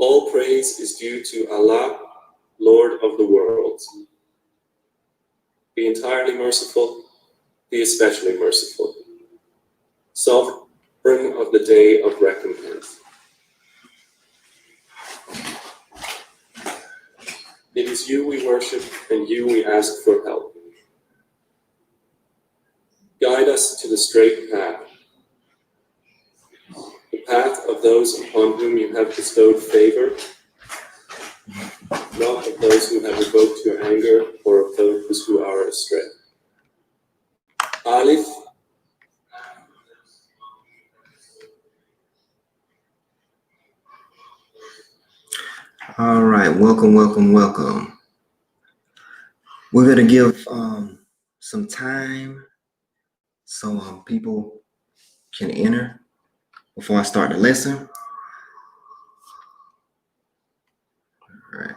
All praise is due to Allah, Lord of the worlds. Be entirely merciful, be especially merciful. Sovereign of the day of recompense. It is you we worship, and you we ask for help. Guide us to the straight path, the path of those upon whom you have bestowed favor, not of those who have evoked your anger or of those who are astray. Alif. All right, welcome. We're going to give some time so people can enter before I start the lesson. All right.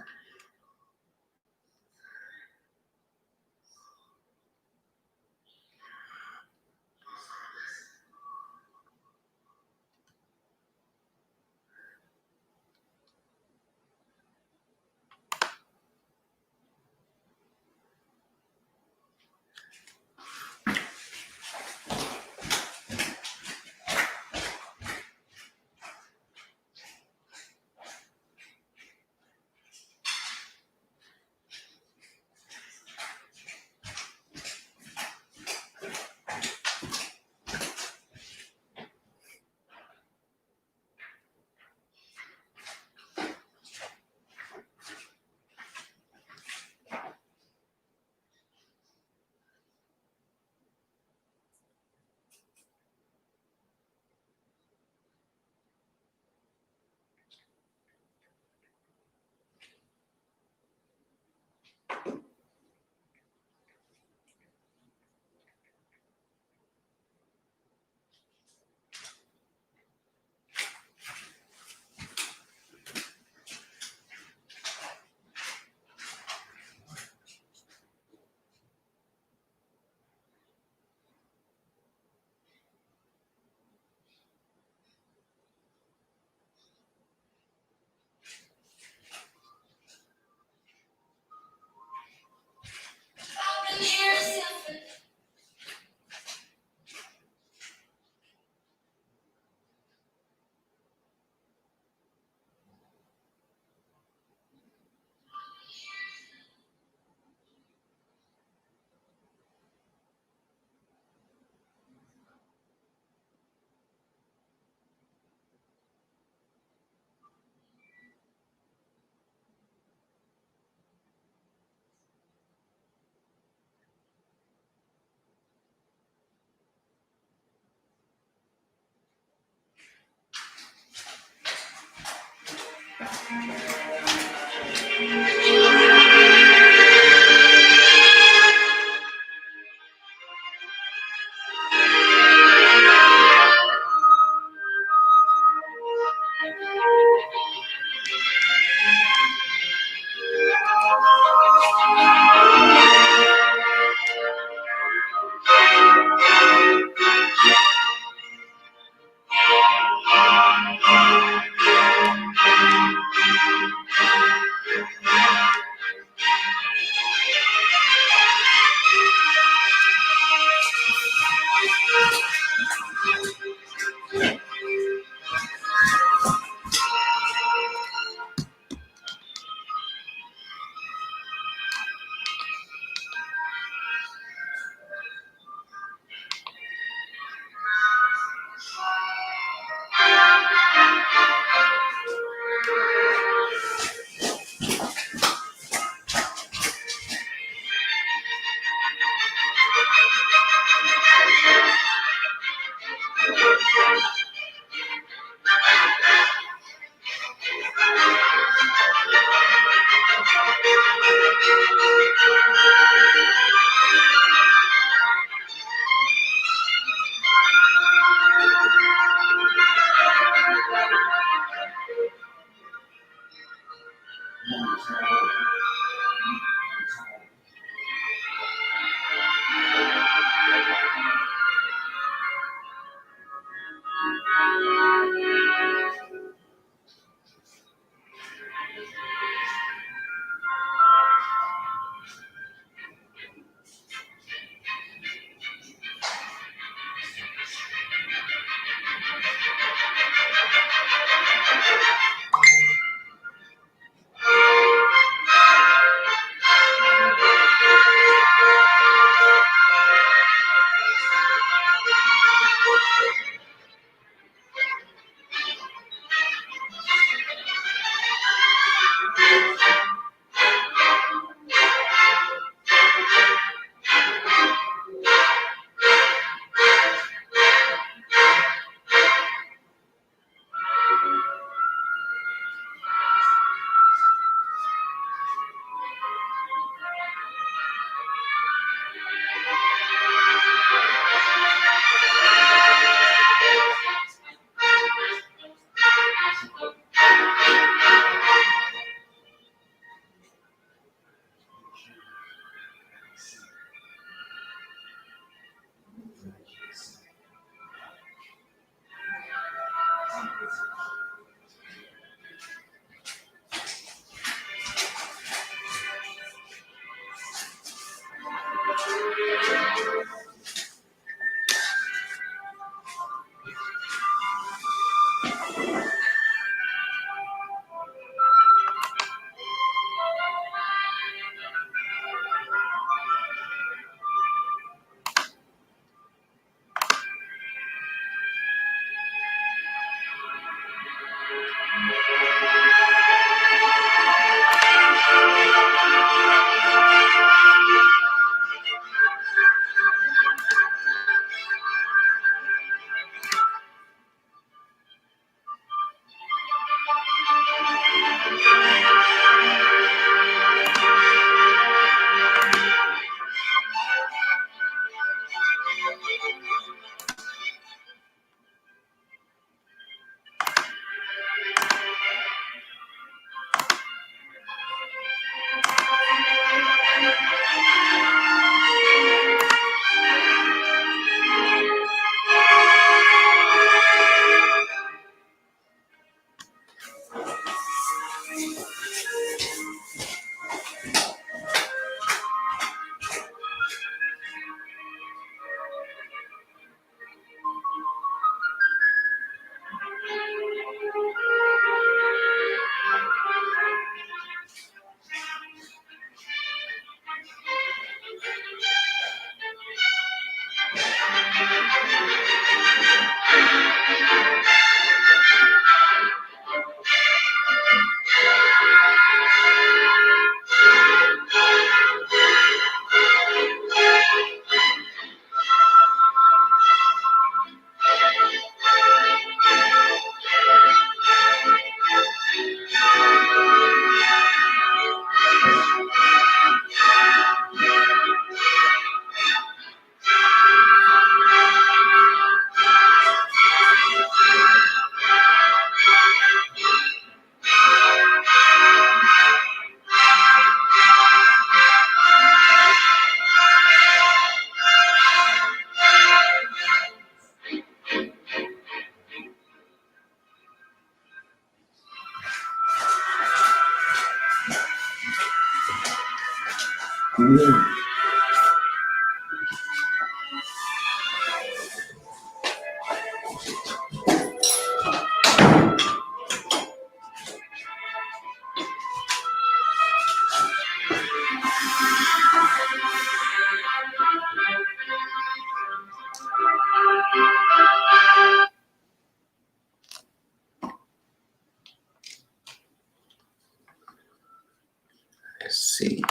Let's see.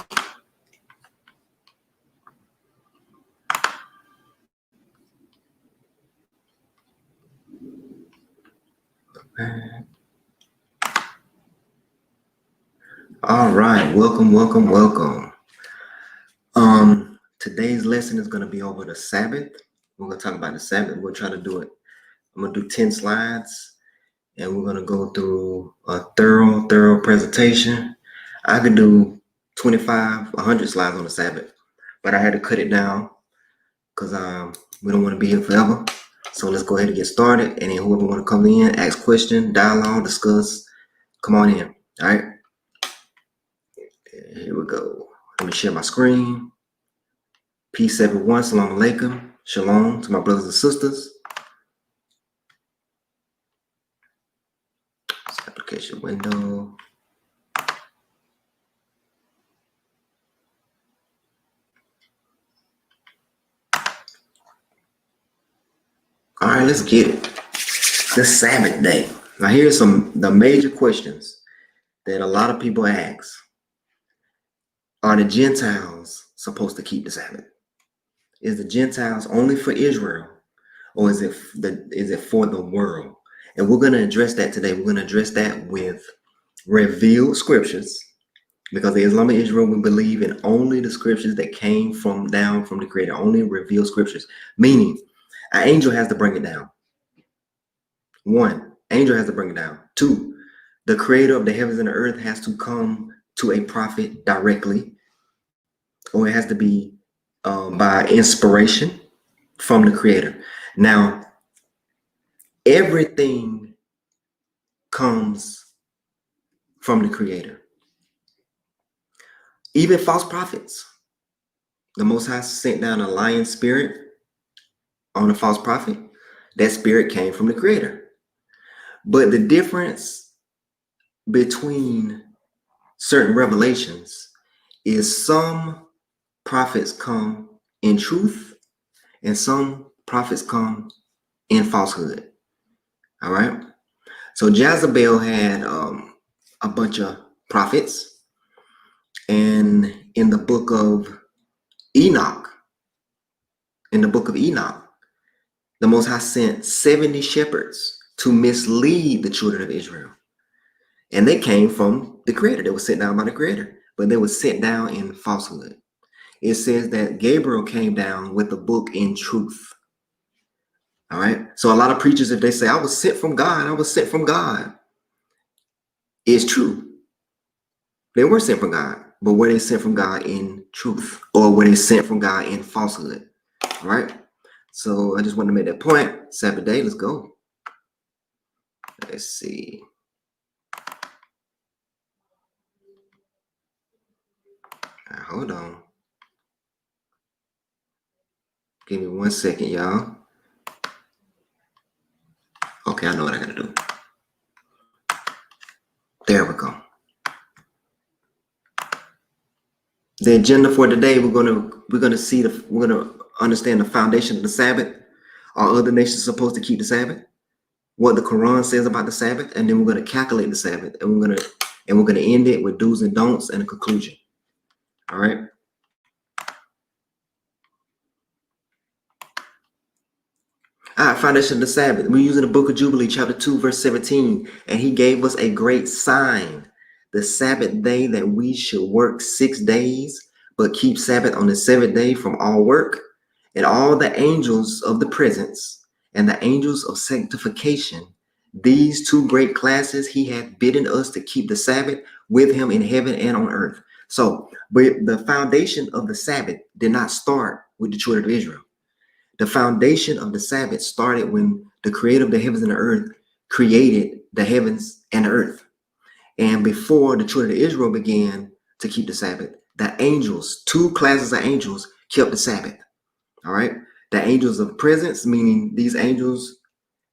All right, welcome. Today's lesson is going to be over the Sabbath. We're going to talk about the Sabbath. We'll try to do it. I'm going to do 10 slides, and we're going to go through a thorough presentation. I could do 25, 100 slides on the Sabbath, but I had to cut it down because we don't want to be here forever. So let's go ahead and get started. And then whoever want to come in, ask questions, dialogue, discuss, come on in. All right. Here we go. Let me share my screen. Peace, everyone. Salam alaikum. Shalom to my brothers and sisters. Application window. All right, let's get it. The Sabbath day. Now, here's the major questions that a lot of people ask. Are the Gentiles supposed to keep the Sabbath? Is the Gentiles only for Israel, or is it for the world? And we're going to address that today. We're going to address that with revealed scriptures, because the Islamic Israel, we believe in only the scriptures that came down from the Creator, only revealed scriptures, meaning an angel has to bring it down. One, angel has to bring it down. Two, the Creator of the heavens and the earth has to come to a prophet directly, or it has to be by inspiration from the Creator. Now, everything comes from the Creator. Even false prophets. The Most High sent down a lion spirit on a false prophet. That spirit came from the Creator. But the difference between certain revelations is some prophets come in truth and some prophets come in falsehood. All right. So Jezebel had a bunch of prophets, and in the book of Enoch, the Most High sent 70 shepherds to mislead the children of Israel. And they came from the Creator. They were sent down by the Creator, but they were sent down in falsehood. It says that Gabriel came down with the book in truth. All right. So a lot of preachers, if they say, I was sent from God, I was sent from God, it's true. They were sent from God, but were they sent from God in truth, or were they sent from God in falsehood? All right. So I just want to make that point. Sabbath day, let's go. Let's see. Hold on. Give me 1 second, y'all. Okay, I know what I gotta do. There we go. The agenda for today, we're gonna understand the foundation of the Sabbath. Are other nations supposed to keep the Sabbath? What the Quran says about the Sabbath, and then we're gonna calculate the Sabbath, and we're gonna end it with do's and don'ts and a conclusion. All right. All right, foundation of the Sabbath. We're using the book of Jubilee, chapter 2, verse 17. And he gave us a great sign, the Sabbath day, that we should work 6 days, but keep Sabbath on the 7th day from all work. And all the angels of the presence and the angels of sanctification, these two great classes, he hath bidden us to keep the Sabbath with him in heaven and on earth. So, but the foundation of the Sabbath did not start with the children of Israel. The foundation of the Sabbath started when the creator of the heavens and the earth created the heavens and the earth. And before the children of Israel began to keep the Sabbath, the angels, two classes of angels, kept the Sabbath. All right. The angels of presence, meaning these angels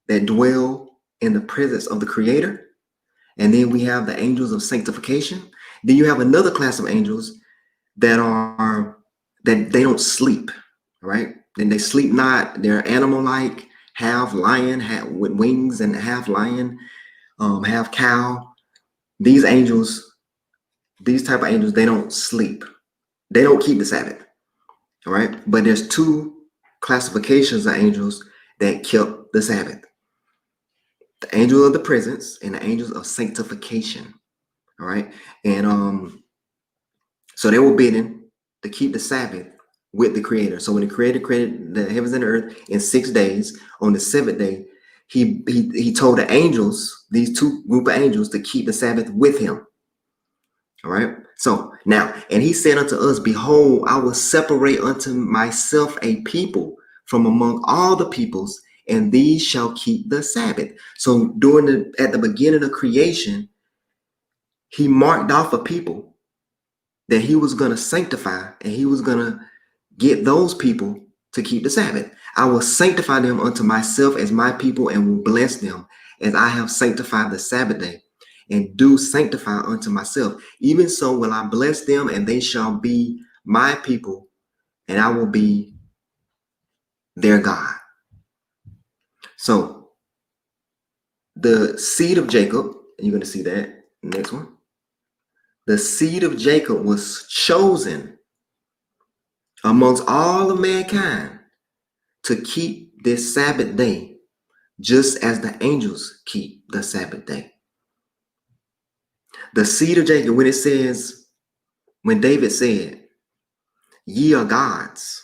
that dwell in the presence of the creator. And then we have the angels of sanctification. Then you have another class of angels that they don't sleep. All right. Then they sleep not. They're animal-like, half lion, with wings, and half lion, half cow. These angels, these type of angels, they don't sleep. They don't keep the Sabbath. All right. But there's two classifications of angels that kept the Sabbath: the angel of the presence and the angels of sanctification. All right. And so they were bidden to keep the Sabbath with the creator. So when the creator created the heavens and the earth in 6 days, on the 7th day, he told the angels, these two group of angels, to keep the Sabbath with him. All right. So now, and he said unto us, behold, I will separate unto myself a people from among all the peoples, and these shall keep the Sabbath. So at the beginning of creation, he marked off a people that he was going to sanctify, and he was going to get those people to keep the Sabbath. I will sanctify them unto myself as my people, and will bless them as I have sanctified the Sabbath day, and do sanctify unto myself. Even so will I bless them, and they shall be my people, and I will be their God. So the seed of Jacob, and you're going to see that next one. The seed of Jacob was chosen amongst all of mankind to keep this Sabbath day, just as the angels keep the Sabbath day. The seed of Jacob, when David said, ye are gods.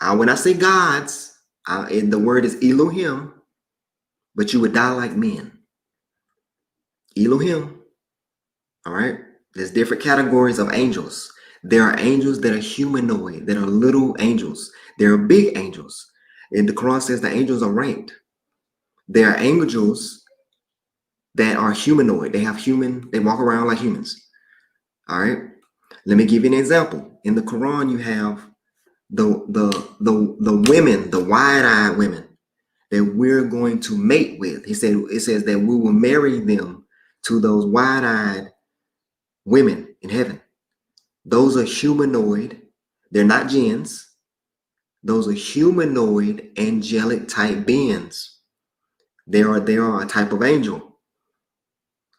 When I say gods, the word is Elohim, but you would die like men. Elohim. All right. There's different categories of angels. There are angels that are humanoid, that are little angels. There are big angels. And the Quran says the angels are ranked. There are angels that are humanoid. They walk around like humans. All right. Let me give you an example. In the Quran, you have the women, the wide-eyed women that we're going to mate with. It says that we will marry them to those wide-eyed women in heaven. Those are humanoid. They're not jinns. Those are humanoid, angelic type beings. They are a type of angel.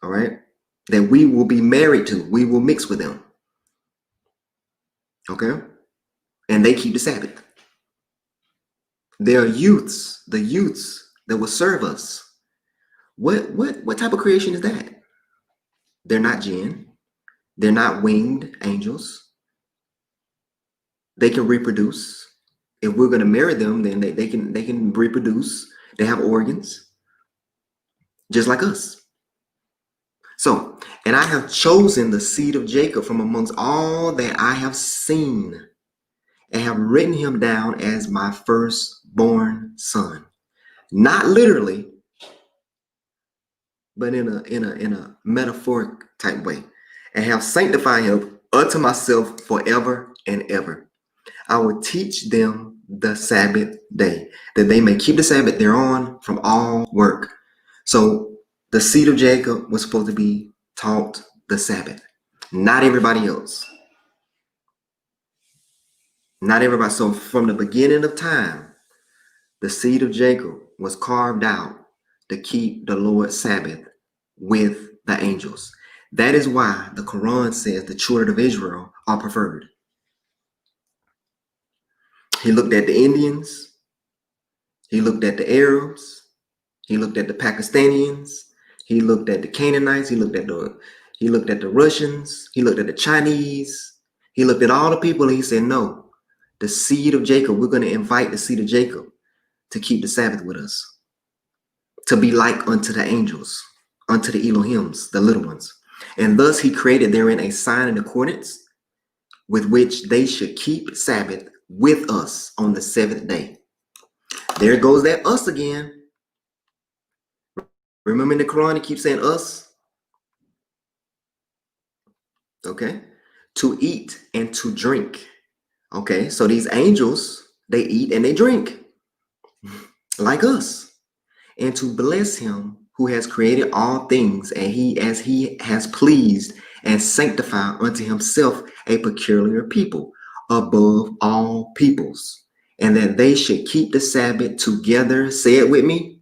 All right. That we will be married to. We will mix with them. Okay. And they keep the Sabbath. They are youths, the youths that will serve us. What type of creation is that? They're not jinn. They're not winged angels. They can reproduce. If we're going to marry them, then they can reproduce. They have organs, just like us. So, and I have chosen the seed of Jacob from amongst all that I have seen, and have written him down as my firstborn son. Not literally, but in a metaphoric type way, and have sanctified him unto myself forever and ever. I will teach them the Sabbath day, that they may keep the Sabbath thereon from all work. So the seed of Jacob was supposed to be taught the Sabbath. Not everybody else. Not everybody. So from the beginning of time, the seed of Jacob was carved out to keep the Lord's Sabbath with the angels. That is why the Quran says the children of Israel are preferred. He looked at the Indians. He looked at the Arabs. He looked at the Pakistanians. He looked at the Canaanites. He looked at the Russians. He looked at the Chinese. He looked at all the people and he said, no, the seed of Jacob, we're going to invite the seed of Jacob to keep the Sabbath with us, to be like unto the angels, unto the Elohims, the little ones. And thus he created therein a sign in accordance with which they should keep Sabbath with us on the seventh day. There goes that us again. Remember in the Quran, it keeps saying us. Okay. To eat and to drink. Okay. So these angels, they eat and they drink like us. And to bless him who has created all things, and he as he has pleased, and sanctify unto himself a peculiar people above all peoples, and that they should keep the Sabbath together. Say it with me.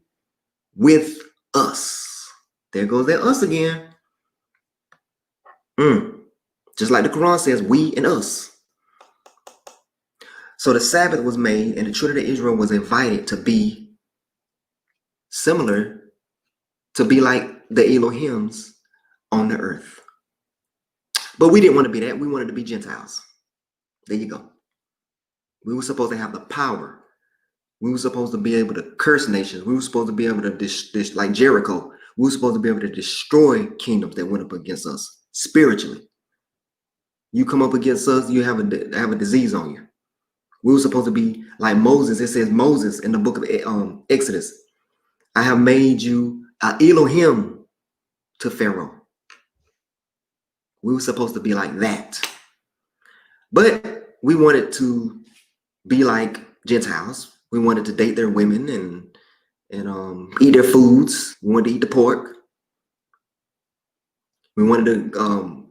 With us. There goes that us again. Just like the Quran says, we and us. So the Sabbath was made, and the children of Israel was invited to be similar, to be like the Elohims on the earth. But we didn't want to be that. We wanted to be Gentiles. There you go. We were supposed to have the power. We were supposed to be able to curse nations. We were supposed to be able to, like Jericho, we were supposed to be able to destroy kingdoms that went up against us spiritually. You come up against us, you have a disease on you. We were supposed to be like Moses. It says Moses in the book of Exodus, I have made you an Elohim to Pharaoh. We were supposed to be like that. But we wanted to be like Gentiles. We wanted to date their women and eat their foods. We wanted to eat the pork. We wanted to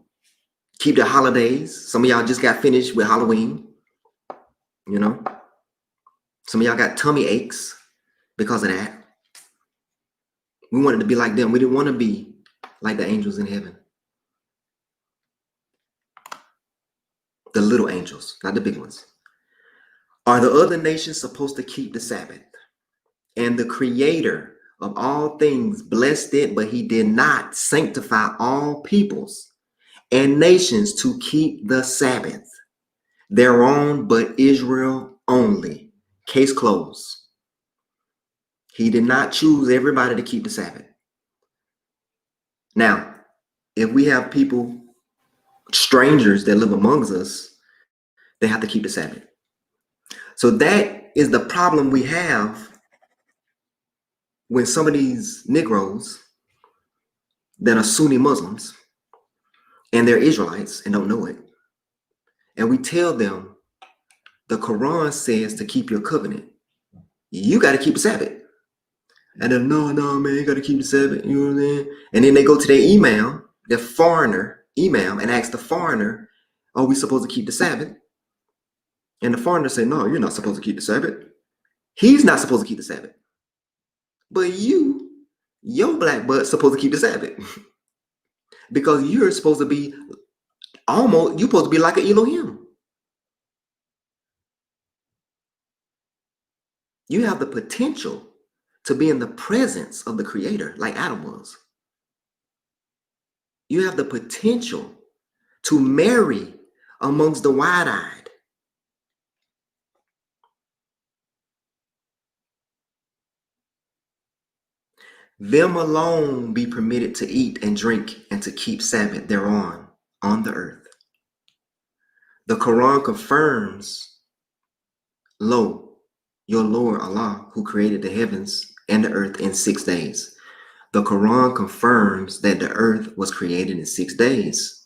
keep the holidays. Some of y'all just got finished with Halloween. You know, some of y'all got tummy aches because of that. We wanted to be like them. We didn't want to be like the angels in heaven. The little angels, not the big ones. Are the other nations supposed to keep the Sabbath? And the creator of all things blessed it, but he did not sanctify all peoples and nations to keep the Sabbath thereon, but Israel only. Case closed. He did not choose everybody to keep the Sabbath. Now, if we have people, strangers that live amongst us, they have to keep the Sabbath. So that is the problem we have when some of these Negroes that are Sunni Muslims and they're Israelites and don't know it, and we tell them the Quran says to keep your covenant, you got to keep the Sabbath. And then, no, man, you got to keep the Sabbath. You know what I'm saying? And then they go to their email, their foreigner email, and ask the foreigner, are we supposed to keep the Sabbath? And the foreigner say, no, you're not supposed to keep the Sabbath. He's not supposed to keep the Sabbath. But your black butt's supposed to keep the Sabbath. Because you're supposed to be you're supposed to be like an Elohim. You have the potential to be in the presence of the Creator, like Adam was. You have the potential to marry amongst the wide-eyed. Them alone be permitted to eat and drink and to keep Sabbath thereon on the earth. The Quran confirms, lo, your Lord Allah, who created the heavens and the earth in 6 days. The Quran confirms that the earth was created in 6 days.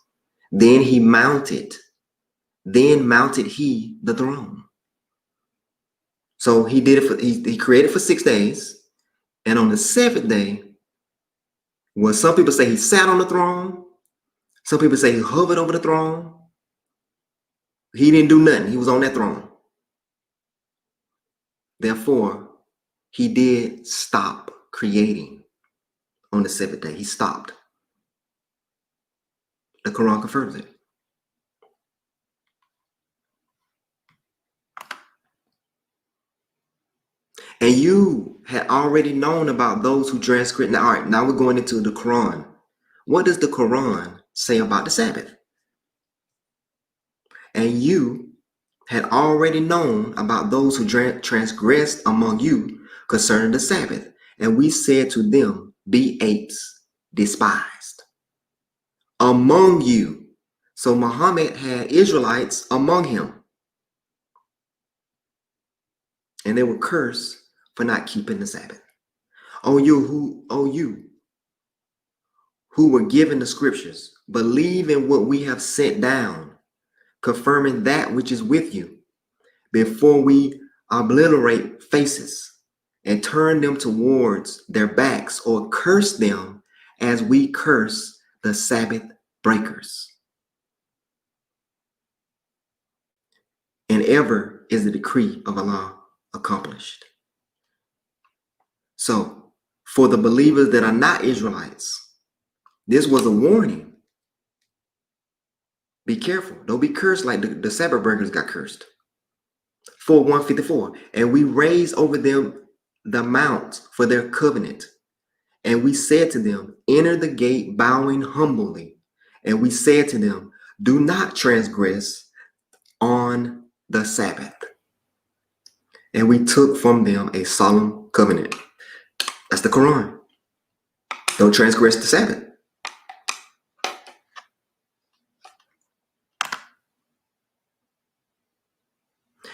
Then mounted he the throne. So he did it for, he created for 6 days. And on the 7th day, well, some people say he sat on the throne. Some people say he hovered over the throne. He didn't do nothing. He was on that throne. Therefore, he did stop creating on the 7th day. He stopped. The Quran confirms it. And you had already known about those who transgress. Now, all right, now we're going into the Quran. What does the Quran say about the Sabbath? And you had already known about those who transgressed among you concerning the Sabbath. And we said to them, be apes, despised among you. So Muhammad had Israelites among him. And they were cursed for not keeping the Sabbath. O you who were given the scriptures, believe in what we have sent down, confirming that which is with you, before we obliterate faces and turn them towards their backs, or curse them as we curse the Sabbath breakers. And ever is the decree of Allah accomplished. So, for the believers that are not Israelites, this was a warning. Be careful. Don't be cursed like the Sabbath breakers got cursed. 4:154. And we raised over them the mount for their covenant. And we said to them, enter the gate bowing humbly. And we said to them, do not transgress on the Sabbath. And we took from them a solemn covenant. That's the Quran. Don't transgress the Sabbath.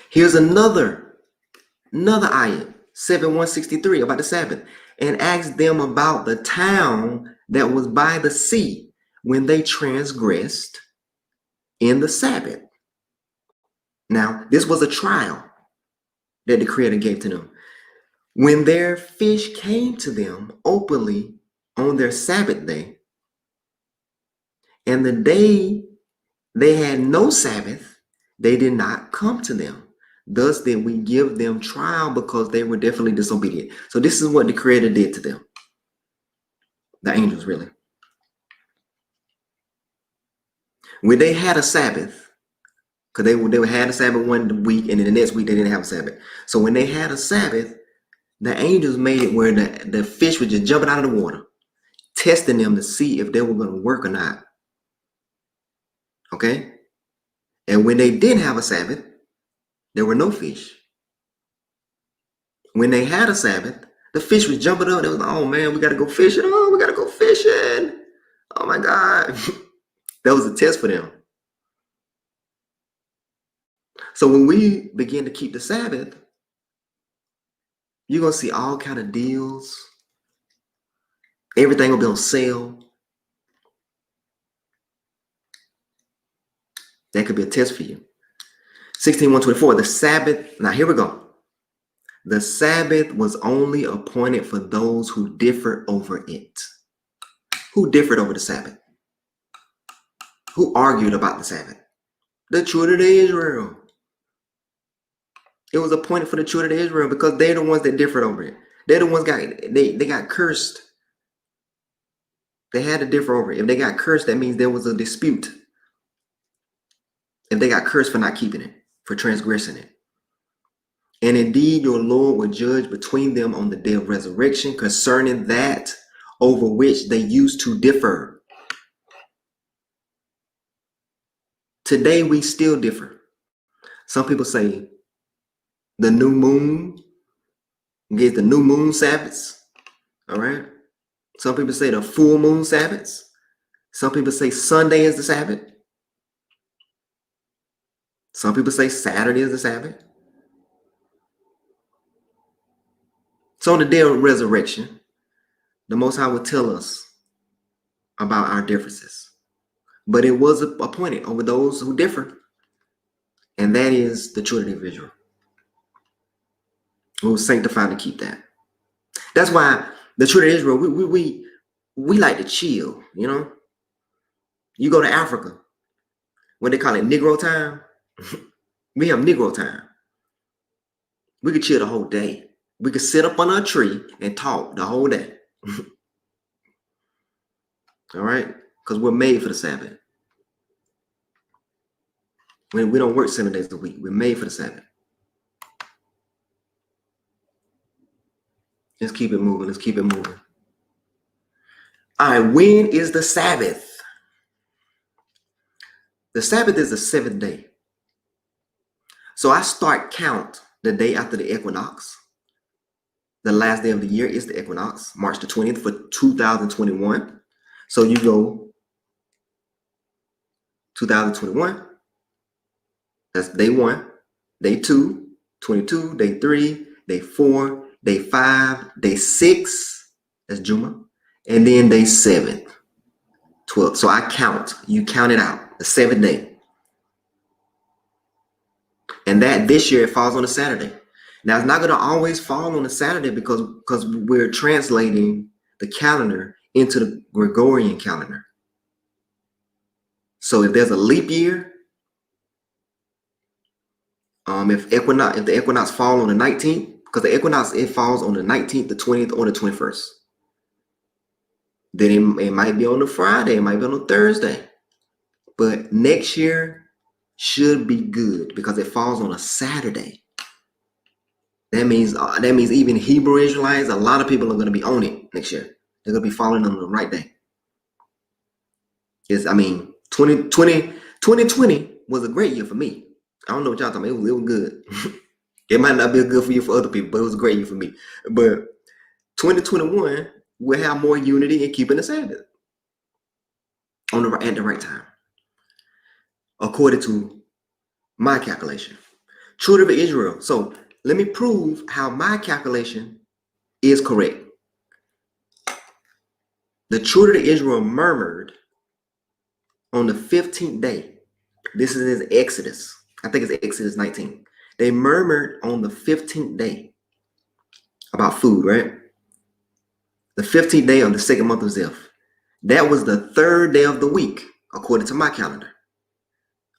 Here's another ayat, 7:163 about the Sabbath. And asked them about the town that was by the sea when they transgressed in the Sabbath. Now, this was a trial that the Creator gave to them. When their fish came to them openly on their Sabbath day, and the day they had no Sabbath, they did not come to them. Thus did we give them trial, because they were definitely disobedient. So this is what the Creator did to them. The angels, really. When they had a Sabbath, because they had a Sabbath one week, and then the next week they didn't have a Sabbath. So when they had a Sabbath, the angels made it where the fish were just jumping out of the water, testing them to see if they were going to work or not. Okay? And when they didn't have a Sabbath, there were no fish. When they had a Sabbath, the fish was jumping up. They was like, oh man, we got to go fishing. Oh, we got to go fishing. Oh my God. That was a test for them. So when we begin to keep the Sabbath, you're going to see all kind of deals. Everything will be on sale. That could be a test for you. 16:124, the Sabbath. Now here we go. The Sabbath was only appointed for those who differed over it. Who differed over the Sabbath? Who argued about the Sabbath? The children of Israel. It was appointed for the children of Israel because they're the ones that differed over it. They're the ones they got cursed. They had to differ over it. If they got cursed, that means there was a dispute. If they got cursed for not keeping it, for transgressing it. And indeed, your Lord will judge between them on the day of resurrection concerning that over which they used to differ. Today we still differ. Some people say the new moon gets the new moon Sabbaths. All right. Some people say the full moon Sabbaths. Some people say Sunday is the Sabbath. Some people say Saturday is the Sabbath. So on the day of resurrection, the Most High will tell us about our differences. But it was appointed over those who differ. And that is the children of Israel, who was sanctified to keep that. That's why the children of Israel, we like to chill, you know. You go to Africa, what they call it, Negro time. We have Negro time. We could chill the whole day. We could sit up under a tree and talk the whole day. All right? Because we're made for the Sabbath. When we don't work 7 days a week, we're made for the Sabbath. Let's keep it moving. Let's keep it moving. All right, when is the Sabbath? The Sabbath is the 7th day. So I start count the day after the equinox. The last day of the year is the equinox, March the 20th for 2021. So you go 2021. That's day 1, day 2, 22, day 3, day 4, day 5, day 6. That's Juma. And then day 7, 12. So I count. You count it out. The 7th day. And that this year it falls on a Saturday. Now it's not going to always fall on a Saturday because we're translating the calendar into the Gregorian calendar. So if there's a leap year, if the equinox falls on the 19th, because the equinox it falls on the 19th, the 20th, or the 21st. Then it might be on a Friday, it might be on a Thursday. But next year should be good because it falls on a Saturday. That means even Hebrew Israelites, a lot of people are going to be on it next year. They're going to be falling on the right day. 2020 was a great year for me. I don't know what y'all talking about. It was good. It might not be good for you for other people, but it was a great year for me. But 2021 will have more unity in keeping the Sabbath at the right time, according to my calculation. Children of Israel. So let me prove how my calculation is correct. The children of Israel murmured on the 15th day. This is in Exodus. I think it's Exodus 19. They murmured on the 15th day about food, right? The 15th day of the 2nd month of Ziph. That was the 3rd day of the week, according to my calendar.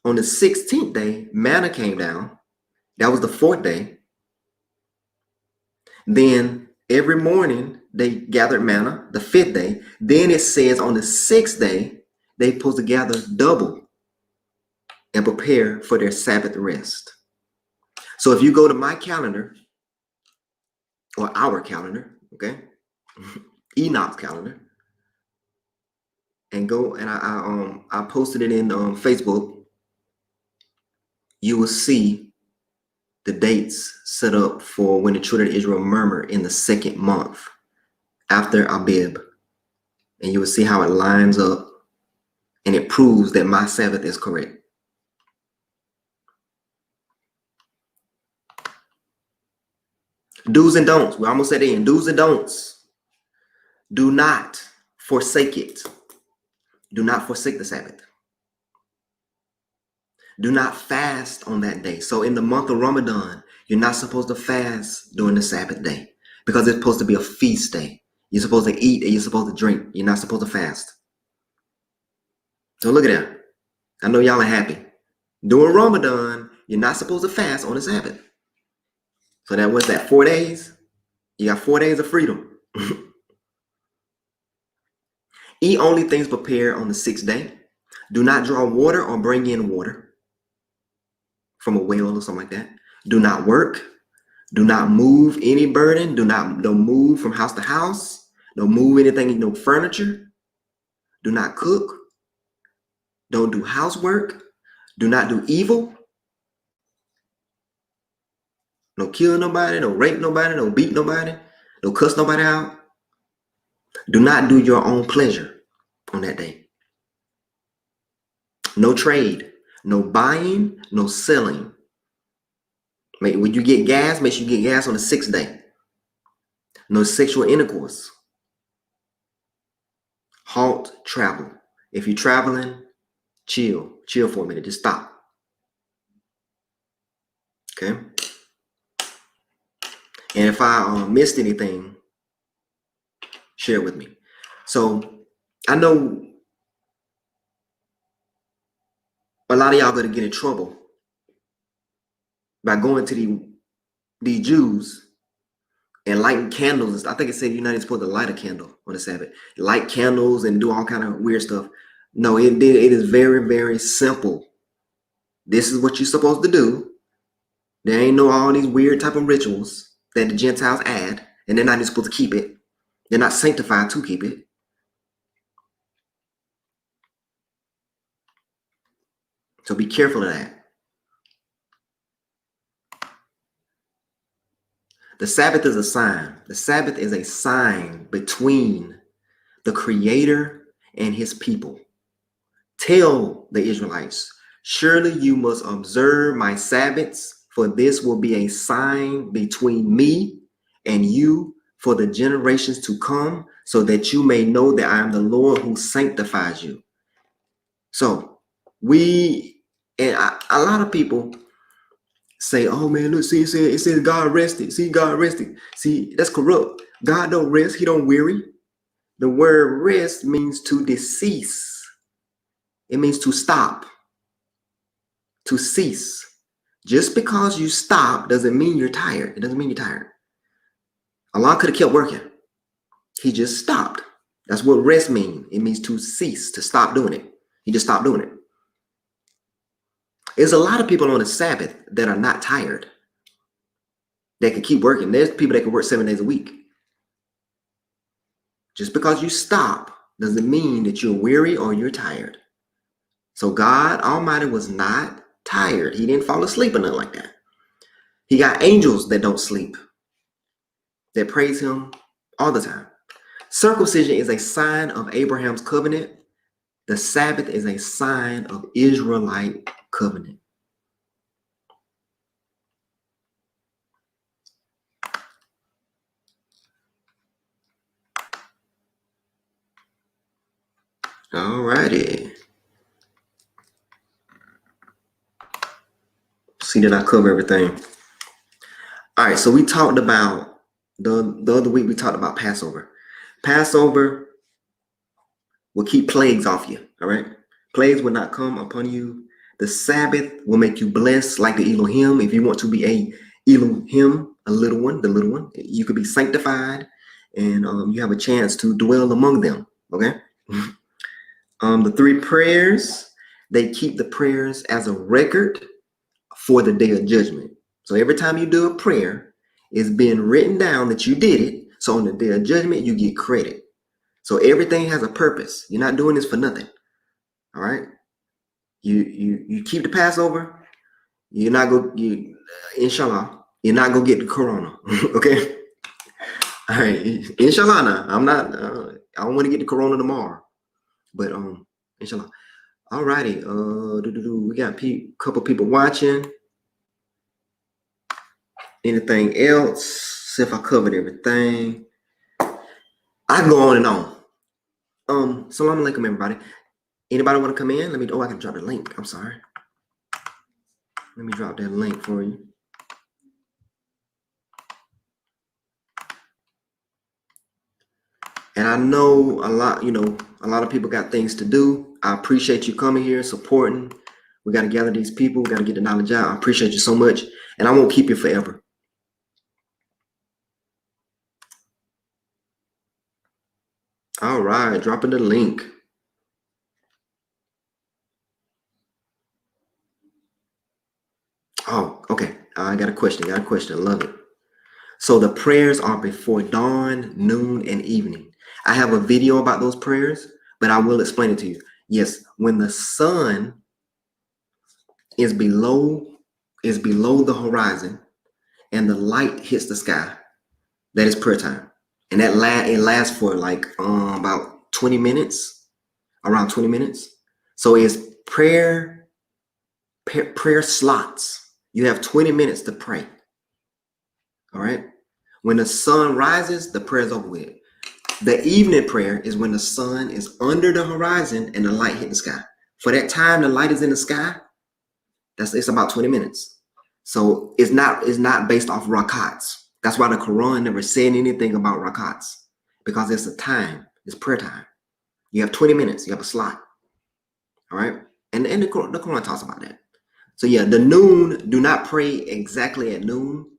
On the 16th day, manna came down. That was the 4th day. Then every morning they gathered manna, the 5th day. Then it says on the 6th day, they're supposed to gather double and prepare for their Sabbath rest. So if you go to my calendar, or our calendar, okay, Enoch's calendar, and go and I posted it in Facebook, you will see the dates set up for when the children of Israel murmur in the 2nd month after Abib, and you will see how it lines up, and it proves that my Sabbath is correct. Do's and don'ts. We almost said it in. Do's and don'ts. Do not forsake it. Do not forsake the Sabbath. Do not fast on that day. So in the month of Ramadan, you're not supposed to fast during the Sabbath day because it's supposed to be a feast day. You're supposed to eat and you're supposed to drink. You're not supposed to fast. So look at that. I know y'all are happy. During Ramadan, you're not supposed to fast on the Sabbath. So that was that 4 days. You got 4 days of freedom. Eat only things prepared on the 6th day. Do not draw water or bring in water from a well or something like that. Do not work. Do not move any burden. Don't move from house to house. Don't move anything, no furniture. Do not cook. Don't do housework. Do not do evil. No kill nobody, no rape nobody, no beat nobody, no cuss nobody out. Do not do your own pleasure on that day. No trade, no buying, no selling. When you get gas, make sure you get gas on the 6th day. No sexual intercourse. Halt travel. If you're traveling, chill for a minute, just stop. Okay? And if I missed anything, share it with me. So I know a lot of y'all gonna get in trouble by going to these Jews and lighting candles. I think it said you're not supposed to light a candle on the Sabbath. Light candles and do all kind of weird stuff. No, it is very, very simple. This is what you're supposed to do. There ain't no all these weird type of rituals that the Gentiles add, and they're not even supposed to keep it. They're not sanctified to keep it. So be careful of that. The Sabbath is a sign. The Sabbath is a sign between the Creator and his people. Tell the Israelites, surely you must observe my Sabbaths, for this will be a sign between me and you for the generations to come, so that you may know that I am the Lord who sanctifies you. So a lot of people say, oh man, look, see, it says God rested. See, God rested. See, that's corrupt. God don't rest. He don't weary. The word rest means to decease. It means to stop, to cease. Just because you stop doesn't mean you're tired. It doesn't mean you're tired. Allah could have kept working. He just stopped. That's what rest means. It means to cease, to stop doing it. He just stopped doing it. There's a lot of people on the Sabbath that are not tired. They can keep working. There's people that can work 7 days a week. Just because you stop doesn't mean that you're weary or you're tired. So God Almighty was not tired. He didn't fall asleep or nothing like that. He got angels that don't sleep, that praise him all the time. Circumcision is a sign of Abraham's covenant. The Sabbath is a sign of Israelite covenant. All righty. See that I cover everything. All right, so we talked about the other week, we talked about Passover. Passover will keep plagues off you, all right? Plagues will not come upon you. The Sabbath will make you blessed like the Elohim. If you want to be a Elohim, the little one, you could be sanctified, and you have a chance to dwell among them, okay? The 3 prayers, they keep the prayers as a record for the day of judgment. So every time you do a prayer, it's being written down that you did it. So on the day of judgment, you get credit. So everything has a purpose. You're not doing this for nothing. All right. You keep the Passover. You're not inshallah, you're not gonna get the corona. Okay. All right. Inshallah. Now, I don't want to get the corona tomorrow. But inshallah. All righty. We got a couple people watching. Anything else? See if I covered everything. I can go on and on. Salam alaikum, everybody. Anybody want to come in? I can drop the link. I'm sorry. Let me drop that link for you. And I know a lot of people got things to do. I appreciate you coming here, supporting. We got to gather these people. We got to get the knowledge out. I appreciate you so much. And I won't keep you forever. All right, dropping the link. Oh, okay. I got a question. I love it. So the prayers are before dawn, noon, and evening. I have a video about those prayers, but I will explain it to you. Yes, when the sun is below the horizon and the light hits the sky, that is prayer time. And that it lasts for like about 20 minutes, around 20 minutes. So it's prayer slots. You have 20 minutes to pray. All right. When the sun rises, the prayer is over with. The evening prayer is when the sun is under the horizon and the light hit the sky. For that time the light is in the sky, it's about 20 minutes. So it's not based off rakats. That's why the Quran never said anything about rakats, because it's a time, it's prayer time. You have 20 minutes, you have a slot. All right. And the Quran talks about that. So yeah, the noon, do not pray exactly at noon,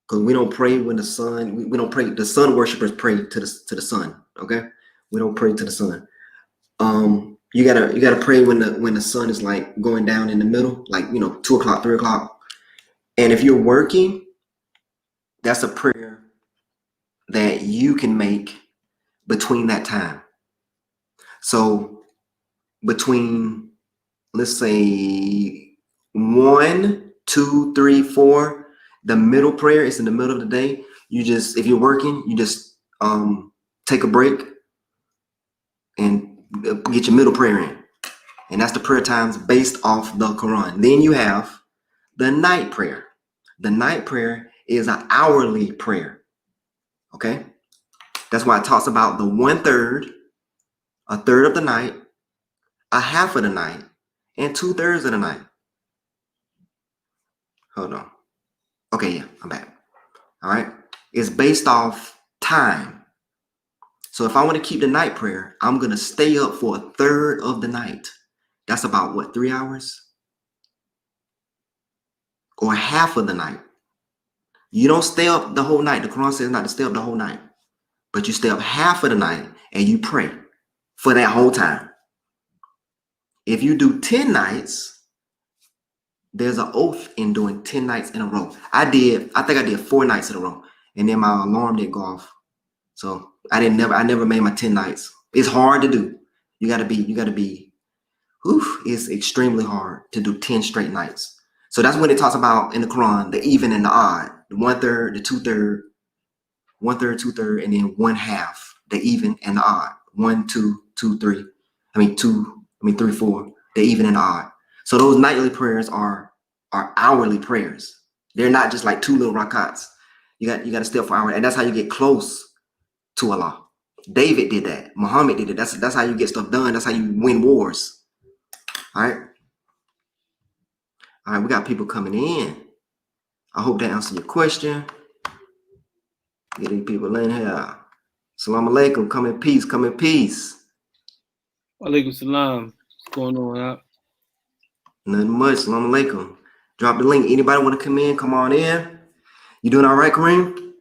because we don't pray when the sun, we don't pray, the sun worshipers pray to the sun. Okay. We don't pray to the sun. You gotta pray when the sun is like going down in the middle, like 2 o'clock, 3 o'clock. And if you're working, that's a prayer that you can make between that time. So between, let's say 1, 2, 3, 4, the middle prayer is in the middle of the day. If you're working, you just take a break and get your middle prayer in. And that's the prayer times based off the Quran. Then you have the night prayer. The night prayer is an hourly prayer. Okay? That's why it talks about the 1/3, a third of the night, a half of the night, and 2/3 of the night. Hold on. Okay, yeah, I'm back. All right. It's based off time. So if I want to keep the night prayer, I'm going to stay up for a third of the night. That's about what, 3 hours? Or half of the night. You don't stay up the whole night. The Quran says not to stay up the whole night. But you stay up half of the night and you pray for that whole time. If you do 10 nights, there's an oath in doing 10 nights in a row. I think I did 4 nights in a row, and then my alarm didn't go off. So I never made my 10 nights. It's hard to do. You gotta be, it's extremely hard to do 10 straight nights. So that's when it talks about in the Quran, the even and the odd, the 1/3, the 2/3, 1/3, 2/3, and then 1/2, the even and the odd. 1, 2, 2, 3. 3, 4, the even and the odd. So those nightly prayers are hourly prayers. They're not just like 2 little rakats. You got to stay up for hours, and that's how you get close to Allah. David did that. Muhammad did it. That's how you get stuff done. That's how you win wars. All right. All right. We got people coming in. I hope that answered your question. Get these people in here. Salam alaikum. Come in peace. Come in peace. Alaikum salam. What's going on? Nothing much. Salam alaikum. Drop the link. Anybody want to come in? Come on in. You doing all right, Kareem?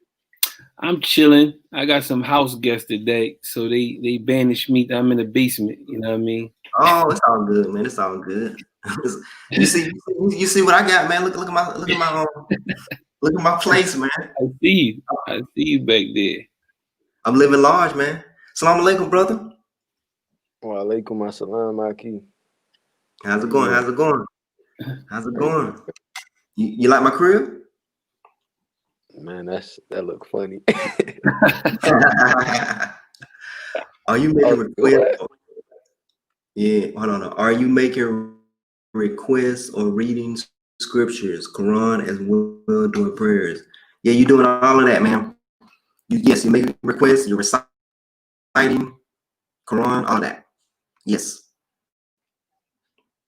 I'm chilling. I got some house guests today, so they banished me. I'm in the basement. You know what I mean? Oh, it's all good, man. It's all good. you see what I got, man. Look at my place, man. I see you back there. I'm living large, man. Salam alaikum, brother. Wa alaikum assalam, Aki. How's it going? How's it going? You like my crib? Man, that look funny. Are you making requests? Yeah, hold on. Are you making requests or reading scriptures, Quran as well, doing prayers? Yeah, you doing all of that, man. Yes, you make requests, you're reciting Quran, all that. Yes.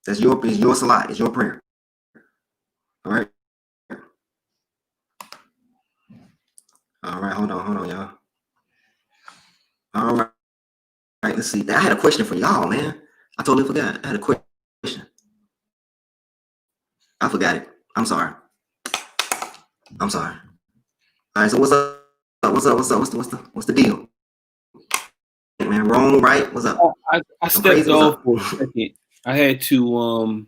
It's your salat, it's your prayer. All right. All right, hold on, y'all. All right. All right, let's see. I had a question for y'all, man. I totally forgot. I had a question. I forgot it. I'm sorry. All right, so what's up? What's the deal? Man, wrong, right? What's up? I stepped off for a second. I had to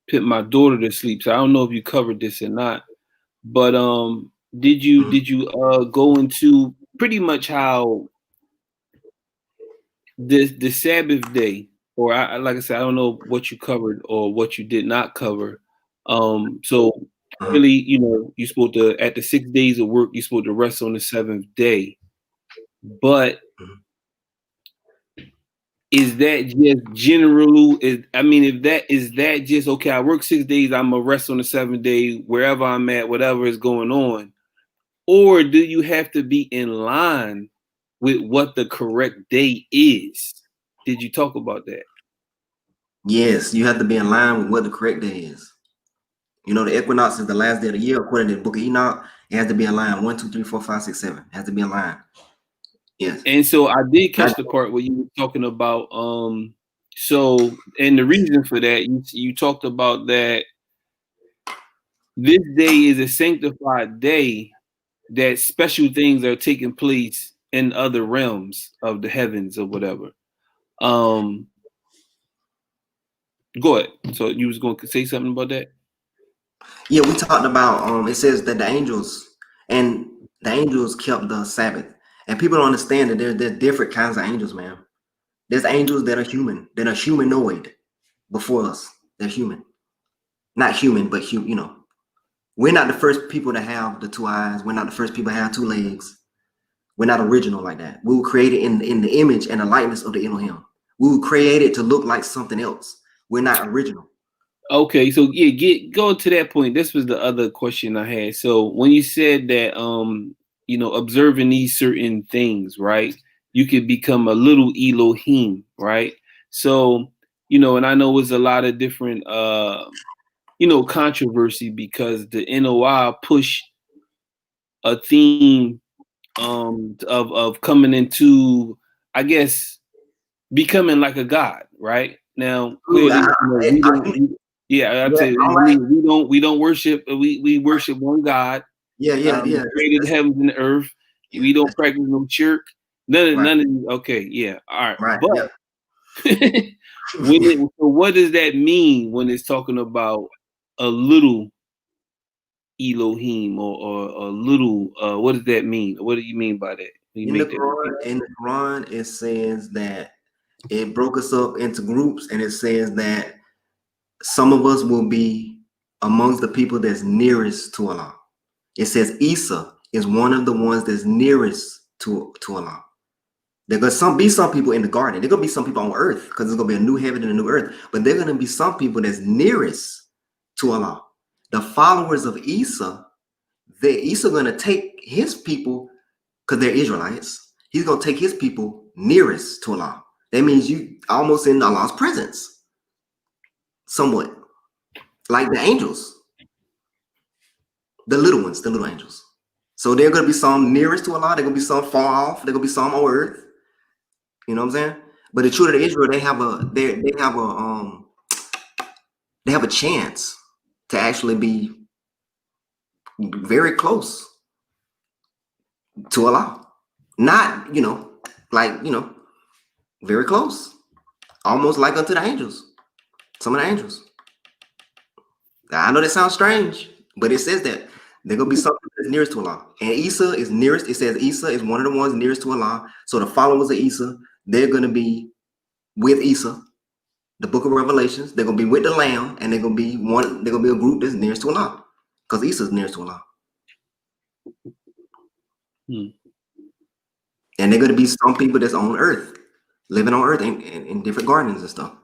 put my daughter to sleep, so I don't know if you covered this or not. But did you go into pretty much how the Sabbath day or like I said, I don't know what you covered or what you did not cover. So really, you're supposed to, at the 6 days of work, you're supposed to rest on the seventh day. But is that just general? Is that just okay? I work 6 days, I'm gonna rest on the seventh day, wherever I'm at, whatever is going on, or do you have to be in line with what the correct day is? Did you talk about that? Yes, you have to be in line with what the correct day is. The equinox is the last day of the year according to the Book of Enoch. It has to be in line. 1, 2, 3, 4, 5, 6, 7. It has to be in line. Yes. And so I did catch the part where you were talking about so, and the reason for that, you talked about that this day is a sanctified day, that special things are taking place in other realms of the heavens or whatever. Go ahead. So you was going to say something about that? Yeah, we talked about it says that the angels kept the Sabbath. And people don't understand that there's different kinds of angels, man. There's angels that are human, that are humanoid before us. They're human. Not human, but we're not the first people to have the 2 eyes. We're not the first people to have 2 legs. We're not original like that. We were created in the image and the likeness of the Elohim. We were created to look like something else. We're not original. Okay, so yeah, go to that point. This was the other question I had. So when you said that observing these certain things, right, you could become a little Elohim, right? So, and I know it's a lot of different controversy because the NOI push a theme of coming into, I guess, becoming like a god, right? Now, clearly, I'd say we don't worship. We worship one God. Yeah. Created the heavens and the earth. We don't practice no shirk. None of these. Okay, yeah, all right. But so what does that mean when it's talking about a little Elohim or a little? What does that mean? What do you mean by that? In the Quran, it says that it broke us up into groups, and it says that some of us will be amongst the people that's nearest to Allah. It says Isa is one of the ones that's nearest to Allah. There's gonna be some people in the garden. There's gonna be some people on earth because there's gonna be a new heaven and a new earth. But there's gonna be some people that's nearest to Allah. The followers of Isa, Isa gonna take his people because they're Israelites. He's gonna take his people nearest to Allah. That means you almost in Allah's presence, somewhat like the angels, the little ones, the little angels. So they're gonna be some nearest to Allah. They're gonna be some far off. They're gonna be some on earth. You know what I'm saying? But the children of Israel, they have a chance to actually be very close to Allah. Not, very close. Almost like unto the angels. Some of the angels. I know that sounds strange, but it says that they're gonna be something that's nearest to Allah. And Isa is nearest. It says Isa is one of the ones nearest to Allah. So the followers of Isa, they're gonna be with Isa, the book of Revelations. They're gonna be with the Lamb, and they're gonna be a group that's nearest to Allah. Because Isa is nearest to Allah. And they're gonna be some people that's on earth, living on earth in different gardens and stuff.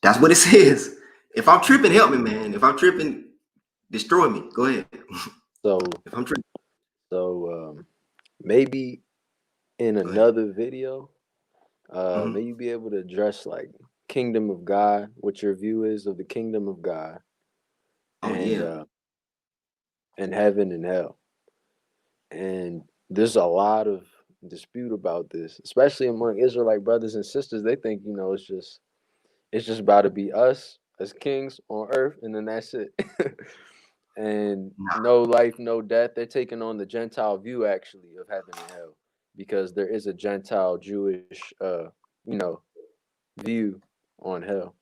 That's what it says. If I'm tripping, help me, man. If I'm tripping, destroy me. Go ahead. So if I'm tripping. So maybe in another video, may you be able to address like kingdom of God, what your view is of the kingdom of God, and heaven and hell. And there's a lot of dispute about this, especially among Israelite brothers and sisters. They think, it's just about to be us as kings on earth, and then that's it. And no life, no death. They're taking on the Gentile view, actually, of heaven and hell, because there is a Gentile Jewish, view on hell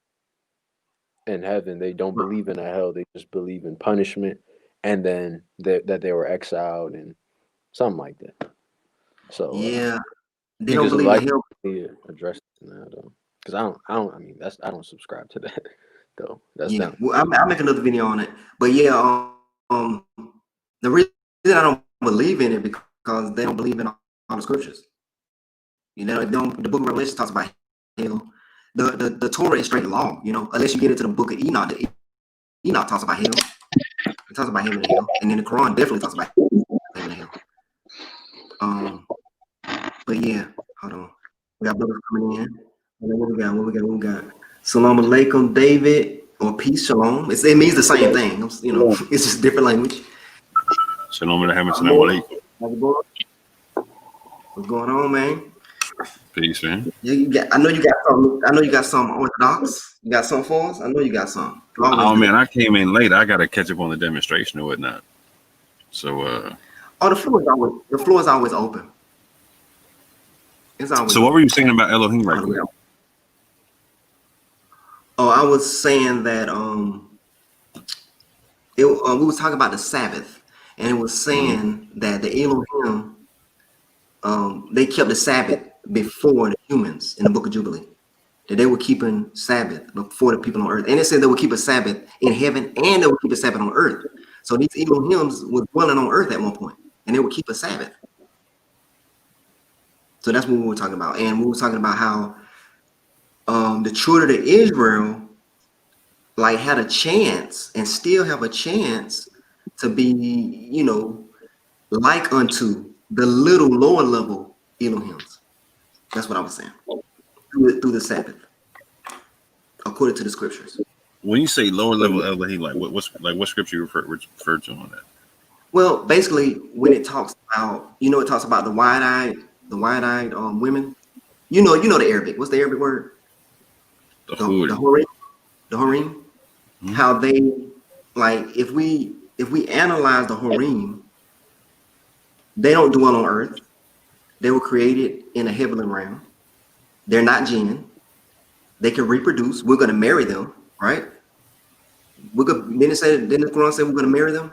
and heaven. They don't believe in a hell. They just believe in punishment, and then that they were exiled and something like that. So they don't believe in hell. Address it now, though. Because I mean, I don't subscribe to that though. That's Yeah, them. well, I'll make another video on it. But yeah, the reason I don't believe in it because they don't believe in all the scriptures. You know, they don't, the book of Revelation talks about hell. The Torah is straight law, you know, unless you get into the book of Enoch. Enoch talks about hell. It talks about heaven and hell. And then the Quran definitely talks about heaven and hell. But yeah, hold on. We got brothers coming in. What we got? Salam alaikum, David, or peace, shalom. It means the same thing. You know, it's just different language. Shalom alaikum, salam alaikum. What's going on, man? Peace, man. Yeah, I know you got some. I know you got some orthodox. You got some for us. I know you got some. Oh man, I came in late. I got to catch up on the demonstration and whatnot. So, the floor is always open. It's always. So, what were you saying about Elohim right quick? Oh, I was saying that we was talking about the Sabbath, and it was saying that the Elohim they kept the Sabbath before the humans in the Book of Jubilee. That they were keeping Sabbath before the people on earth. And it said they would keep a Sabbath in heaven and they would keep a Sabbath on earth. So these Elohims were dwelling on earth at one point and they would keep a Sabbath. So that's what we were talking about. And we were talking about how the children of Israel like had a chance and still have a chance to be, you know, like unto the little lower level Elohims. That's what I was saying. Through the Sabbath, according to the scriptures. When you say lower level Elohim, like what scripture you refer to on that? Well, basically, when it talks about, you know, it talks about the wide-eyed women. You know the Arabic. What's the Arabic word? The Horim. The Horim. Mm-hmm. How they like if we analyze the Horim, they don't dwell on earth. They were created in a heavenly realm. They're not jinn. They can reproduce. We're going to marry them, right? Didn't the Quran say we're going to marry them?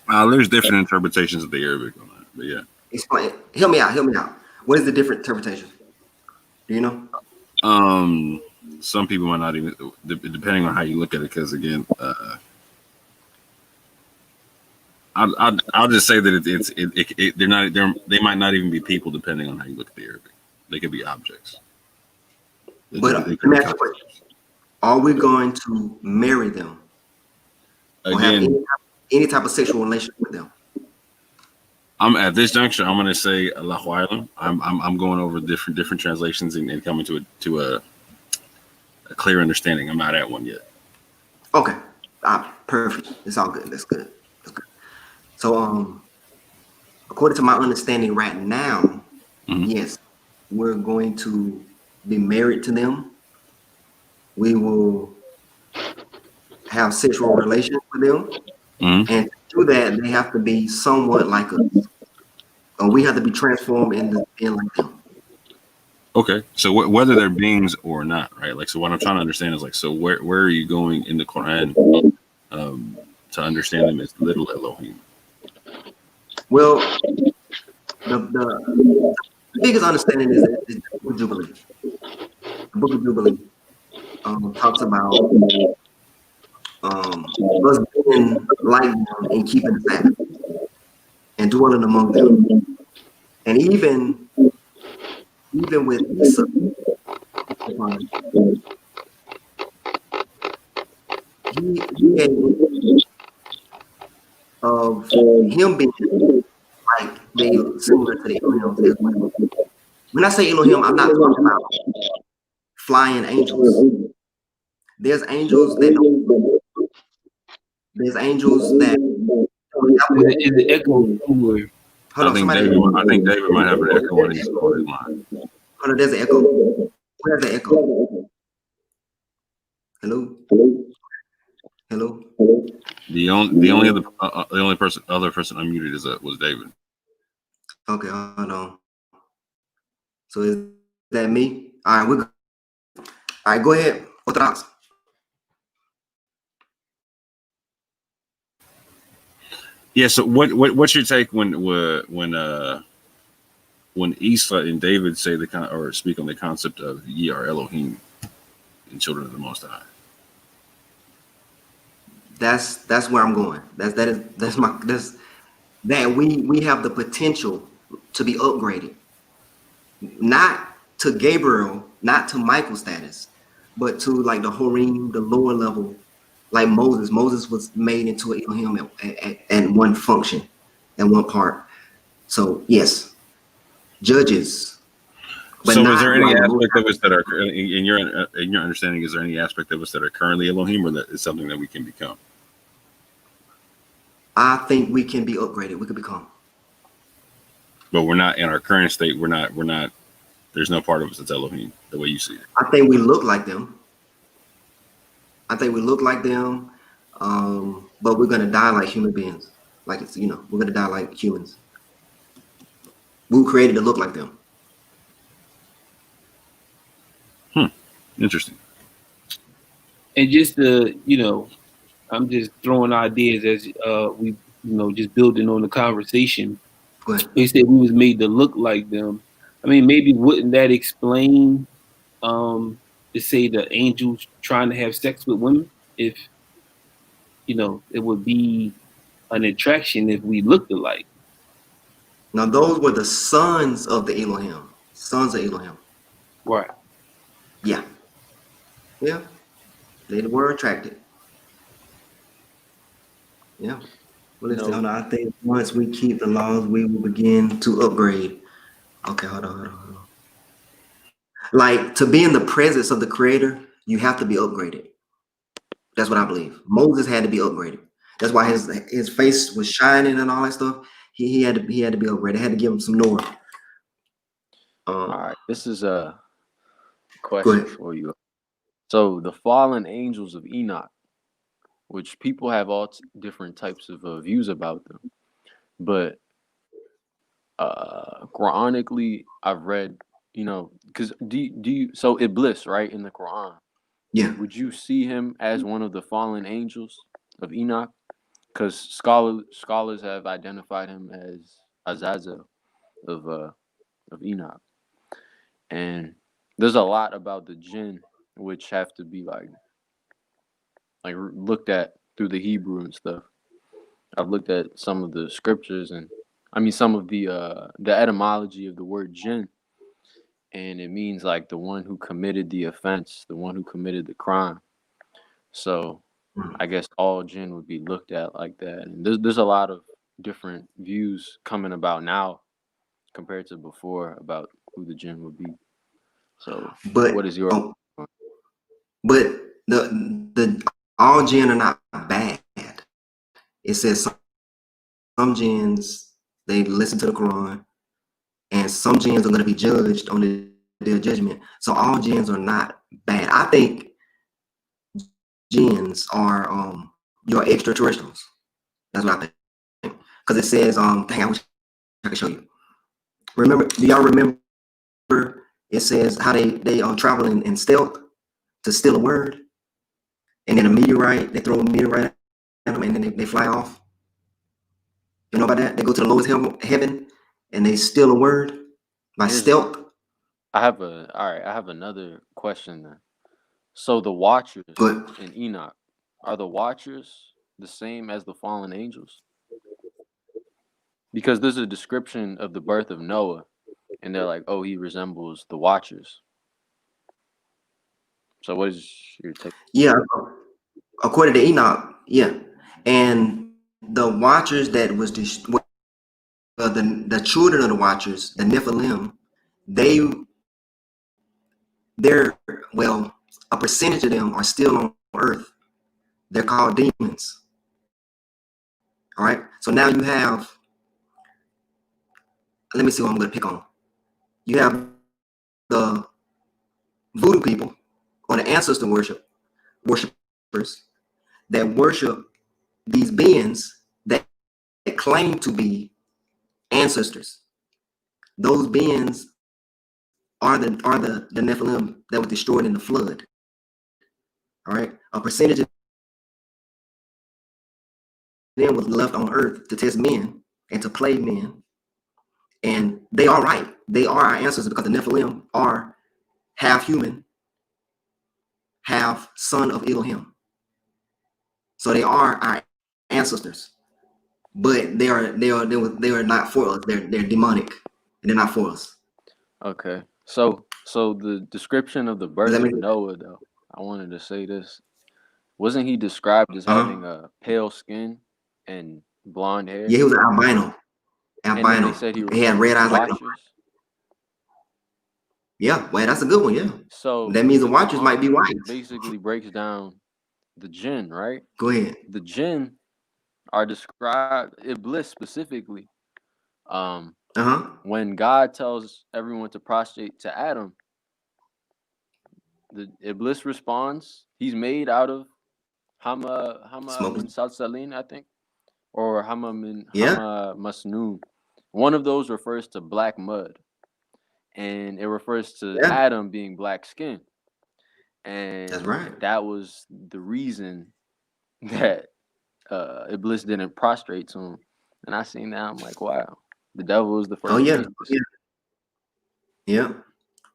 There's different interpretations of the Arabic on that, but yeah. Explain. Help me out. What is the different interpretation? Do you know? Some people might not even, depending on how you look at it, because again, I'll just say that they might not even be people, depending on how you look at the Arabic. They could be objects. Are we going to marry them? Or have any type of sexual relationship with them? I'm at this juncture. I'm going to say Allahu A'lam. I'm going over different translations and coming to a clear understanding. I'm not at one yet. Okay, perfect. It's all good. That's good. So, according to my understanding right now, yes, we're going to be married to them. We will have sexual relations with them, and to do that, they have to be somewhat like us. We have to be transformed into being like them. Okay, so whether they're beings or not, right? Like, so what I'm trying to understand is like, so where are you going in the Quran to understand them as little Elohim? Well, the biggest understanding is the Book of Jubilee. The Book of Jubilee talks about us being like them and keeping the Sabbath and dwelling among them. And even with Isa, he of him being like they similar to the Elohim as well. When I say Elohim, I'm not talking about flying angels. There's angels that don't. There's angels that. Is the echo somewhere? I think David might have an echo on his line. Hold on, there's an echo. Where's the echo? Hello. The only other person unmuted was David. Okay, hold on. So is that me? All right, we're good. All right, go ahead. Orthodox. Yeah. So what's your take when when Isa and David say or speak on the concept of ye are Elohim and children of the Most High? That's where I'm going. That's that we have the potential to be upgraded, not to Gabriel, not to Michael status, but to like the Horim, the lower level, like Moses. Moses was made into an Elohim at one function, at one part. So yes, judges. But So is there any like aspect of us that are in your understanding? Is there any aspect of us that are currently Elohim, or that is something that we can become? I think we can be upgraded. We could become. But we're not in our current state. We're not. There's no part of us that's Elohim the way you see it. I think we look like them. But we're gonna die like human beings. Like it's we're gonna die like humans. We were created to look like them. Interesting. And just I'm just throwing ideas as we just building on the conversation. They said we was made to look like them. I mean, maybe wouldn't that explain to say the angels trying to have sex with women? If it would be an attraction if we looked alike. Now those were the sons of the Elohim. Sons of Elohim. Right. Yeah. Yeah. They were attracted. Yeah. Well, let's see. Hold on. I think once we keep the laws, we will begin to upgrade. Okay, hold on. Like to be in the presence of the Creator, you have to be upgraded. That's what I believe. Moses had to be upgraded. That's why his face was shining and all that stuff. He had to be upgraded. They had to give him some Noah. All right, this is a question for you. So the fallen angels of Enoch, which people have all different types of views about them, but Quranically, I've read, because do you so Iblis, right, in the Quran? Yeah. Would you see him as one of the fallen angels of Enoch? Because scholars have identified him as Azazel of Enoch, and there's a lot about the jinn which have to be like looked at through the Hebrew and stuff. I've looked at some of the scriptures and some of the etymology of the word jinn, and it means like the one who committed the offense, the one who committed the crime. So I guess all jinn would be looked at like that. And there's a lot of different views coming about now compared to before about who the jinn would be. So what is your but the all jinn are not bad. It says some jinns, they listen to the Quran, and some jinns are going to be judged on the day of judgment. So all jinns are not bad. I think jinns are your extraterrestrials. That's what I think. Because it says, dang, I wish I could show you. Do y'all remember it says how they travel in stealth to steal a word? And then they throw a meteorite at them and then they fly off. You know about that? They go to the lowest heaven and they steal a word by stealth. I have another question then. So the Watchers in Enoch, are the Watchers the same as the fallen angels? Because there's a description of the birth of Noah, and they're like, oh, he resembles the Watchers. So what is your take? Yeah, according to Enoch, yeah. And the Watchers that was the children of the Watchers, the Nephilim, a percentage of them are still on earth. They're called demons. All right. So now you have, let me see what I'm going to pick on. You have the voodoo people or the ancestor worshipers that worship these beings that claim to be ancestors. Those beings are the Nephilim that was destroyed in the flood. All right. A percentage of them was left on earth to test men and to plague men. And they are right. they are our ancestors because the Nephilim are half human, half son of Elohim. So they are our ancestors, but they are not for us. They're demonic, and they're not for us. Okay. So the description of the Does birth that of make sense? Noah, though, I wanted to say this. Wasn't he described as having a pale skin and blonde hair? Yeah, he was an albino. And then they said he He had received red eyes like watchers. yeah, well, that's a good one. Yeah, So that means the the watchers might be Quran white. basically breaks down the jinn, right? Go ahead. The jinn are described, Iblis specifically. When God tells everyone to prostrate to Adam, the Iblis responds. He's made out of Hama min Salsalin, I think, or Hama min Hama Masnoon. One of those refers to black mud, and it refers to Adam being black skin. And that's right. That was the reason that Iblis didn't prostrate to him. And I seen that, I'm like, wow, the devil was the first. Oh yeah, yeah.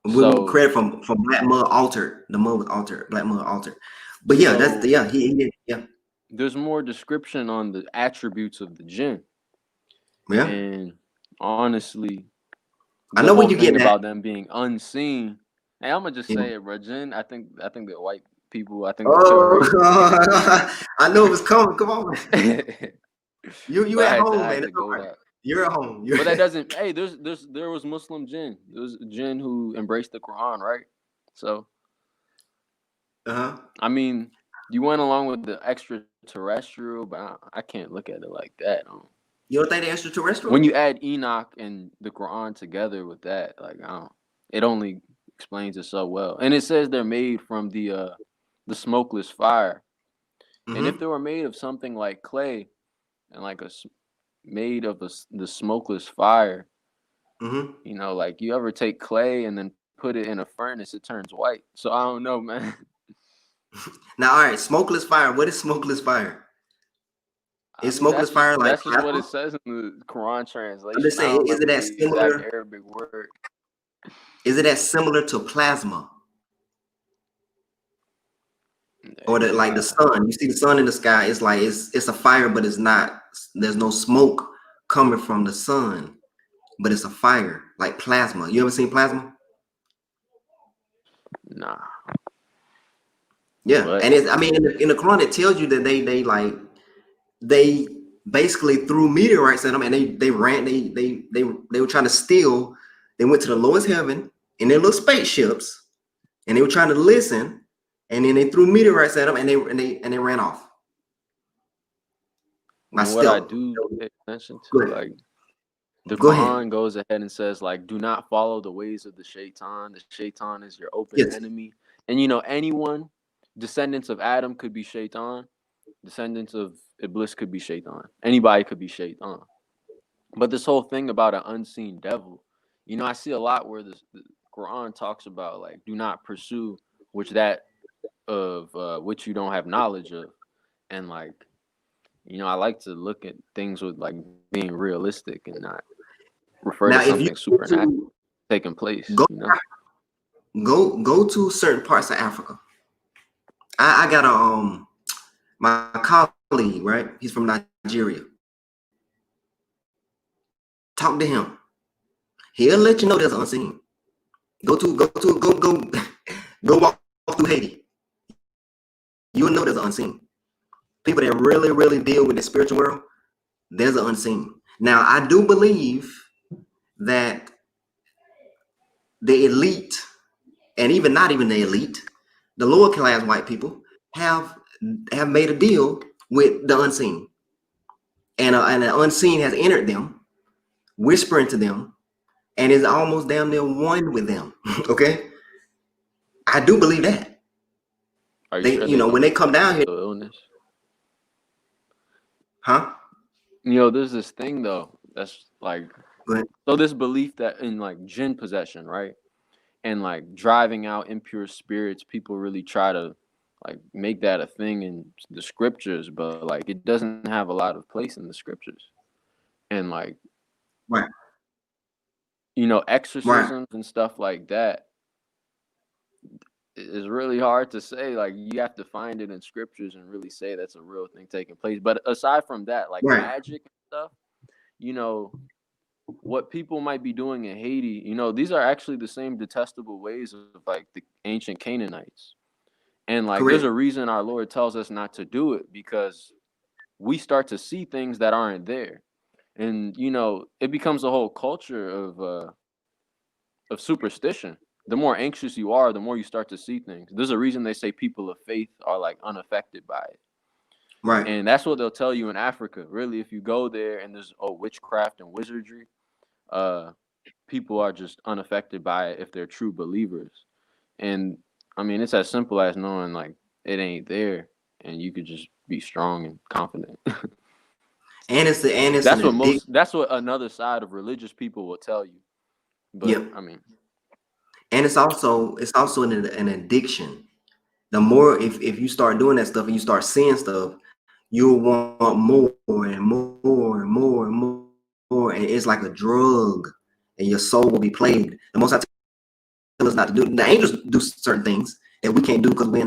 We credit from black mud altered. The mud was altered. Black mud altered. But yeah, that's yeah. There's more description on the attributes of the jinn. Yeah. And honestly, I know what you get about them being unseen. Hey, I'm gonna just say it, bro. Jinn, I think the white people, I think. I know it was coming. Come on, man. You at home, man. You're at home. But that doesn't. Hey, there was Muslim jinn. There was a jinn who embraced the Quran, right? So, I mean, you went along with the extraterrestrial, but I can't look at it like that. You don't think the extraterrestrial? When you add Enoch and the Quran together with that, like, it only explains it so well. And it says they're made from the smokeless fire. And if they were made of something like clay and like made of the smokeless fire, you know, like you ever take clay and then put it in a furnace, it turns white. So I don't know, man. Now, all right, smokeless fire. What is smokeless fire? Is smokeless fire like that's just what it says in the Quran translation. I'm just saying, is it that similar? Exact Arabic word. Is it that similar to plasma? Or like the sun? You see the sun in the sky. It's like it's a fire, but it's not. There's no smoke coming from the sun, but it's a fire like plasma. You ever seen plasma? Nah. Yeah, and it's. I mean, in the Quran, it tells you that they basically threw meteorites at them, and they ran. They were trying to steal. They went to the lowest heaven in their little spaceships, and they were trying to listen. And then they threw meteorites at them, and they ran off. What I do pay attention to, like the Quran goes ahead and says, like, do not follow the ways of the shaitan. The shaitan is your open enemy, and you know anyone, descendants of Adam could be shaitan, descendants of Iblis could be shaitan. Anybody could be shaitan. But this whole thing about an unseen devil, you know, I see a lot where the Quran talks about like, do not pursue which you don't have knowledge of, and like, you know, I like to look at things with like being realistic and not refer to something supernatural taking place. Go to certain parts of Africa. I got my colleague, right? He's from Nigeria. Talk to him. He'll let you know there's unseen. Go walk through Haiti. You will know there's an unseen. People that really, really deal with the spiritual world, there's an unseen. Now, I do believe that the elite, and even not even the elite, the lower class white people have made a deal with the unseen. And the unseen has entered them, whispering to them, and is almost damn near one with them. Okay? I do believe that. You know, when they come down here, illness. Huh? You know, there's this thing though that's like, so this belief that in like jinn possession, right, and like driving out impure spirits, people really try to like make that a thing in the scriptures, but like it doesn't have a lot of place in the scriptures, and like, right. you know, exorcisms and stuff like that, it's really hard to say. Like, you have to find it in scriptures and really say that's a real thing taking place. But aside from that, like magic and stuff, you know, what people might be doing in Haiti, you know, these are actually the same detestable ways of like the ancient Canaanites. And like, there's a reason our Lord tells us not to do it, because we start to see things that aren't there. And, you know, it becomes a whole culture of superstition. The more anxious you are, the more you start to see things. There's a reason they say people of faith are like unaffected by it. Right. And that's what they'll tell you in Africa. Really, if you go there and there's witchcraft and wizardry, people are just unaffected by it if they're true believers. And I mean, it's as simple as knowing like it ain't there, and you could just be strong and confident. That's what another side of religious people will tell you. But I mean, and it's also an addiction. The more if you start doing that stuff and you start seeing stuff, you'll want more and more and more and more, and it's like a drug, and your soul will be plagued. The most I tell us not to do. The angels do certain things that we can't do because we're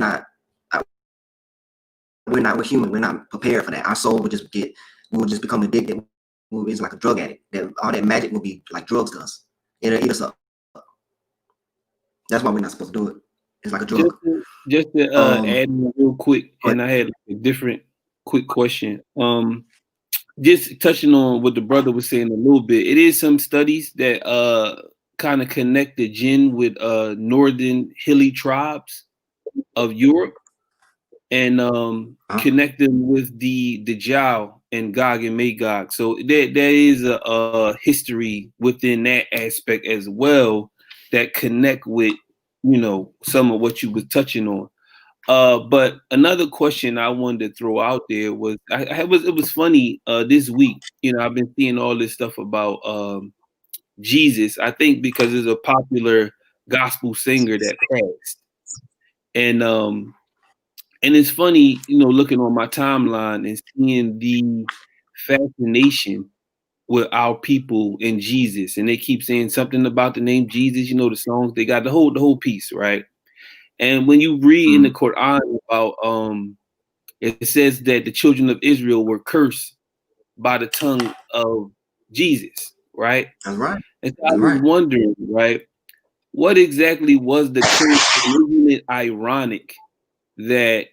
human. We're not prepared for that. Our soul will just become addicted. It's like a drug addict. That all that magic will be like drugs to us. It'll eat us up. That's why we're not supposed to do it. It's like a drug. Just to add real quick, and I had a different quick question. Just touching on what the brother was saying a little bit. It is some studies that kind of connect the jinn with northern hilly tribes of Europe, and connect them with the Djal and Gog and Magog. So there is a history within that aspect as well that connect with, you know, some of what you was touching on. But another question I wanted to throw out there was, it was funny this week. You know, I've been seeing all this stuff about Jesus. I think because there's a popular gospel singer that passed, and it's funny, you know, looking on my timeline and seeing the fascination with our people in Jesus, and they keep saying something about the name Jesus. You know, the songs they got the whole piece, right? And when you read in the Quran about it says that the children of Israel were cursed by the tongue of Jesus, right? That's right. And so I was wondering, right, what exactly was the curse? Isn't it ironic that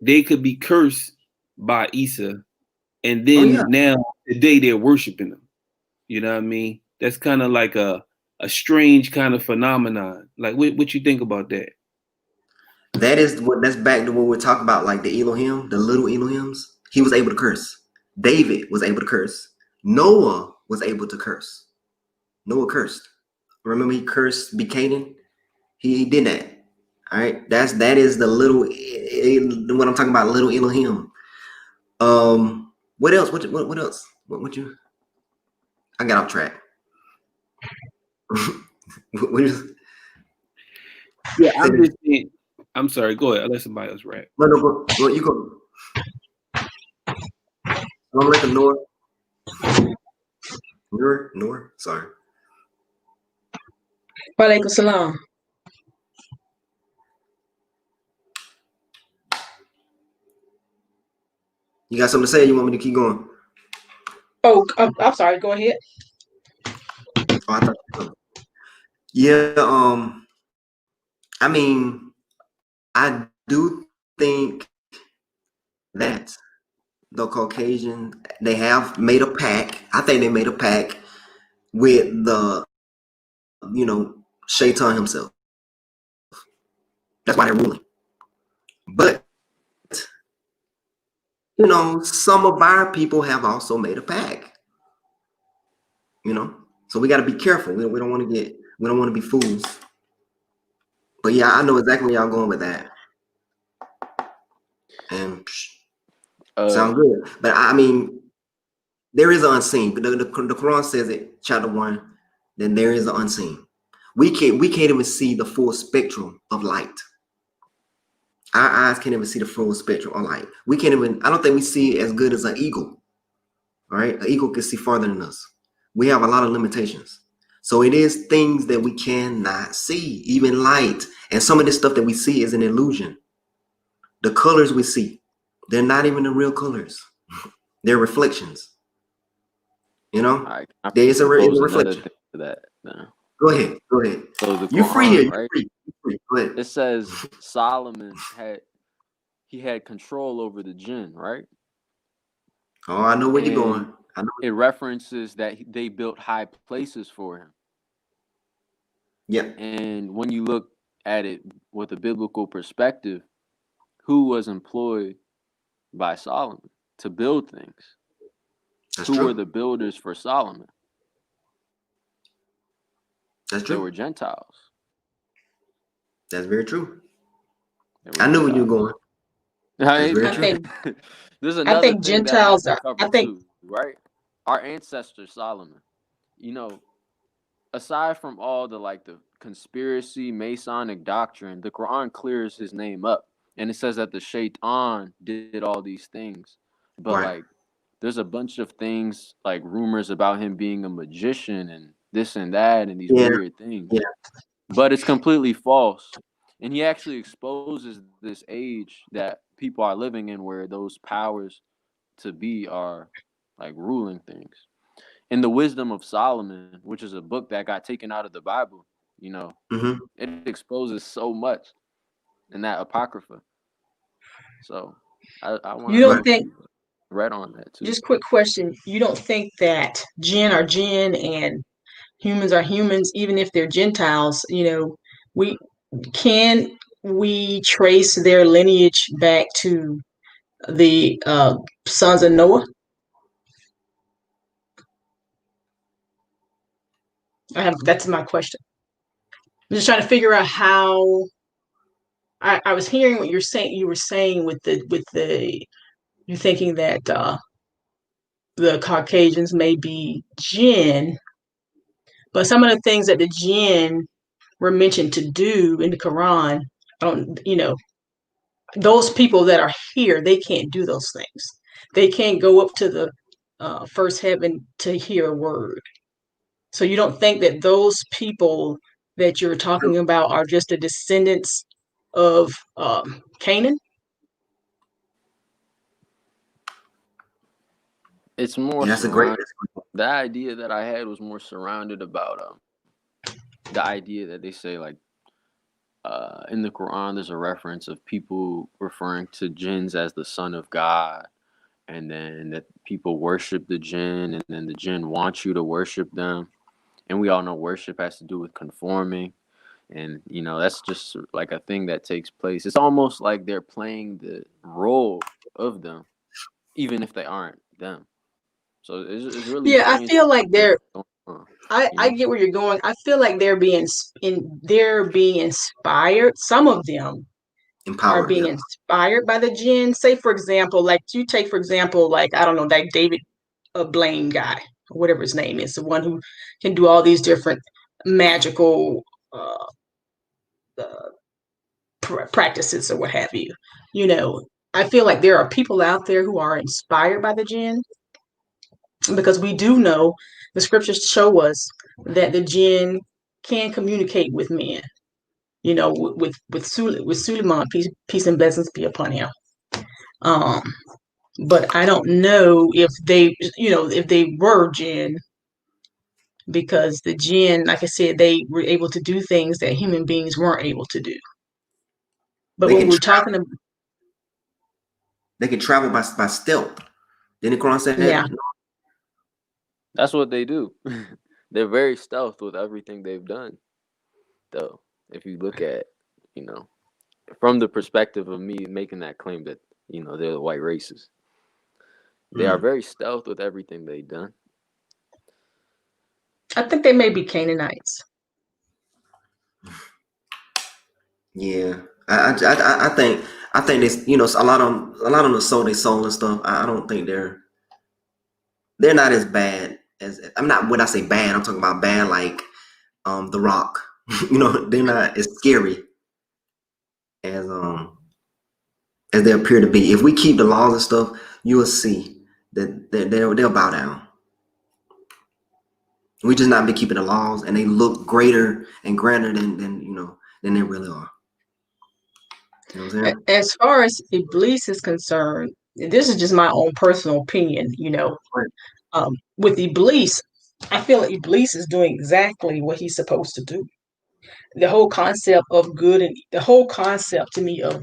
they could be cursed by Isa, and then now today they're worshiping them? You know what I mean? That's kind of like a strange kind of phenomenon. Like, what you think about that? That's back to what we're talking about, like the Elohim, the little Elohims. He was able to curse. David was able to curse. Noah was able to curse. Noah cursed. Remember, he cursed Canaan. He did that. All right, that is the little, what I'm talking about, little Elohim. What else? What else? What you? I got off track. Yeah, I'm sorry. Go ahead. I'll let somebody else rap. No, go. You go. I'm like a Noor. Sorry. Walaikum salam. You got something to say? Or you want me to keep going? Oh, I'm sorry. Go ahead. Yeah. I mean, I do think that the Caucasian, they have made a pact. I think they made a pact with the, you know, Shaitan himself. That's why they're ruling. But, you know, some of our people have also made a pact. You know, so we got to be careful. We don't want to be fools. But yeah, I know exactly where y'all going with that. And sound good. But I mean, there is an unseen. The Quran says it, chapter 1, then there is an unseen. We can't even see the full spectrum of light. Our eyes can't even see the full spectrum of light. We can't even, I don't think we see as good as an eagle. All right, an eagle can see farther than us. We have a lot of limitations. So it is things that we cannot see, even light. And some of this stuff that we see is an illusion. The colors we see, they're not even the real colors. They're reflections. You know, I there is a propose another reflection. thing to that. No. Go ahead. Go ahead. So the You're free here. Quran, You're right? free. You're free. Go ahead. It says Solomon had control over the jinn, right? Oh, I know where you're And going. I know. it references that they built high places for him. Yeah. And when you look at it with a biblical perspective, who was employed by Solomon to build things? That's Who true. were the builders for Solomon? That's They true. were Gentiles. That's very true. They were I knew where you were Gentiles. going. That's very I true. think There's I another think thing that I have Gentiles to are. I cover think too, right? Our ancestor Solomon, you know, aside from all the conspiracy Masonic doctrine, the Quran clears his name up, and it says that the Shaitan did all these things. But Right. there's a bunch of things like rumors about him being a magician and this and that and these Yeah. weird things. Yeah. But it's completely false. And he actually exposes this age that people are living in where those powers to be are ruling things. In the Wisdom of Solomon, which is a book that got taken out of the Bible, Mm-hmm. it exposes so much in that Apocrypha. So I want you to don't know if think. you read on that too. Just quick question: you don't think that jinn are jinn and humans are humans, even if they're Gentiles? We can we trace their lineage back to the sons of Noah? That's my question. I'm just trying to figure out how. I was hearing what you're saying. You were saying with the you thinking that the Caucasians may be jinn, but some of the things that the jinn were mentioned to do in the Quran, those people that are here, they can't do those things. They can't go up to the first heaven to hear a word. So you don't think that those people that you're talking about are just the descendants of Canaan? It's more Yeah, that's a great. surrounded. The idea that I had was more surrounded about the idea that they say in the Quran there's a reference of people referring to jinns as the son of God, and then that people worship the jinn, and then the jinn wants you to worship them. And we all know worship has to do with conforming. And, that's just like a thing that takes place. It's almost like they're playing the role of them, even if they aren't them. So it's really Yeah, I strange. feel like they're. You I know? get where you're going. I feel like they're being inspired. Some of them are Empowered. being Yeah. inspired by the jinn. Say, for example, I don't know, that David Blaine guy, or whatever his name is, the one who can do all these different magical practices or what have you. I feel like there are people out there who are inspired by the jinn, because we do know the scriptures show us that the jinn can communicate with men. With Suleiman, peace and blessings be upon him. Um, but I don't know if they were jinn, because the jinn, like I said, they were able to do things that human beings weren't able to do. But They when can we're talking about, they can travel by stealth. Didn't the Quran say that? yeah, That's what they do. They're very stealth with everything they've done, though. If you look at, from the perspective of me making that claim that, they're the white races, they are very stealth with everything they've done. I think they may be Canaanites. Yeah, I think this. A lot of them sold their soul and stuff. I don't think they're not as bad as, I'm not, when I say bad, I'm talking about bad like The Rock. They're not as scary as they appear to be. If we keep the laws and stuff, you will see that they'll bow down. We just not been keeping the laws, and they look greater and grander than than they really are. You know what I'm saying? As far as Iblis is concerned, this is just my own personal opinion, with Iblis, I feel like Iblis is doing exactly what he's supposed to do. The whole concept of good and the whole concept to me of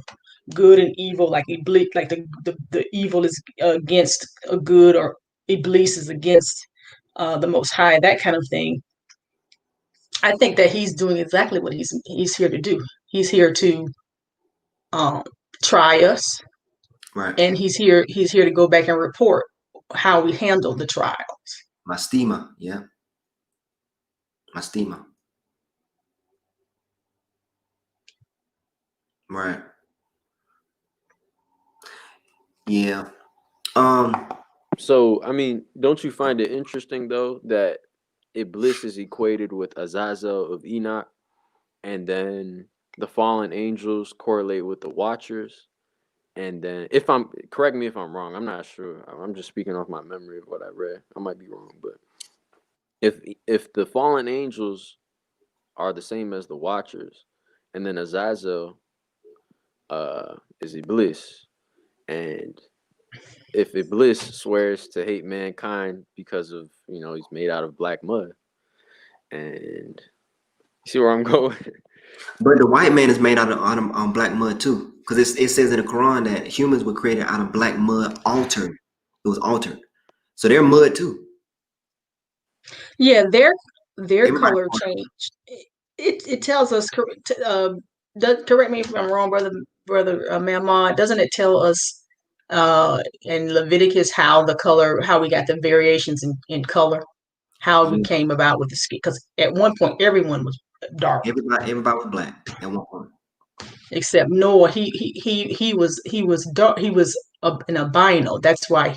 good and evil, like Iblis, like the evil is against a good, or Iblis is against the Most High, that kind of thing. I think that he's doing exactly what he's here to do. He's here to try us, Right. and he's here to go back and report how we handle the trials. Mastima, yeah. Mastima. Right. Yeah. So I mean, don't you find it interesting though that Iblis is equated with Azazel of Enoch, and then the fallen angels correlate with the Watchers, and then correct me if I'm wrong, I'm not sure. I'm just speaking off my memory of what I read. I might be wrong, but if the fallen angels are the same as the Watchers, and then Azazel is Iblis, and if Iblis swears to hate mankind because of he's made out of black mud, and you see where I'm going. But the white man is made out of black mud too, because it says in the Quran that humans were created out of black mud, altered. It was altered, so they're mud too. Yeah, their Everybody color changed. It tells us. Correct me if I'm wrong, brother Malmadh. Doesn't it tell us in Leviticus how we got the variations in color, how we came about with the skin? Because at one point everyone was dark. Everybody was black at one point, except Noah. He was dark. He was an albino. That's why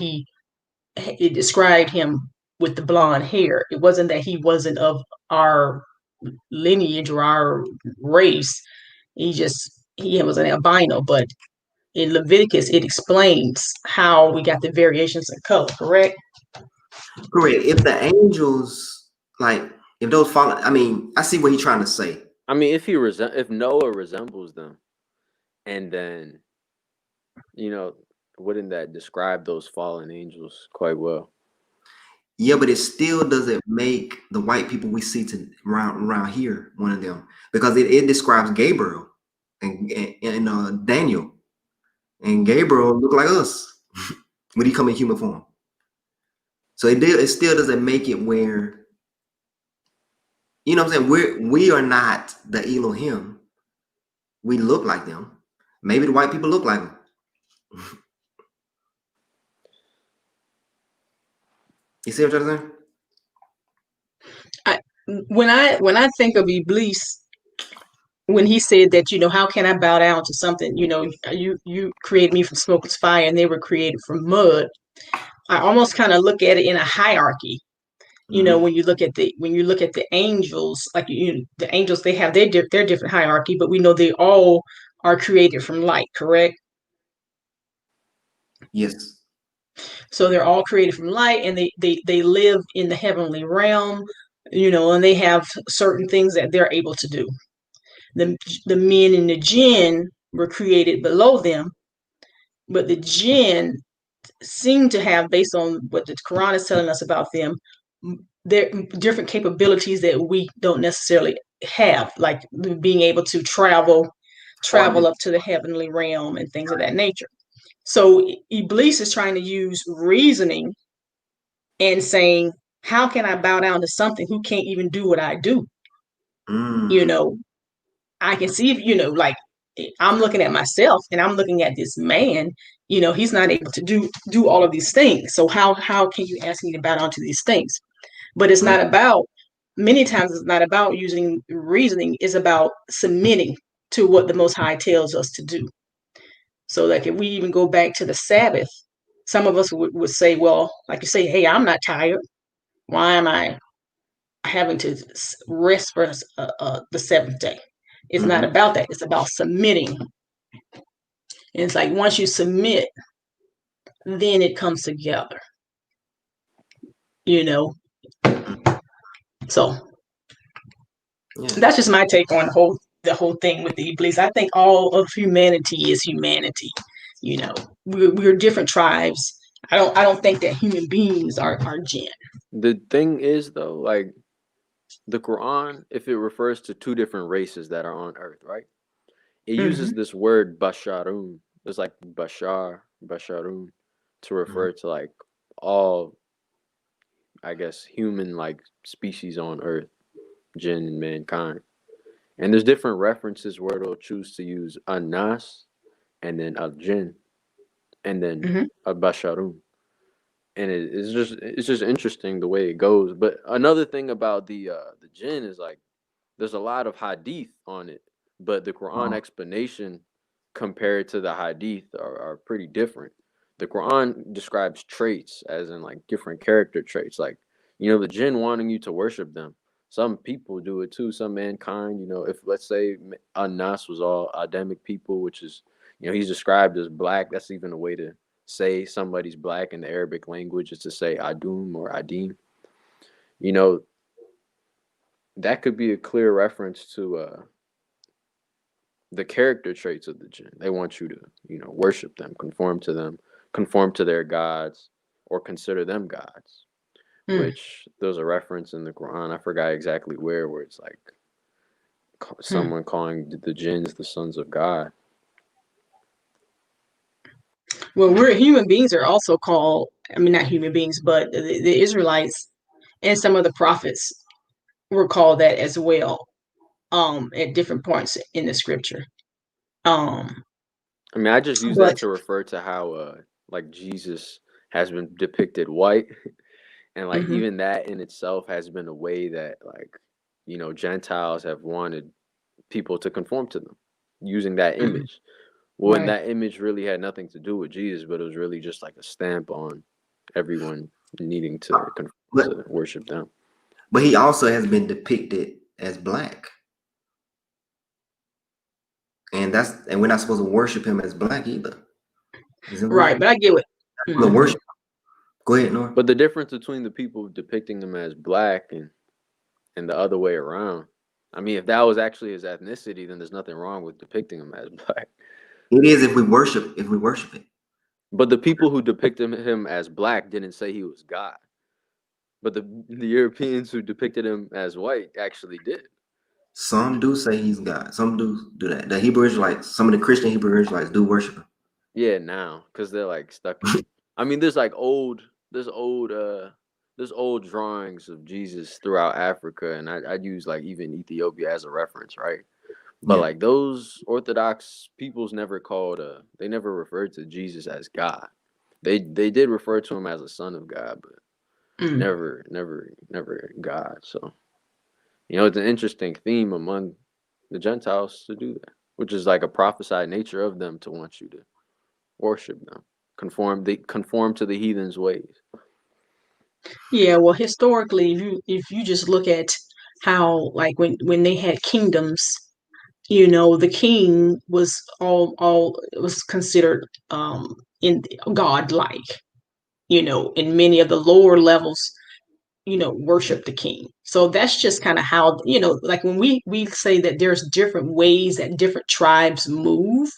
it described him with the blonde hair. It wasn't that he wasn't of our lineage or our race. He was an albino. But in Leviticus, it explains how we got the variations in color. Correct? Correct. If the angels, if those fallen, I see what he's trying to say. I mean, if Noah resembles them, and then wouldn't that describe those fallen angels quite well? Yeah, but it still doesn't make the white people we see around here one of them, because it describes Gabriel and Daniel, and Gabriel look like us when he come in human form. So it still doesn't make it where, what I'm saying, we are not the Elohim. We look like them. Maybe the white people look like them. You see what I'm saying? When I think of Iblis, when he said that, how can I bow down to something? You created me from smoke and fire, and they were created from mud. I almost kind of look at it in a hierarchy. When you look at the angels, the angels, they have their different hierarchy, but we know they all are created from light. Correct? Yes. So they're all created from light, and they live in the heavenly realm, and they have certain things that they're able to do. The men and the jinn were created below them, but the jinn seem to have, based on what the Quran is telling us about them, their different capabilities that we don't necessarily have, like being able to travel up to the heavenly realm and things of that nature. So Iblis is trying to use reasoning and saying, how can I bow down to something who can't even do what I do? I can see, like I'm looking at myself and I'm looking at this man, he's not able to do all of these things. So how can you ask me to bow down to these things? But it's not about, many times it's not about using reasoning, it's about submitting to what the Most High tells us to do. So like if we even go back to the Sabbath, some of us would say, well, like you say, hey, I'm not tired. Why am I having to rest for the seventh day? It's not about that. It's about submitting. And it's like once you submit, then it comes together. So Yeah. that's just my take on the whole thing with the Iblis. I think all of humanity is humanity. You know, we're different tribes. I don't think that human beings are jinn. The thing is, though, like the Quran, if it refers to two different races that are on Earth, right? It uses this word basharun. It's like basharun, to refer to like all, I guess, human like species on Earth, jinn and mankind. And there's different references where it'll choose to use anas and then al jinn and then al basharun. And it's just interesting the way it goes. But another thing about the jinn is like there's a lot of hadith on it, but the Quran explanation compared to the hadith are pretty different. The Quran describes traits as in like different character traits, like the jinn wanting you to worship them. Some people do it too, some mankind. If let's say Anas was all Adamic people, which is he's described as black. That's even a way to say somebody's black in the Arabic language, is to say Adum or Adim. That could be a clear reference to the character traits of the jinn. They want you to, worship them, conform to their gods, or consider them gods. Which there's a reference in the Quran. I forgot exactly where it's like someone calling the jinns the sons of God. Well, human beings are also called. I mean, not human beings, but the Israelites and some of the prophets were called that as well. At different points in the scripture. I mean, I just use that to refer to how like Jesus has been depicted white, and like even that in itself has been a way that like Gentiles have wanted people to conform to them using that image. When that image really had nothing to do with Jesus, but it was really just like a stamp on everyone needing to to worship them. But he also has been depicted as black. And we're not supposed to worship him as black either. Right, but I get it. Worship. Go ahead, Nora. But the difference between the people depicting him as black and the other way around, I mean, if that was actually his ethnicity, then there's nothing wrong with depicting him as black. It is if we worship it. But the people who depicted him as black didn't say he was God. But the Europeans who depicted him as white actually did. Some do say he's God. Some do that. The Hebrew Israelites, some of the Christian Hebrew Israelites do worship him. Yeah, now, because they're like stuck in. I mean, there's old drawings of Jesus throughout Africa, and I'd use like even Ethiopia as a reference, right? But like those Orthodox peoples never they never referred to Jesus as God. They did refer to him as a son of God, but never God. So it's an interesting theme among the Gentiles to do that, which is like a prophesied nature of them to want you to worship them, conform to the heathens' ways. Yeah, well, historically, if you just look at how like when they had kingdoms, the king was all was considered in godlike. In many of the lower levels, worship the king. So that's just kind of how, like when we say that there's different ways that different tribes move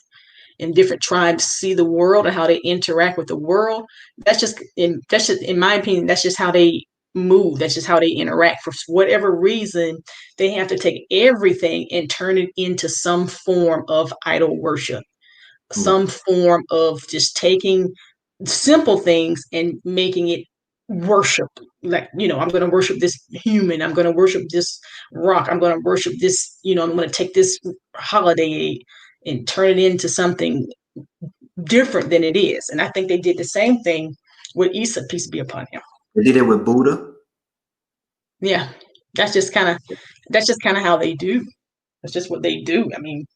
and different tribes see the world and how they interact with the world. That's just in my opinion, that's just how they move. That's just how they interact. For whatever reason, they have to take everything and turn it into some form of idol worship, some form of just taking simple things and making it worship. Like, I'm going to worship this human. I'm going to worship this rock. I'm going to worship this, I'm going to take this holiday and turn it into something different than it is. And I think they did the same thing with Isa, peace be upon him. They did it with Buddha. Yeah, that's just kind of how they do. That's just what they do. I mean,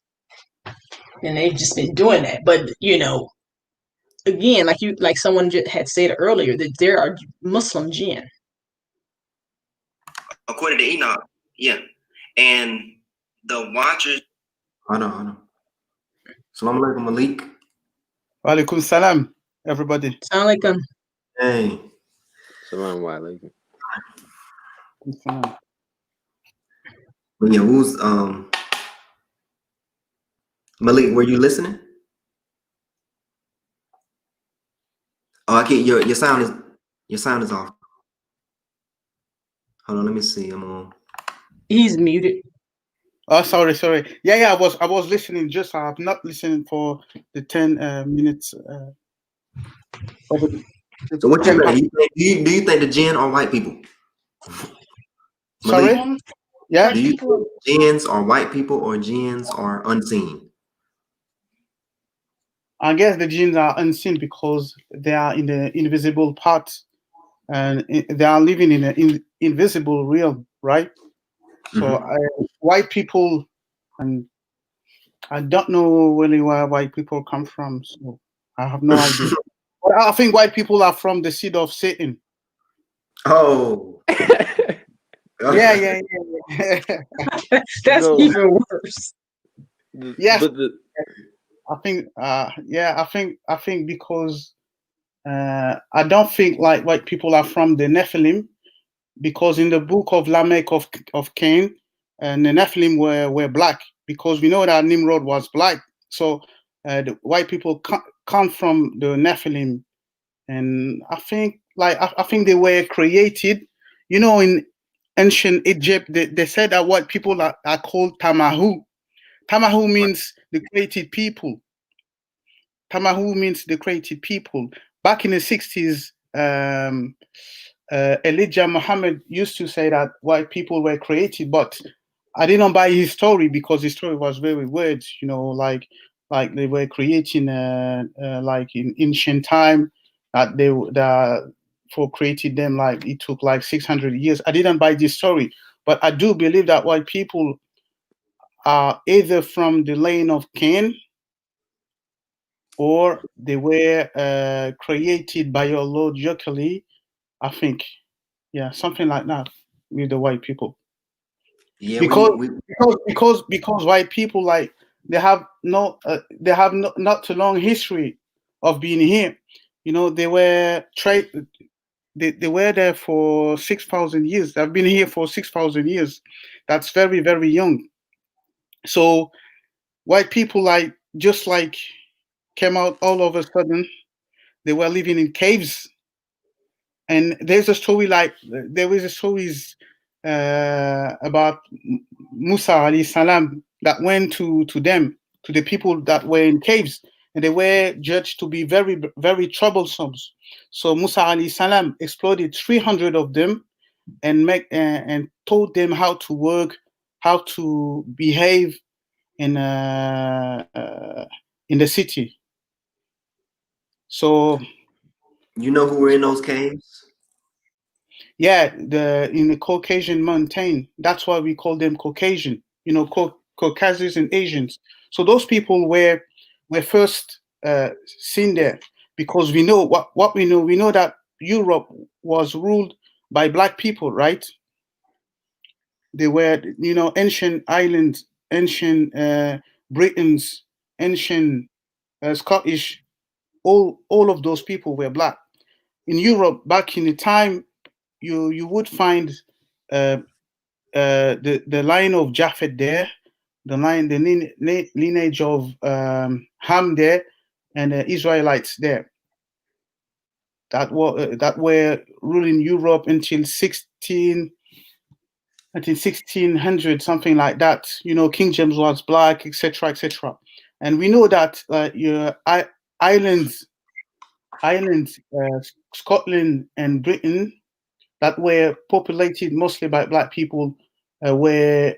and they've just been doing that. But again, like someone just had said earlier, that there are Muslim jinn. According to Enoch, yeah. And the watchers. Hold on. Salam alaikum, Malik. Wa alaikum salam, everybody. Salam alaikum. Hey. Salam alaikum. Yeah, who's Malik? Were you listening? Oh, I can't. Your sound is off. Hold on, let me see. I'm on. He's muted. Oh, sorry. Yeah. I was listening. Just I have not listened for the 10 minutes. So what you think? Do you think the jinn are white people? Sorry. Malik, Yeah. do you think jinns are white people or jinns are unseen? I guess the jinns are unseen because they are in the invisible part, and they are living in an invisible realm, right? So white people, and I don't know really where white people come from, so I have no idea. But I think white people are from the seed of Satan. Oh. Yeah. That's even worse. Yes. But I think because I don't think like white people are from the Nephilim, because in the book of Lamech of Cain, and the Nephilim were black, because we know that Nimrod was black. So the white people come from the Nephilim, and I think I think they were created. You know, in ancient Egypt, they said that white people are called Tamahu. Tamahu means the created people. Tamahu means the created people. Back in the 60s, Elijah Muhammad used to say that white people were created, but I didn't buy his story because his story was very weird. You know, like they were creating like in ancient time, that for created them, like it took like 600 years. I didn't buy this story, but I do believe that white people are either from the line of Cain, or they were created biologically, I think. Yeah, something like that with the white people. Yeah, because white people, like, they have not too long history of being here. You know, they were they were there for 6,000 years. They've been here for 6,000 years. That's very, very young. So white people, like, just like came out all of a sudden. They were living in caves. And there's a story, like, there is a stories about Musa alayhi salam that went to them, to the people that were in caves, and they were judged to be very, very troublesome. So Musa alayhi salam exploded 300 of them and taught them how to work, how to behave in the city. So you know who were in those caves? Yeah, in the Caucasian mountain. That's why we call them Caucasian. You know, Caucasians and Asians. So those people were first seen there, because we know what we know. We know that Europe was ruled by black people, right? They were, you know, ancient islands, ancient Britons, ancient Scottish. All of those people were black. In Europe, back in the time, you would find the line of Japhet there, the lineage of Ham there, and the Israelites there. That were ruling Europe until 1600, something like that. You know, King James was black, etc., etc. And we know that islands, Scotland and Britain, that were populated mostly by black people, were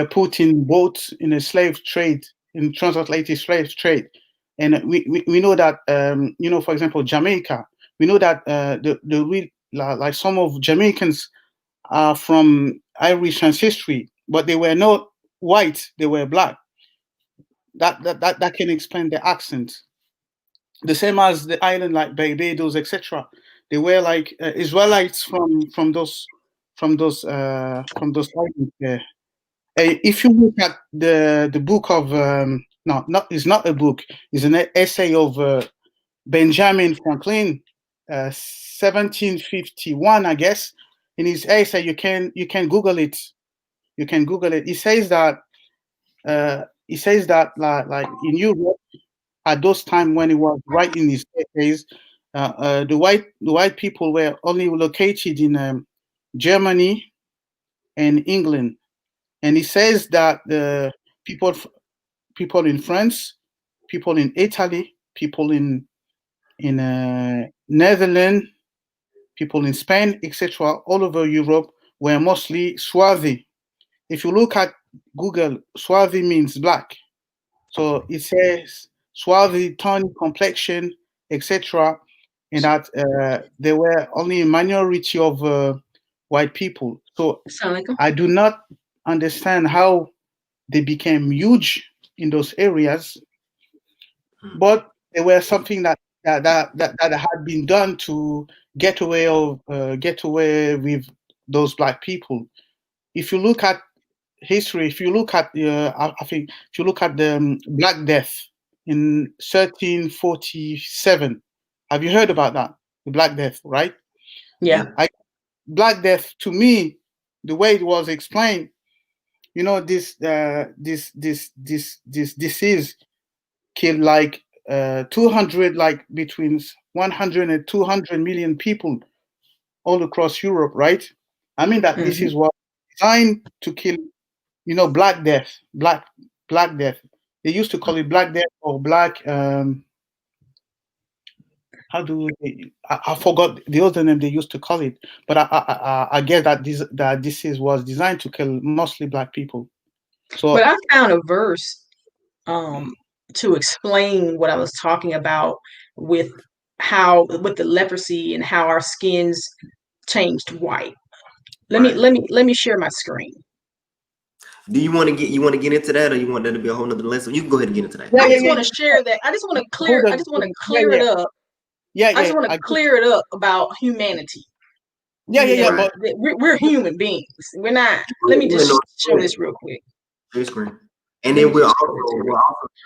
put in boats in a slave trade, in transatlantic slave trade. And we know that, you know, for example, Jamaica, we know that like some of Jamaicans are from Irish ancestry, but they were not white, they were black. That can explain the accent. The same as the island like Barbados, etc. They were like Israelites from those islands there. If you look at the book of it's not a book, it's an essay of Benjamin Franklin, 1751, I guess. in his essay, you can Google it. You can Google it. He says that like in Europe at those time when he was writing his essays, the white people were only located in Germany and England, and he says that the people in France, people in Italy, people in Netherlands, people in Spain, etc., all over Europe were mostly swarthy. If you look at Google, swarthy means black. So it says swarthy, tawny complexion, etc., and that there were only a minority of white people. So I do not understand how they became huge in those areas, but there were something that had been done to get away with those black people. If you look at history, if you look at if you look at the Black Death in 1347, have you heard about that? The Black Death, right? Yeah. Black Death, to me, the way it was explained, this disease killed like 200, like between 100 and 200 million people all across Europe, right? I mean that this is what designed to kill, Black Death, Black Death. They used to call it Black Death or Black. How do I forgot the other name they used to call it, but I guess that this was designed to kill mostly black people. So, but I found a verse to explain what I was talking about with the leprosy and how our skins changed white. Let me share my screen. Do you want to get into that, or you want that to be a whole nother lesson? You can go ahead and get into that. I just want to share that. I just want to clear it up. I just want to clear it up about humanity. But we're human beings. We're not. Let me just show this real quick. And then we'll also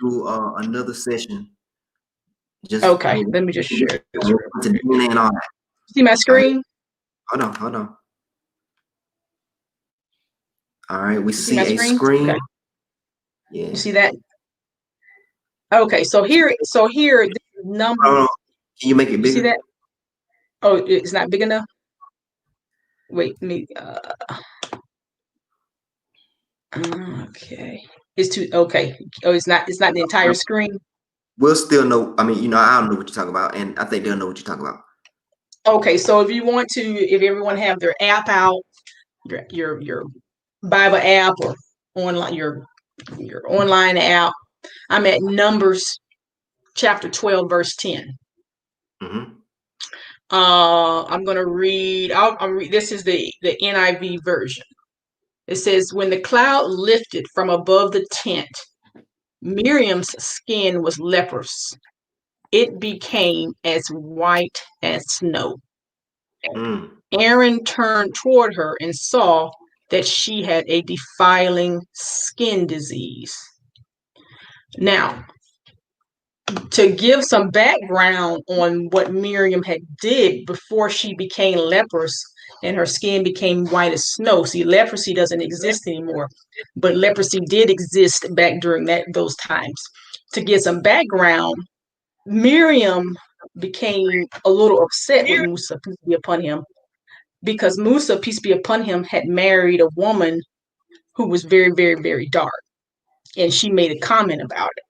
do another session. Okay, let me just share this real quick. And all that. See my screen? Hold on. All right, we see a screen. Okay. Yeah. You see that? Okay, so here this number. Can you make it bigger? See that? Oh, it's not big enough. Wait, me. Okay, it's too. Okay. Oh, it's not the entire screen. We'll still know. I mean, I don't know what you're talking about, and I think they'll know what you're talking about. Okay, so if everyone have their app out, your Bible app or online your online app, I'm at Numbers chapter 12 verse 10. I'm gonna read. I'll read. This is the NIV version. It says, when the cloud lifted from above the tent, Miriam's skin was leprous. It became as white as snow. Aaron turned toward her and saw that she had a defiling skin disease. Now, to give some background on what Miriam had did before she became leprous and her skin became white as snow. See, leprosy doesn't exist anymore, but leprosy did exist back during those times. To give some background, Miriam became a little upset with Musa, peace be upon him, because Musa, peace be upon him, had married a woman who was very, very, very dark, and she made a comment about it.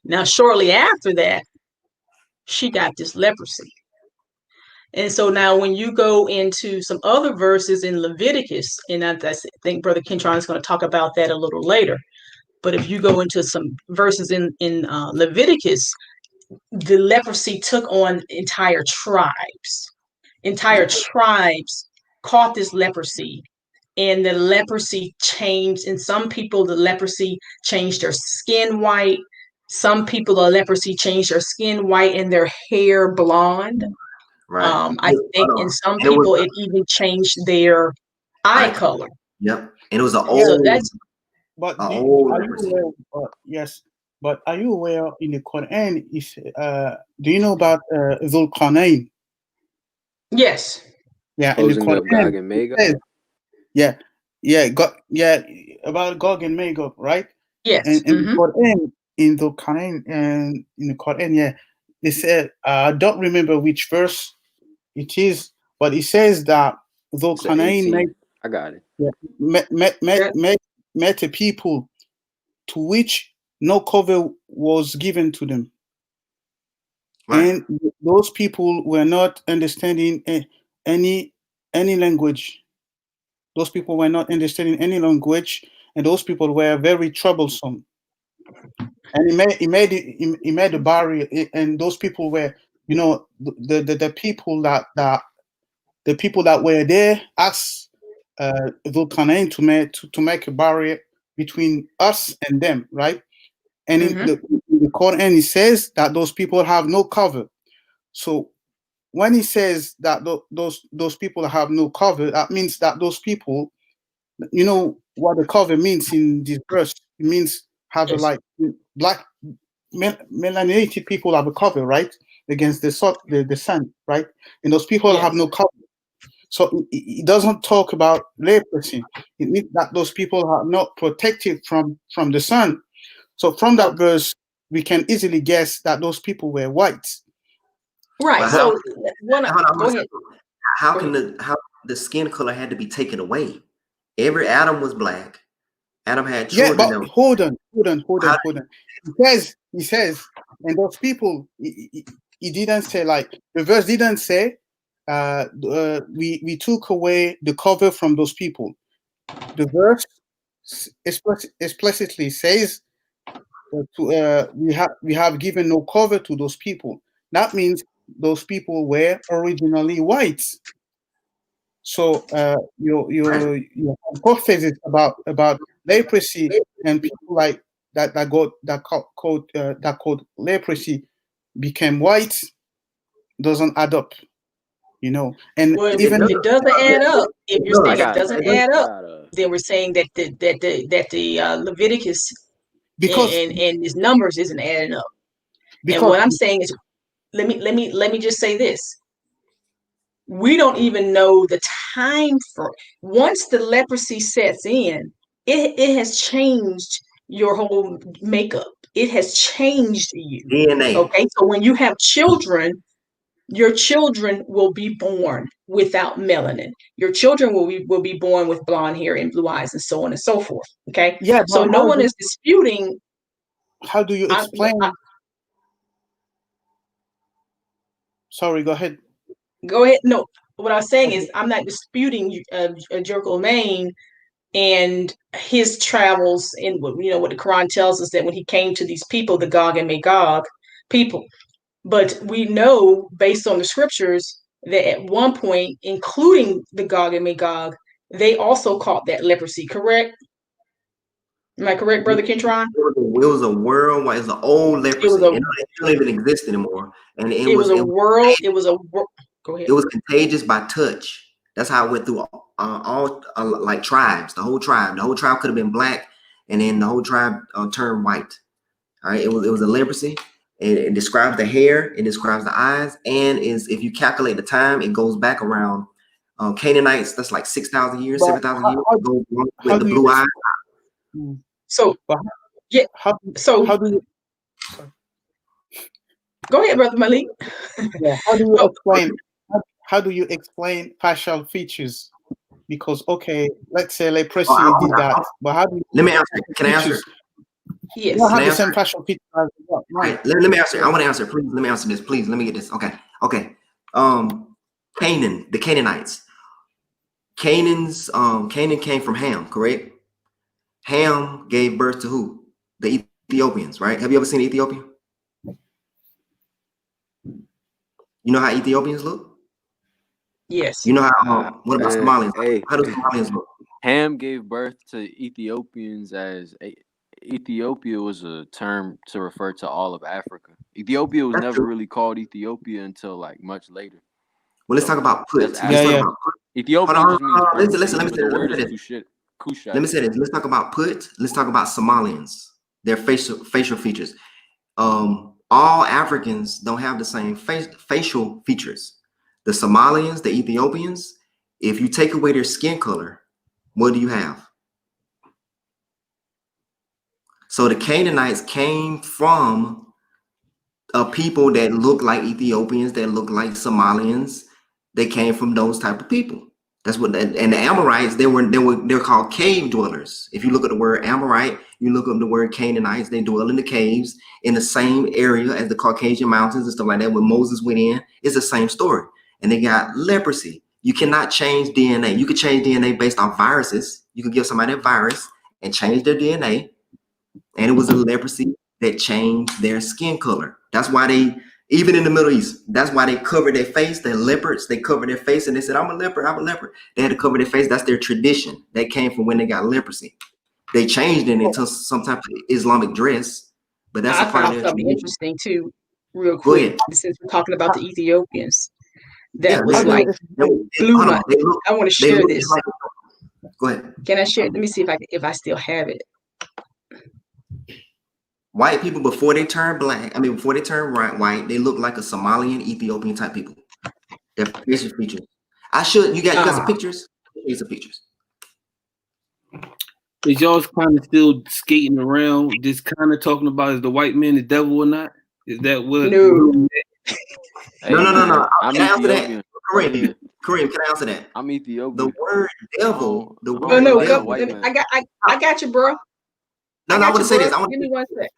Now, shortly after that, she got this leprosy. And so now when you go into some other verses in Leviticus, and I think Brother Kentron is going to talk about that a little later, but if you go into some verses in Leviticus, the leprosy took on entire tribes. Entire tribes caught this leprosy, and the leprosy changed. And some people, the leprosy changed their skin white. Some people, the leprosy changed their skin white and their hair blonde. Right. I think in some people, it even changed their eye color. Yep. And it was an old. But yes. But are you aware in the Quran? Do you know about Dhul Qarnayn? Yes. Yeah, Closing in the up Gog Quran, and it Magog. says, about Gog and Magog, right? Yes. And in the Quran, yeah, they said, I don't remember which verse it is, but it says that though It's a Canaan 18. I got it. met a people to which no cover was given to them. Right. And those people were not understanding any language. Those people were not understanding any language, and those people were very troublesome. And he made a barrier, and those people were, the people that were there asked Vulcanain to make a barrier between us and them, right? And in the Quran, it says that those people have no cover. So when he says that those people have no cover, that means that those people, you know what the cover means in this verse. It means have a, like, black melanated people have a cover, right, against the sun, right? And those people have no cover. So it doesn't talk about leprosy. It means that those people are not protected from the sun. So from that verse, we can easily guess that those people were white. Right. So go ahead. How the skin color had to be taken away? Every Adam was black. Adam had children. Yeah, but hold on. He says, and those people, he didn't say, like, the verse didn't say, we took away the cover from those people. The verse explicitly says we have given no cover to those people. That means those people were originally white. So your hypothesis about leprosy and people like that called leprosy became white doesn't add up, And even it doesn't add up. If you're saying it doesn't add up, then we're saying that the Leviticus and his numbers isn't adding up. And what I'm saying is, let me just say this. We don't even know the time for once the leprosy sets in, it has changed your whole makeup. It has changed you. DNA. Okay, so when you have children, your children will be born without melanin. Your children will be born with blonde hair and blue eyes and so on and so forth. Okay. Yeah. So no one is disputing. How do you explain? Sorry, go ahead. Go ahead. No, what I was saying is I'm not disputing Jericho Maine and his travels in what the Quran tells us, that when he came to these people, the Gog and Magog people. But we know, based on the scriptures, that at one point, including the Gog and Magog, they also caught that leprosy, correct? Am I correct, Brother Kentron? It was a worldwide, it was an old leprosy. It don't even exist anymore. And it was go ahead. It was contagious by touch. That's how it went through all like tribes, the whole tribe. The whole tribe could have been black, and then the whole tribe turned white. All right, it was a leprosy. It describes the hair, it describes the eyes, and if you calculate the time, it goes back around Canaanites. That's like 6,000 years, 7,000 years. Goes with the blue eyes. So yeah. How do you? Go ahead, Brother Malik. Yeah. How do you explain facial features? Because let's say leprosy did that, but how do you? Let me answer. Can I answer? Yes. You have the same facial features as well. Right. Let me answer. I want to answer. Please, let me answer this. Please, let me get this. Okay. Canaan, the Canaanites. Canaan came from Ham, correct? Ham gave birth to who? The Ethiopians, right? Have you ever seen Ethiopia? You know how Ethiopians look? Yes. You know how? What about Somalians? Hey, how do Somalians look? Ham gave birth to Ethiopians as Ethiopia was a term to refer to all of Africa. Ethiopia was never really called Ethiopia until like much later. Well, let's talk about Put. Ethiopia just means listen. Let me say this. Let's talk about Put. Let's talk about Somalians. Their facial features. All Africans don't have the same facial features. The Somalians, the Ethiopians, If you take away their skin color, what do you have? So the Canaanites came from a people that look like Ethiopians, that look like Somalians. They came from those type of people. That's what. And the Amorites, they're called cave dwellers. If you look at the word Amorite, you look up the word Canaanites. They dwell in the caves in the same area as the Caucasian mountains and stuff like that. When Moses went in, it's the same story. And they got leprosy. You cannot change DNA. You could change DNA based on viruses. You could give somebody a virus and change their DNA. And it was a leprosy that changed their skin color. That's why they, even in the Middle East, that's why they covered their face. The leopards, they covered their face and they said, I'm a leopard, I'm a leopard. They had to cover their face. That's their tradition. That came from when they got leprosy. They changed it into some type of Islamic dress, but that's I a part of found their something tradition. interesting too, real Go quick, ahead. since we're talking about the Ethiopians. That Yeah, was like blew hold my. on. They look, I want to they share look this. like, go ahead. Can I share? Let me see if I still have it. White people before they turn black, before they turn white, they look like a Somalian, Ethiopian type people. Their facial features. You got some pictures? Here's some pictures. Is y'all kind of still skating around, just kind of talking about is the white man the devil or not? Is that what? No. Hey, No. I'm Can I answer that? Ethiopian. Kareem, can I answer that? I'm Ethiopian. The word devil, I don't No, look like a go, white man. I got you, bro. No, I want to say this. Give me one sec.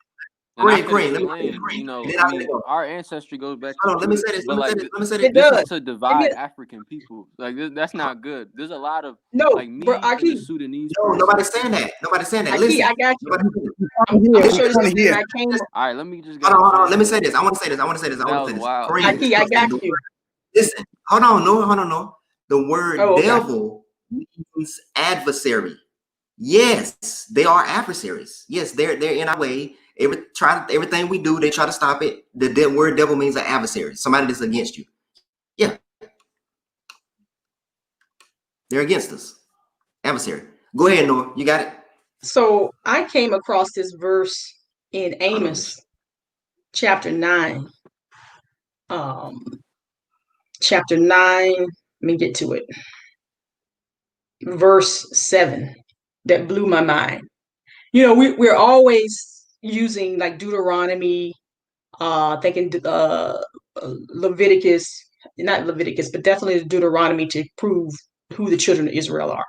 And I Kareem, could let me explain, you know, then I I'll mean, go. our ancestry goes back to Hold on, let me Judah, say this. but like Let me say It this. this does. is to divide African people. Like that's not good. There's a lot of No, like me bro, as a Aki. Sudanese No, person. nobody's saying that. Nobody's saying that. Aki, Listen. I got you. Nobody- I'm gonna show you I'm something. here. I came. All right, let me just get Hold on. a Let me chance. say this. I want to say this. That was wild. Kareem, Aki, I got you. listen. Hold on. No. The word Oh, okay. devil means adversary. Yes, they are adversaries. Yes, they're in our way. Everything we do, they try to stop it. The word devil means an adversary, somebody that's against you. Yeah, they're against us. Adversary. Go ahead, Noah. You got it. So I came across this verse in Amos, chapter 9. Chapter 9. Let me get to it. Verse 7. That blew my mind. You know, we're always using like Deuteronomy, thinking Leviticus, not Leviticus, but definitely Deuteronomy to prove who the children of Israel are.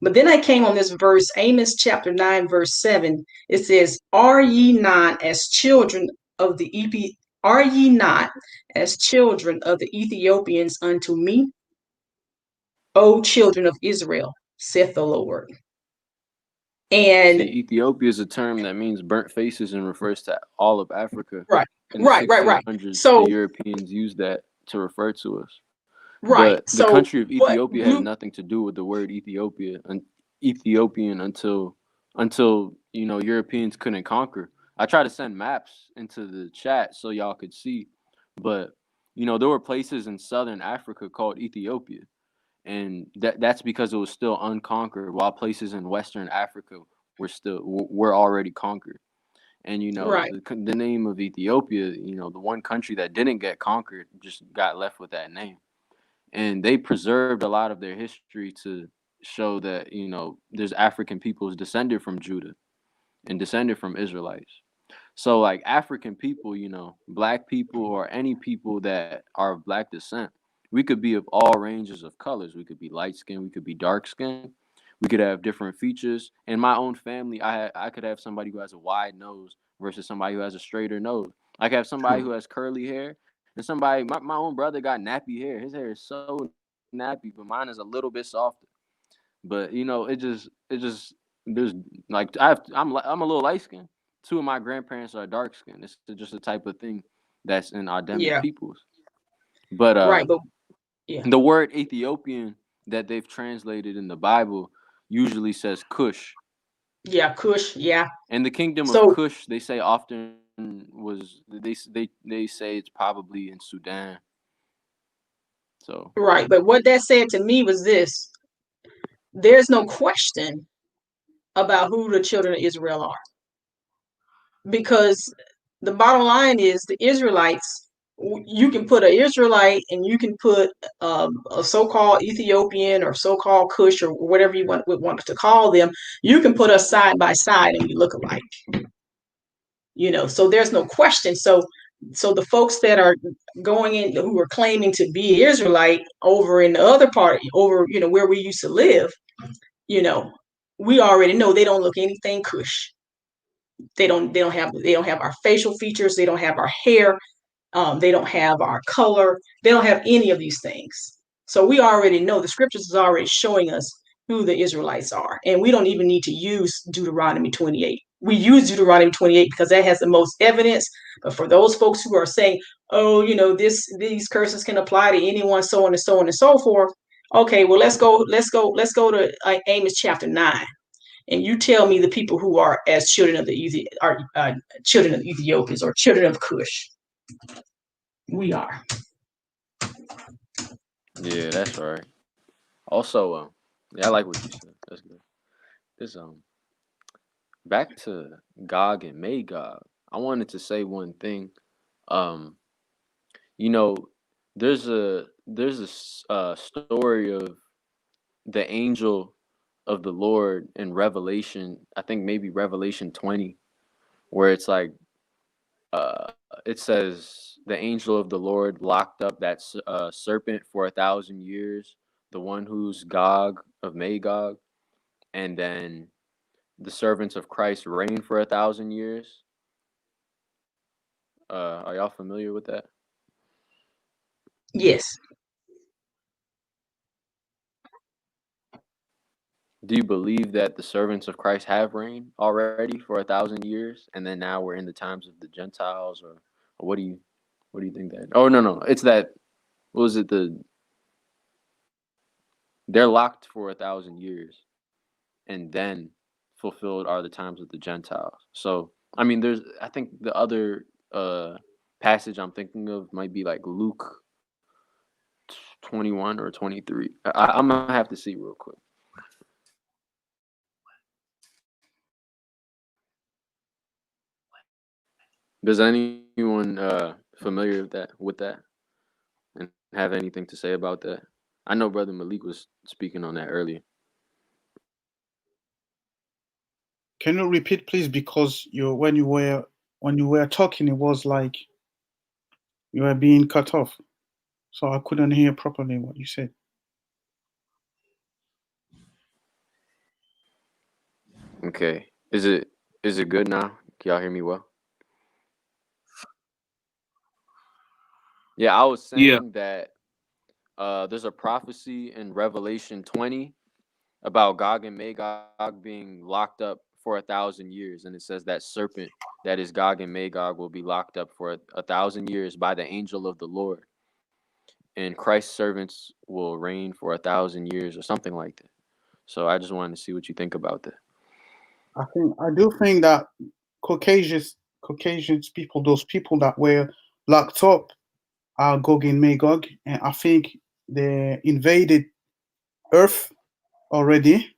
But then I came on this verse, Amos chapter 9, verse 7. It says, Are ye not as children of the are ye not as children of the Ethiopians unto me? O children of Israel, saith the Lord. And See, Ethiopia is a term that means burnt faces and refers to all of Africa. right. In the 1600s, So the Europeans used that to refer to us. right. But the So country of what Ethiopia had nothing to do with the word Ethiopia and Ethiopian until you know Europeans couldn't conquer. I tried to send maps into the chat so y'all could see, but you know there were places in southern Africa called Ethiopia, and that's because it was still unconquered, while places in western Africa were already conquered. And you know right. the name of Ethiopia, you know the one country that didn't get conquered just got left with that name. And they preserved a lot of their history to show that you know there's African peoples descended from Judah and descended from Israelites. So like African people, you know, black people or any people that are of black descent, we could be of all ranges of colors. We could be light skinned, we could be dark skinned, we could have different features. In my own family, I could have somebody who has a wide nose versus somebody who has a straighter nose. I could have somebody who has curly hair and somebody my own brother got nappy hair. His hair is so nappy, but mine is a little bit softer. But you know, it just there's like I'm a little light skinned. Two of my grandparents are dark skinned. It's just a type of thing that's in Adamic Yeah. peoples. But Right. But yeah. the word Ethiopian that they've translated in the Bible usually says Cush. Yeah. Cush. Yeah. And the kingdom of So Cush, they say often was they say it's probably in Sudan. So right. But what that said to me was this: there's no question about who the children of Israel are, because the bottom line is the Israelites you can put an Israelite and you can put a so-called Ethiopian or so-called Cush or whatever you want to call them. You can put us side by side and we look alike. So there's no question. So the folks that are going in, who are claiming to be Israelite over in the other part, over where we used to live, we already know they don't look anything Cush. They don't have our facial features. They don't have our hair. They don't have our color. They don't have any of these things. So we already know, the scriptures is already showing us who the Israelites are. And we don't even need to use Deuteronomy 28. We use Deuteronomy 28 because that has the most evidence. But for those folks who are saying, oh, these curses can apply to anyone, so on and so on and so forth. Okay, well, let's go to Amos chapter 9. And you tell me the people who are as children of the children of Ethiopians or children of Cush. We are. Yeah, that's right. Also, I like what you said. That's good. This back to Gog and Magog. I wanted to say one thing. There's a story of the angel of the Lord in Revelation. I think maybe Revelation 20, where it's like it says the angel of the Lord locked up that serpent for 1,000 years, the one who's Gog of Magog, and then the servants of Christ reign for 1,000 years. Are y'all familiar with that? Yes. Do you believe that the servants of Christ have reigned already for 1,000 years, and then now we're in the times of the Gentiles, or what do you think that? Oh, no, it's that. What was it? They're locked for 1,000 years, and then fulfilled are the times of the Gentiles. So I mean, I think the other passage I'm thinking of might be like Luke 21 or 23. I'm gonna have to see real quick. Does anyone familiar with that and have anything to say about that? I know Brother Malik was speaking on that earlier. Can you repeat, please? Because when you were talking, it was like you were being cut off, so I couldn't hear properly what you said. Okay, is it good now? Can y'all hear me well? Yeah, I was saying that there's a prophecy in Revelation 20 about Gog and Magog being locked up for 1,000 years, and it says that serpent that is Gog and Magog will be locked up for 1,000 years by the angel of the Lord, and Christ's servants will reign for 1,000 years or something like that. So I just wanted to see what you think about that. I do think that Caucasians people, those people that were locked up, are Gog and Magog, and I think they invaded Earth already.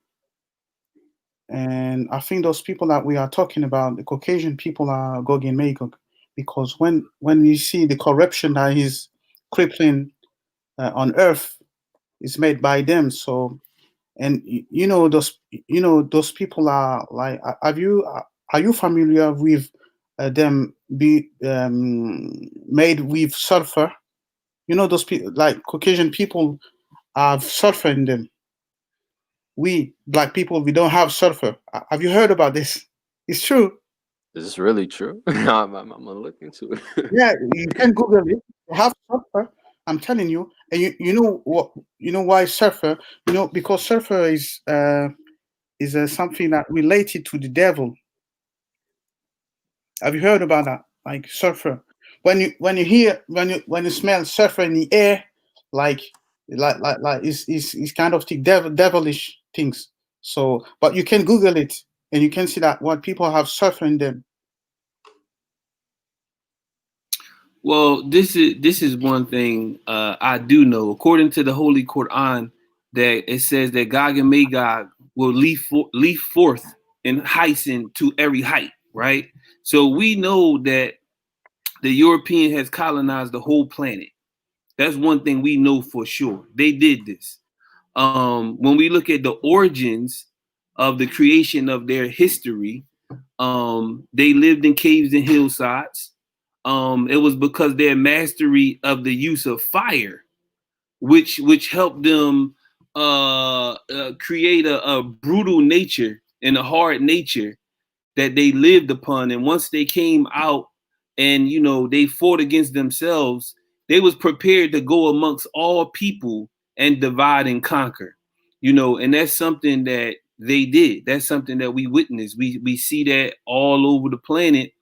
And I think those people that we are talking about, the Caucasian people, are Gog and Magog, because when we see the corruption that is crippling on Earth, is made by them. So, and those people are like, are you familiar with them made with sulfur? Those people, like Caucasian people, have sulfur in them. We black people, we don't have sulfur. Have you heard about this? It's true. Is this really true? I'm gonna look into it. Yeah, you can Google it. They have sulfur. I'm telling you. And you know what? You know why sulfur? Because sulfur is something that related to the devil. Have you heard about that? Like sulfur. When you smell sulfur in the air, like it's kind of devilish things. So, but you can Google it and you can see that what people have sulfur in them. Well, this is one thing I do know. According to the Holy Quran, that it says that Gog and Magog will leap forth and hasten to every height, right? So we know that the European has colonized the whole planet. That's one thing we know for sure. They did this. When we look at the origins of the creation of their history, they lived in caves and hillsides. It was because their mastery of the use of fire, which helped them create a brutal nature and a hard nature that they lived upon. And once they came out and, you know, they fought against themselves, they was prepared to go amongst all people and divide and conquer, you know, and that's something that they did. That's something that we witnessed. We see that all over the planet.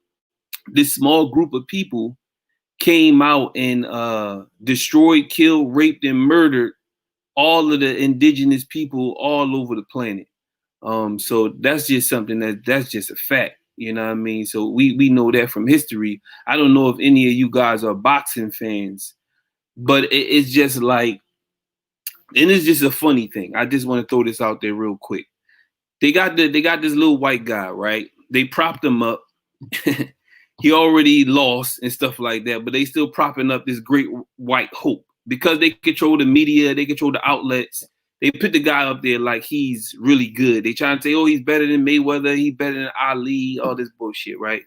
This small group of people came out and destroyed, killed, raped, and murdered all of the indigenous people all over the planet. So that's just something that's just a fact. You know what I mean? So we know that from history. I don't know if any of you guys are boxing fans, but it's just like, and it's just a funny thing. I just want to throw this out there real quick. They got this little white guy, right? They propped him up. He already lost and stuff like that, but they still propping up this great white hope because they control the media, they control the outlets. They put the guy up there like he's really good. They trying to say, oh, he's better than Mayweather, he's better than Ali, all this bullshit, right?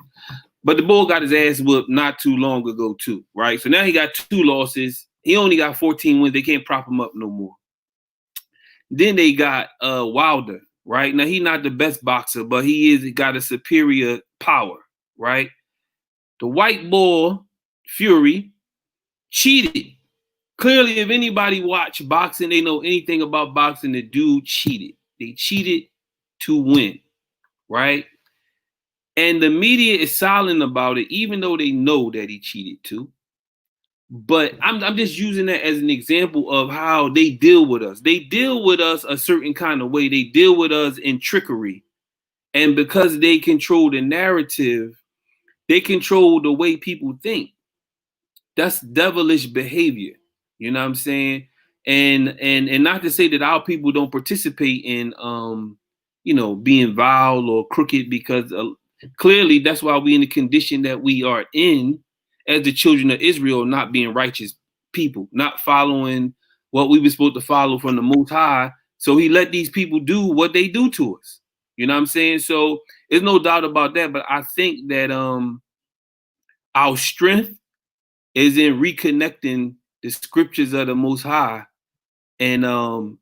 But the bull got his ass whooped not too long ago too, right? So now he got 2 losses. He only got 14 wins. They can't prop him up no more. Then they got Wilder, right? Now he's not the best boxer, but he got a superior power, right? The white boy, Fury, cheated. Clearly, if anybody watch boxing, they know anything about boxing, the dude cheated. They cheated to win, right? And the media is silent about it, even though they know that he cheated too. But I'm just using that as an example of how they deal with us. They deal with us a certain kind of way. They deal with us in trickery. And because they control the narrative, they control the way people think. That's devilish behavior. You know what I'm saying? And not to say that our people don't participate in you know, being vile or crooked, because clearly that's why we in the condition that we are in as the children of Israel, not being righteous people, not following what we were supposed to follow from the Most High. So he let these people do what they do to us. You know what I'm saying? So there's no doubt about that. But I think that our strength is in reconnecting the scriptures of the Most High and,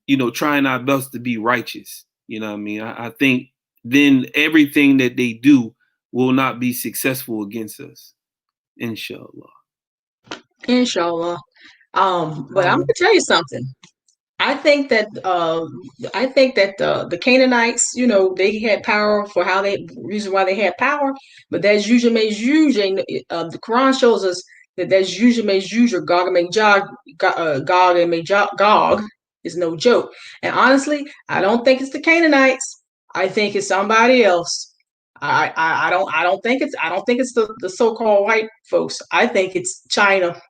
you know, trying our best to be righteous. You know what I mean? I think then everything that they do will not be successful against us. Inshallah. Inshallah. But I'm gonna tell you something. I think that the Canaanites, you know, they had power for reason why they had power, but that's Juju Mejuj, and the Quran shows us that that's Juju Mejuj or Gog and Magog. Gog and Magog is no joke. And honestly, I don't think it's the Canaanites. I think it's somebody else. I don't think it's the so-called white folks. I think it's China,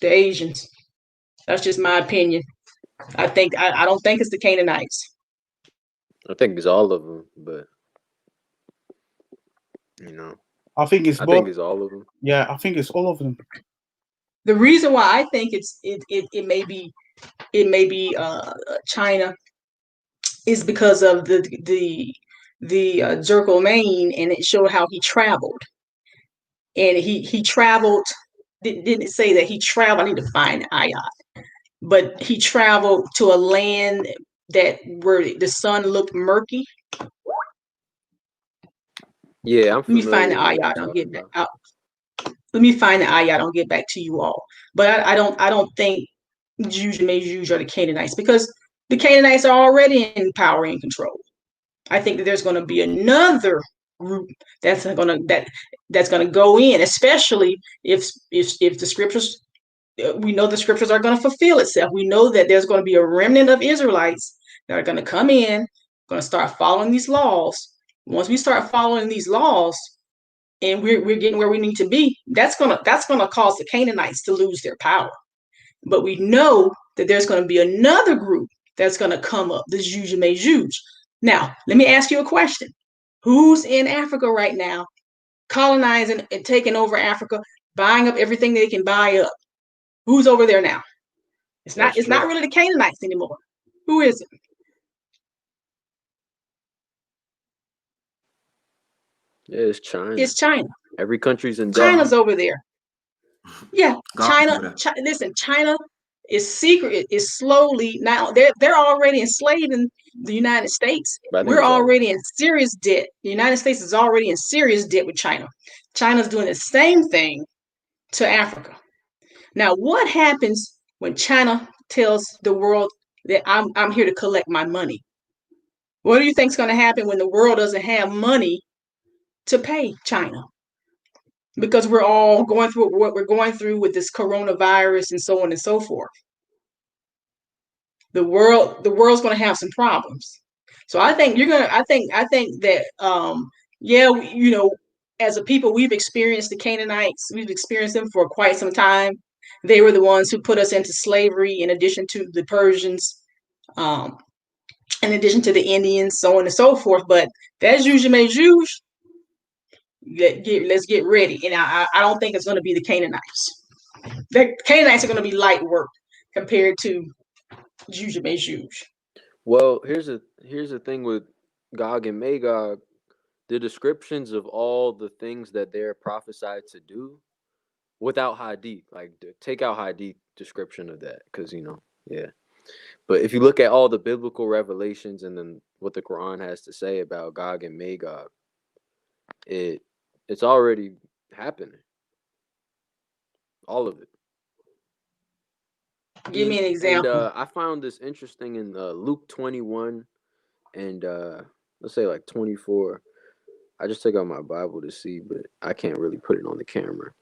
the Asians. That's just my opinion. I don't think it's the Canaanites. I think it's all of them, but you know, I think it's I both. think it's all of them. Yeah, I think it's all of them. The reason why I think it may be China is because of the Zerkelmain, and it showed how he traveled, and he traveled. Didn't say that he traveled. I need to find ayat, but he traveled to a land where the sun looked murky. Yeah, I'm Let me find the ayat. I'll get back out. Let me find the ayat. I'll get back to you all. But I don't think Juju Mejuj are the Canaanites, because the Canaanites are already in power and control. I think that there's going to be another group that's going to go in, especially if the scriptures, we know the scriptures are going to fulfill itself. We know that there's going to be a remnant of Israelites that are going to come in, going to start following these laws. Once we start following these laws, and we're getting where we need to be, that's gonna cause the Canaanites to lose their power. But we know that there's going to be another group that's going to come up, the Juju Mejuj. Now, let me ask you a question. Who's in Africa right now, colonizing and taking over Africa, buying up everything they can buy up. Who's over there now? It's not really the Canaanites anymore. Who is it? Yeah, it's China. It's China. Every country's in debt. China's over there. Yeah, China. Listen, China is secret. Is slowly now. They're already enslaving the United States. We're already in serious debt. The United States is already in serious debt with China. China's doing the same thing to Africa. Now, what happens when China tells the world that I'm here to collect my money? What do you think is going to happen when the world doesn't have money to pay China? Because we're all going through what we're going through with this coronavirus and so on and so forth. The world's going to have some problems. So I think that as a people, we've experienced the Canaanites. We've experienced them for quite some time. They were the ones who put us into slavery, in addition to the Persians, in addition to the Indians, so on and so forth. But that's usually Juge. Let's get ready. And I don't think it's going to be the Canaanites. The Canaanites are going to be light work compared to Juge. Well, here's the thing with Gog and Magog. The descriptions of all the things that they're prophesied to do without Hadith, like take out Hadith description of that, because yeah. But if you look at all the biblical revelations and then what the Quran has to say about Gog and Magog, it's already happening. All of it. Give me an example. And I found this interesting in Luke 21 and let's say like 24. I just took out my Bible to see, but I can't really put it on the camera.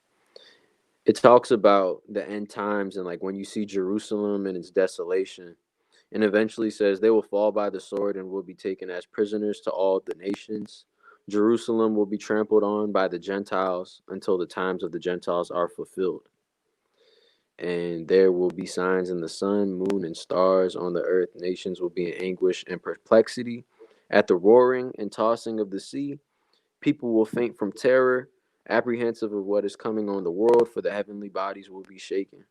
It talks about the end times and like when you see Jerusalem and its desolation, and eventually says they will fall by the sword and will be taken as prisoners to all the nations. Jerusalem will be trampled on by the Gentiles until the times of the Gentiles are fulfilled. And there will be signs in the sun, moon, and stars on the earth. Nations will be in anguish and perplexity at the roaring and tossing of the sea. People will faint from terror, apprehensive of what is coming on the world, for the heavenly bodies will be shaken.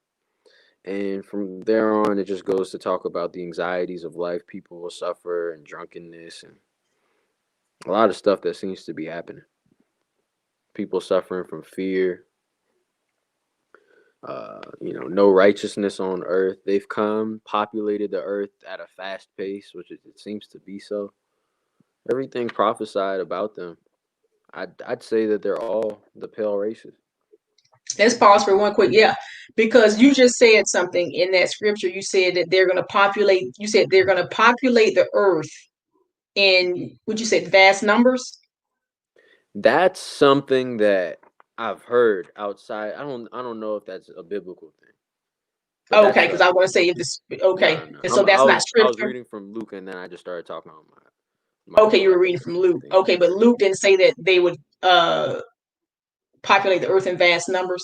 And from there on, it just goes to talk about the anxieties of life. People will suffer, and drunkenness, and a lot of stuff that seems to be happening. People suffering from fear. No righteousness on earth. They've populated the earth at a fast pace, which it seems to be so. Everything prophesied about them, I'd say that they're all the pale races. Let's pause for one quick. Yeah, because you just said something in that scripture. You said that they're going to populate. You said they're going to populate the earth in, would you say, vast numbers? That's something that I've heard outside. I don't know if that's a biblical thing. Okay, because I want to say if this. Okay, no. And so that's not scripture. I was reading from Luke, and then I just started talking on my okay, you were reading from Luke. Okay, but Luke didn't say that they would populate the earth in vast numbers.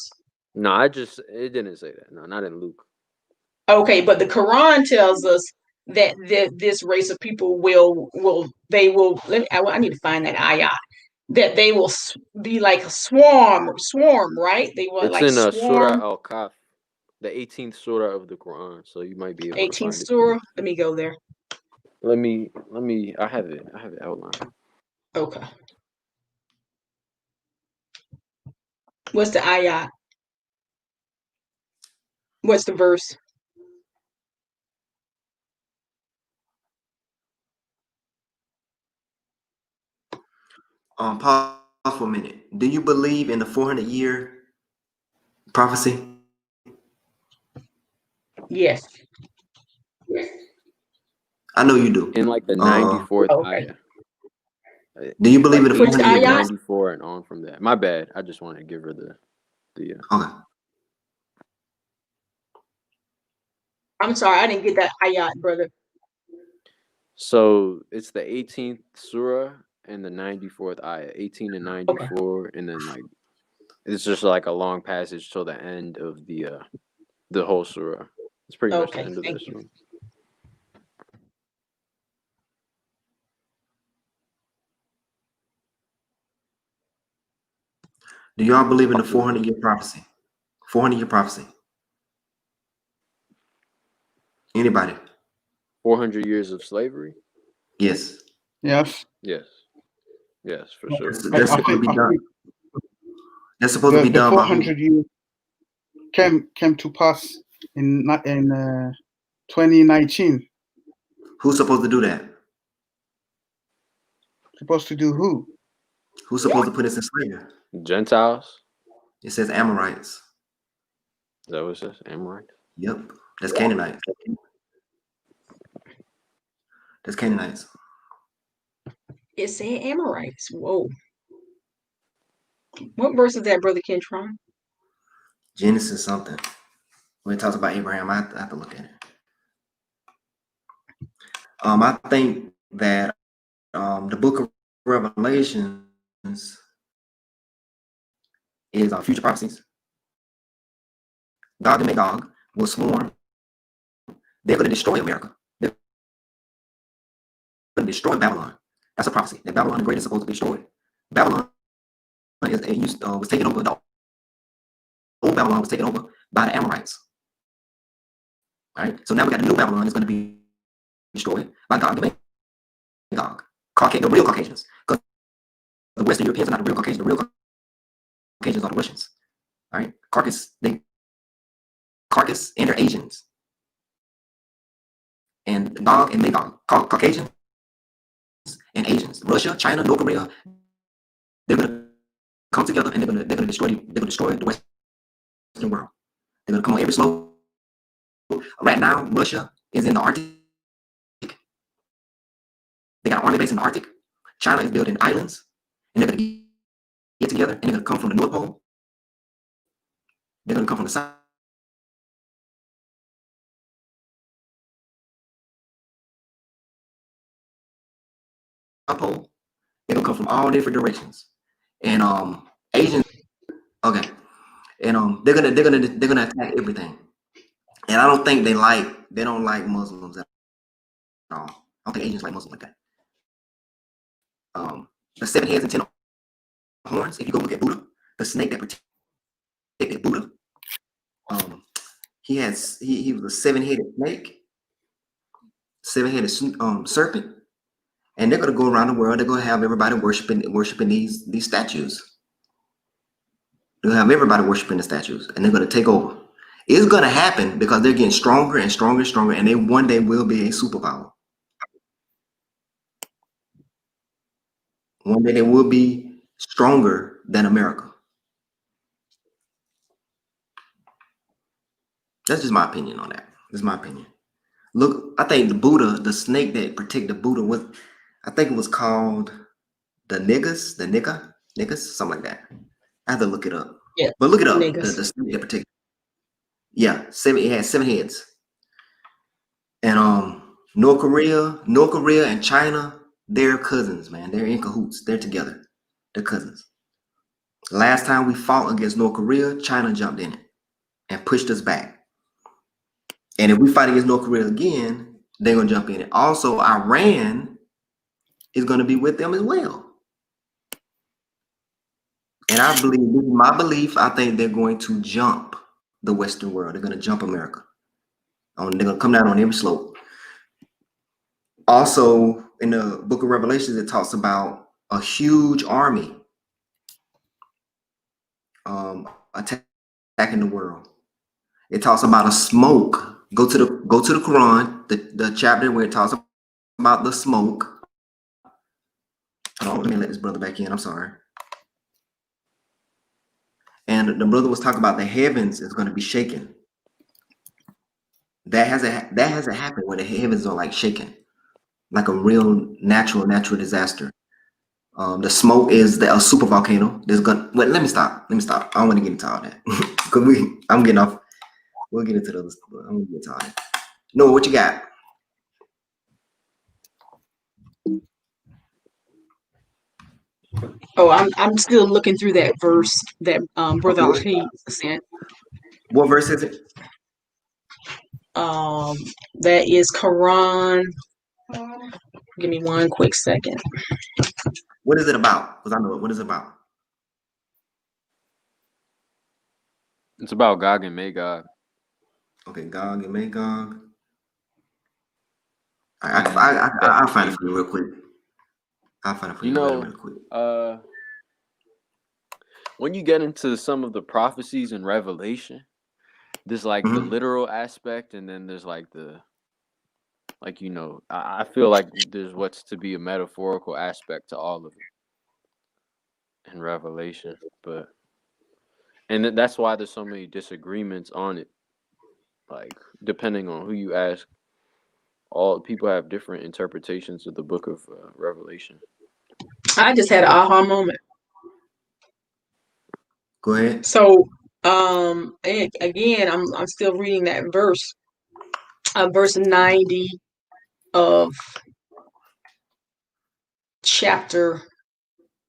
No, it didn't say that. No, not in Luke. Okay, but the Quran tells us that this race of people I need to find that ayah. That they will be like a swarm, right? They will it's like in swarm. Surah Al-Kahf, the 18th surah of the Quran. So you might be able 18th to find surah. Let me go there. Let me. I have it outlined. Okay. What's the ayat? What's the verse? Pause for a minute. Do you believe in the 400-year prophecy? Yes. I know you do. In like the 94th ayah. Do you believe in the 400-year 94 and on from that? My bad. I just wanted to give her the Okay. I'm sorry, I didn't get that ayat, brother. So it's the 18th surah and the 94th ayah, 18 and 94, and then like it's just like a long passage till the end of the whole surah. It's pretty much the end of this one. Do y'all believe in the 400-year prophecy? 400-year prophecy. Anybody? 400 years of slavery? Yes. Yes. Yes. Yes, for sure. That's supposed to be done. That's supposed to be The done by who? 400 years came to pass in 2019. Who's supposed to do that? Supposed to do who? Who's supposed to put us in slavery? Gentiles? It says Amorites. Is that what it says? Amorites? Yep. That's Canaanites. That's Canaanites. It said Amorites. Whoa. What verse is that, Brother Kentron? Genesis something. When it talks about Abraham, I have to look at it. I think that the book of Revelations is future prophecies. Gog and Magog will swarm. They're going to destroy America. They're going to destroy Babylon. That's a prophecy. That Babylon the Great is supposed to be destroyed. Babylon was taken over. The old Babylon was taken over by the Amorites. All right. So now we got the new Babylon is going to be destroyed by Gog and Magog. The real Caucasians. Because the Western Europeans are not the real Caucasians. The real Caucasians are the Russians. All right. Carcass and they're Asians. And Gog and Magog, Caucasians and Asians. Russia, China, North Korea, they're gonna come together and they're gonna destroy the Western world. They're gonna come on every slope. Right now, Russia is in the Arctic. They got an army base in the Arctic. China is building islands, and they're gonna get together and they're gonna come from the North Pole. They're gonna come from the South Pole. They're gonna come from all different directions. And Asians, okay. And they're gonna attack everything. And I don't think they don't like Muslims at all. I don't think Asians like Muslims like that. The 7 heads and 10 horns. If you go look at Buddha, the snake that protected Buddha, he was a 7-headed snake, 7-headed serpent, and they're gonna go around the world. They're gonna have everybody worshiping these statues. They'll have everybody worshiping the statues, and they're gonna take over. It's gonna happen because they're getting stronger and stronger and stronger, and they one day will be a superpower. One day they will be stronger than America. That's just my opinion on that. That's my opinion. Look, I think the Buddha, the snake that protected Buddha was, I think it was called the niggas, something like that. I have to look it up. Yeah, but look it up. niggas. The snake that protected. Yeah, it had 7 heads. And North Korea and China, they're cousins, man. They're in cahoots. They're together. They're cousins. Last time we fought against North Korea, China jumped in it and pushed us back. And if we fight against North Korea again, they're gonna jump in it. Also, Iran is gonna be with them as well. And I believe, this is my belief, I think they're going to jump the Western world. They're gonna jump America. They're gonna come down on every slope. Also, in the book of Revelations, it talks about a huge army attacking the world. It talks about a smoke. Go to the Quran, the chapter where it talks about the smoke. Oh, let me let this brother back in. I'm sorry. And the brother was talking about the heavens is going to be shaken. That hasn't happened where the heavens are like shaken, like a real natural disaster. The smoke is a super volcano. Let me stop. I don't want to get into all that because I'm getting off. We'll get into the other stuff. I'm gonna get tired. No, what you got? Oh, I'm still looking through that verse that Brother Ahi sent. What verse is it? That is Quran. Give me one quick second. What is it about? Because I know it. What is it about? It's about Gog and Magog. Okay, Gog and Magog. I'll find it for you real quick. I'll find it for you real quick. When you get into some of the prophecies in Revelation, there's like the literal aspect, and then there's like the, like, you know, I feel like there's what's to be a metaphorical aspect to all of it in Revelation, and that's why there's so many disagreements on it. Like, depending on who you ask, all people have different interpretations of the book of Revelation. I just had an aha moment. Go ahead. So, again, I'm still reading that verse, verse 90 of chapter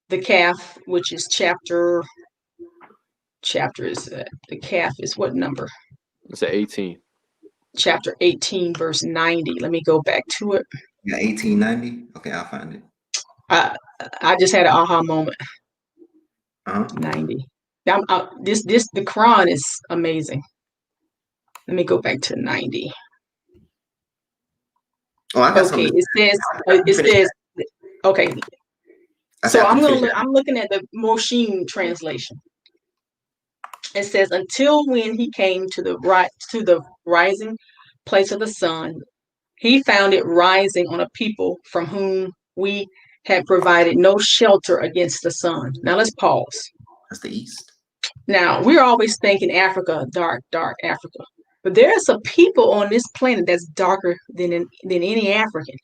the calf, which is chapter is the calf is what number? It's 18. Chapter 18, verse 90. Let me go back to it. Yeah, 1890. Okay, I'll find it. I just had an aha moment. 90. The Quran is amazing. Let me go back to 90. Oh, I got okay. something. It says. Okay. So I'm looking at the Moshe translation. It says, until when he came to the rising place of the sun, he found it rising on a people from whom we had provided no shelter against the sun. Now let's pause. That's the east. Now we're always thinking Africa, dark Africa, but there are some people on this planet that's darker than any African.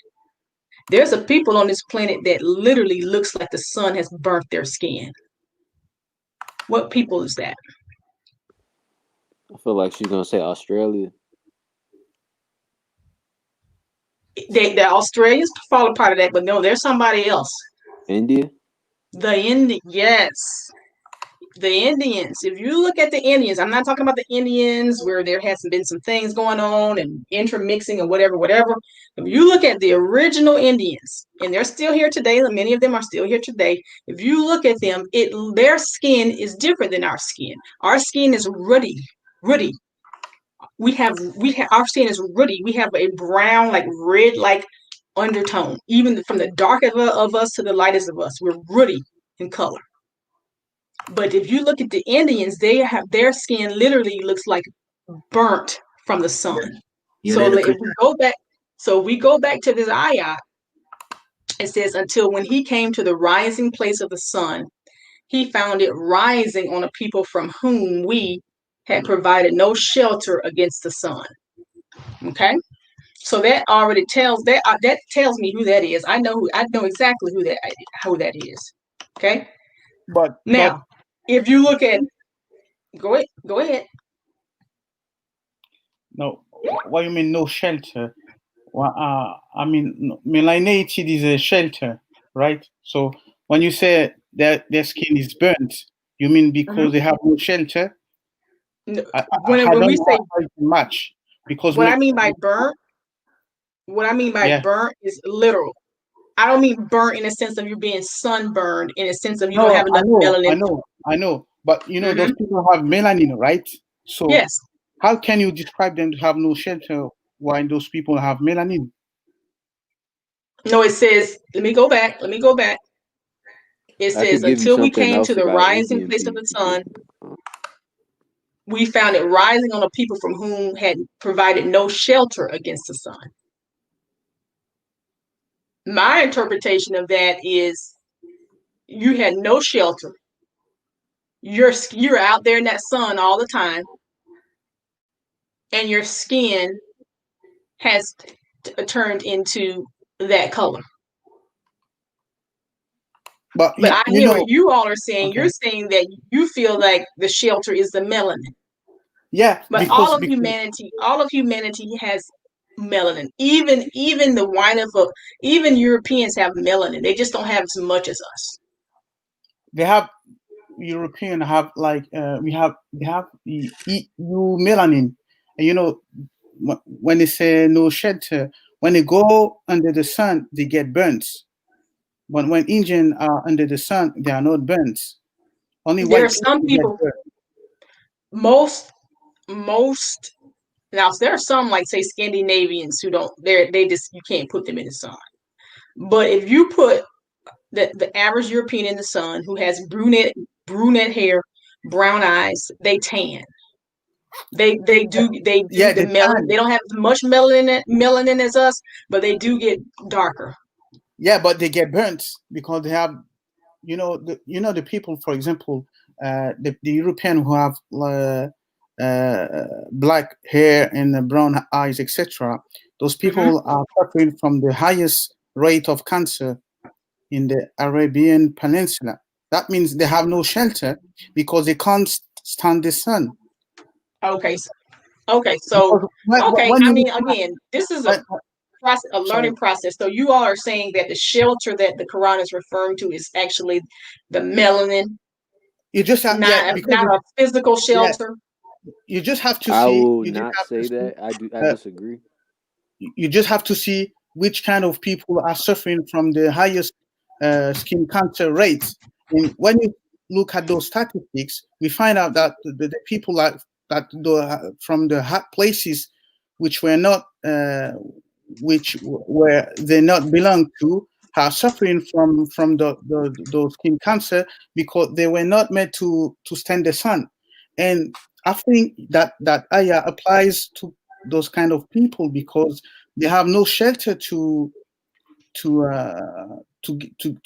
There's a people on this planet that literally looks like the sun has burnt their skin. What people is that? I feel like she's gonna say Australia. The Australians fall a part of that, but no, there's somebody else. India? Yes. The Indians. If you look at the Indians, I'm not talking about the Indians where there hasn't been some things going on and intermixing and whatever. If you look at the original Indians, and they're still here today, many of them are still here today. If you look at them, their skin is different than our skin. Our skin is ruddy. Our skin is ruddy. We have a brown, like red, like undertone. Even from the darkest of us to the lightest of us, we're ruddy in color. But if you look at the Indians, their skin literally looks like burnt from the sun. Yeah, so if we go back to this ayah, it says, until when he came to the rising place of the sun, he found it rising on a people from whom we had provided no shelter against the sun. Okay, so that already tells me who that is. I know exactly who that is. Okay, but now if you look at, go ahead. No, what you mean no shelter? Well, I mean melanated is a shelter, right? So when you say that their skin is burnt, you mean because they have no shelter? No, when we say much, because what I mean by burnt is literal. I don't mean burnt in the sense of you being sunburned, in a sense of you don't have enough melanin. I know, but you know those people have melanin, right? So yes. How can you describe them to have no shelter while those people have melanin? No, it says, let me go back. It says, until we came to the rising place of the sun, we found it rising on a people from whom had provided no shelter against the sun. My interpretation of that is you had no shelter. You're out there in that sun all the time, and your skin has turned into that color. But I hear what you all are saying. Okay. You're saying that you feel like the shelter is the melanin. Yeah, but all of humanity has melanin. Even the white of even Europeans have melanin. They just don't have as much as us. They have European have like they have EU melanin, and you know when they say no shelter, when they go under the sun, they get burnt. But when Indians are under the sun, they are not burnt. Only there are some people. most now there are some like say Scandinavians who don't they just you can't put them in the sun. But if you put the average European in the sun who has brunette hair, brown eyes, they tan. They do the melanin. They don't have as much melanin as us, but they do get darker. Yeah, but they get burnt because they have, the people, for example, the European who have black hair and brown eyes, etc. Those people are suffering from the highest rate of cancer in the Arabian Peninsula. That means they have no shelter because they can't stand the sun. Okay. So I mean, again, this is a learning process. So you all are saying that the shelter that the Quran is referring to is actually the melanin. You just have not a physical shelter. You just have to I see. will not say that. I disagree. You just have to see which kind of people are suffering from the highest skin cancer rates. And when you look at those statistics, we find out that the people from the hot places which were not they not belong to are suffering from those skin cancer because they were not meant to stand the sun. And I think that ayah applies to those kind of people because they have no shelter to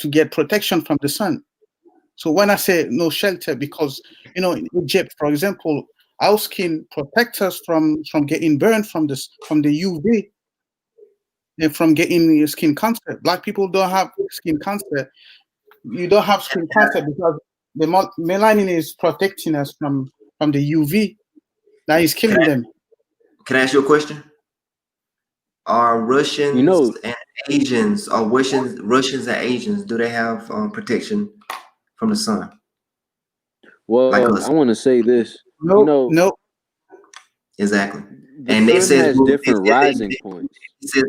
get protection from the sun. So when I say no shelter, because in Egypt, for example, our skin protects us from getting burned from the UV and from getting skin cancer. Black people don't have skin cancer. You don't have skin cancer because the melanin is protecting us from the UV that is killing them. Can I ask you a question? Are Russians and Asians, or Russians and Asians, do they have protection from the sun? Well, like I want to say this. No. Exactly. And it says has different rising points.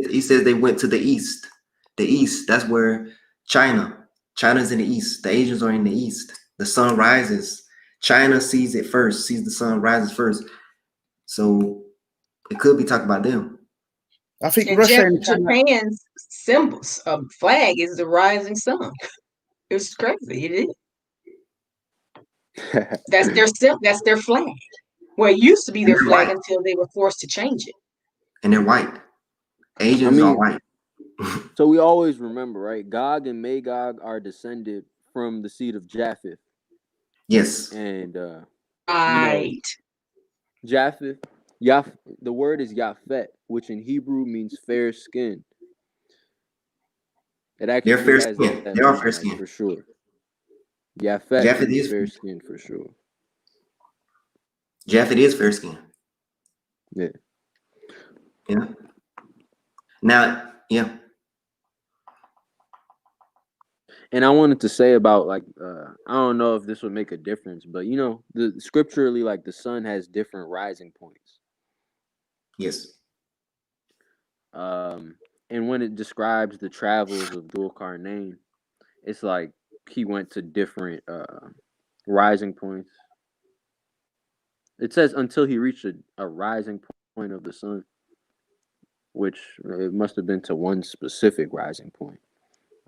He says they went to the east. The east, that's where China's in the east. The Asians are in the east. The sun rises. China sees it first, sees the sun rises first. So it could be talking about them. I think Russia and Japan's symbols of flag is the rising sun. It's crazy. It is. That's their flag. Well, it used to be their flag until they were forced to change it. And they're white. Asians are white. So we always remember, right? Gog and Magog are descended from the seed of Japheth. Yes. And right. Japheth, the word is Yaphet, which in Hebrew means fair skin. It actually they're fair skin. They are fair skin for sure. Japhet is fair skin for sure. Japhet is fair skin. Yeah. Yeah. Now, yeah. And I wanted to say about I don't know if this would make a difference, but the scripturally, the sun has different rising points. Yes. And when it describes the travels of Dhul-Qarnayn, it's like he went to different rising points. It says until he reached a rising point of the sun, which it must have been to one specific rising point.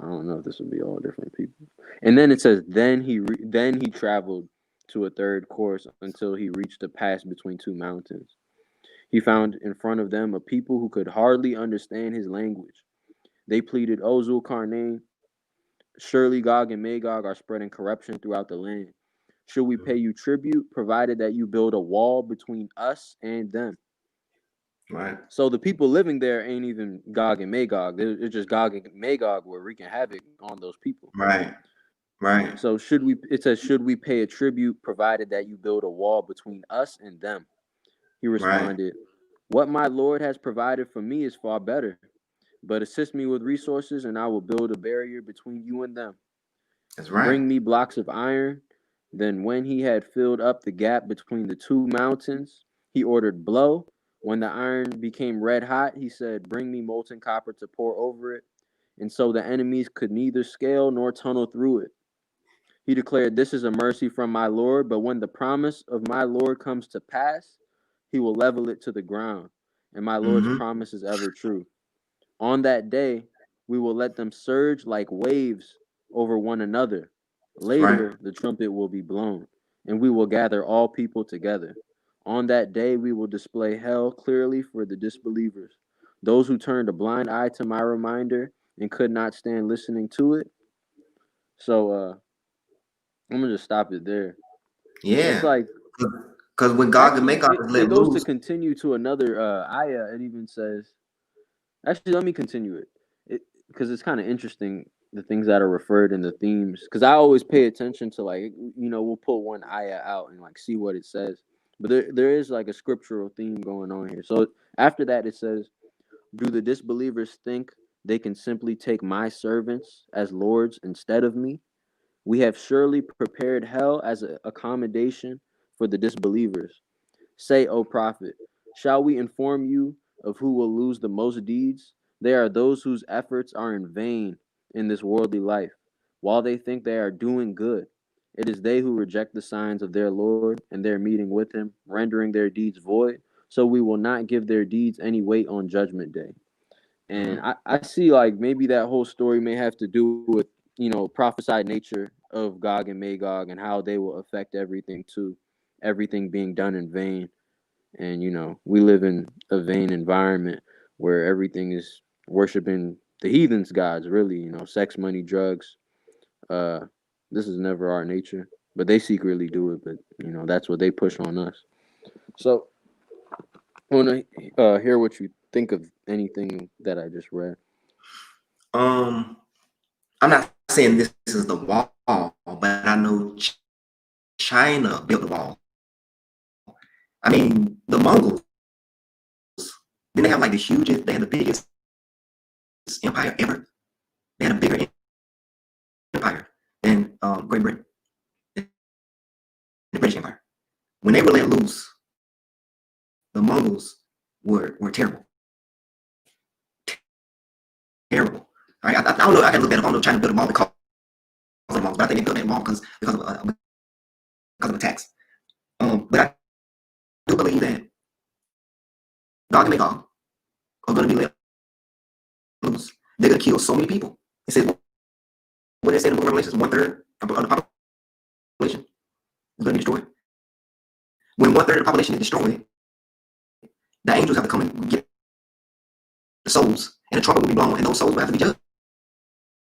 I don't know if this would be all different people. And then it says then he traveled to a third course until he reached a pass between two mountains. He found in front of them a people who could hardly understand his language. They pleaded, "O Dhul-Qarnayn, surely Gog and Magog are spreading corruption throughout the land. Should we pay you tribute, provided that you build a wall between us and them?" Right. So the people living there ain't even Gog and Magog. It's just Gog and Magog were wreaking havoc on those people. Right. Right. So it says, should we pay a tribute, provided that you build a wall between us and them? He responded, "What my Lord has provided for me is far better. But assist me with resources, and I will build a barrier between you and them. That's right. Bring me blocks of iron." Then when he had filled up the gap between the two mountains, he ordered blow. When the iron became red hot, he said, "Bring me molten copper to pour over it." And so the enemies could neither scale nor tunnel through it. He declared, "This is a mercy from my Lord, but when the promise of my Lord comes to pass, he will level it to the ground, and my Lord's promise is ever true. On that day, we will let them surge like waves over one another. Later, the trumpet will be blown, and we will gather all people together. On that day, we will display hell clearly for the disbelievers, those who turned a blind eye to my reminder and could not stand listening to it." So, I'm gonna just stop it there. Yeah. It's like, because when Gog and actually, Magog is let it goes to loose, continue to another ayah. It even says, actually, let me continue it, because it's kind of interesting, the things that are referred in the themes. Because I always pay attention to, like, we'll pull one ayah out and like see what it says. But there is like a scriptural theme going on here. So after that, it says, "Do the disbelievers think they can simply take my servants as lords instead of me? We have surely prepared hell as an accommodation for the disbelievers. Say, O prophet, shall we inform you of who will lose the most deeds? They are those whose efforts are in vain in this worldly life, while they think they are doing good. It is they who reject the signs of their Lord and their meeting with him, rendering their deeds void. So we will not give their deeds any weight on judgment day." And I see, like, maybe that whole story may have to do with, prophesied nature of Gog and Magog and how they will affect everything too, everything being done in vain. And, we live in a vain environment where everything is worshiping the heathens' gods, really, sex, money, drugs. This is never our nature, but they secretly do it. But, that's what they push on us. So I want to hear what you think of anything that I just read. I'm not saying this is the wall, but I know China built the wall. I mean, the Mongols, then they have like the hugest, they had the biggest empire ever. They had a bigger empire than Great Britain, the British Empire. When they were let loose, the Mongols were terrible. Terrible. All right, I don't know. I can look at it. I don't know if China built a wall because of the Mongols, but I think they built that wall because of attacks. But I do believe that Gog and Magog are going to be let loose. They're going to kill so many people. It says, what they said in Revelation, 1/3 of the population is going to be destroyed. When 1/3 of the population is destroyed, the angels have to come and get the souls, and the trumpet will be blown, and those souls will have to be judged.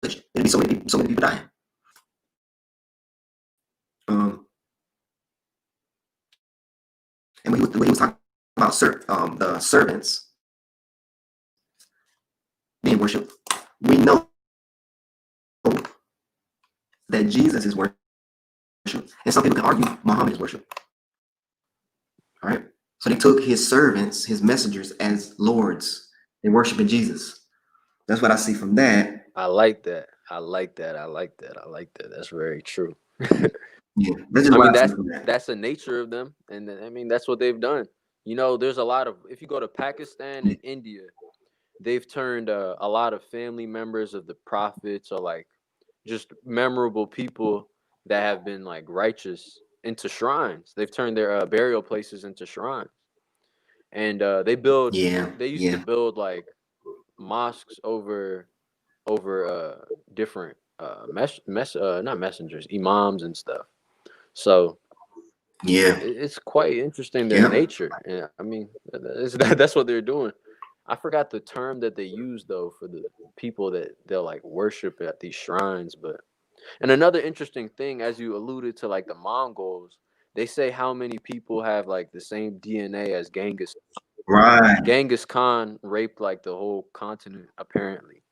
There'll be so many people dying. And when he was talking about the servants being worshipped, we know that Jesus is worshipped, and some people can argue Muhammad is worshipped. All right, so they took his servants, his messengers, as lords. They're worshiping Jesus. That's what I see from that. I like that. That's very true. Yeah, that's the nature of them, and I mean that's what they've done. There's a lot of, if you go to Pakistan and India, they've turned a lot of family members of the prophets, or like just memorable people that have been like righteous, into shrines. They've turned their burial places into shrines, and they used to build like mosques over different not messengers, imams and stuff. So it's quite interesting, their nature. And I mean, that's what they're doing. I forgot the term that they use though for the people that they'll like worship at these shrines. And another interesting thing, as you alluded to, like the Mongols, they say how many people have like the same DNA as Genghis. Right. Genghis Khan raped like the whole continent, apparently.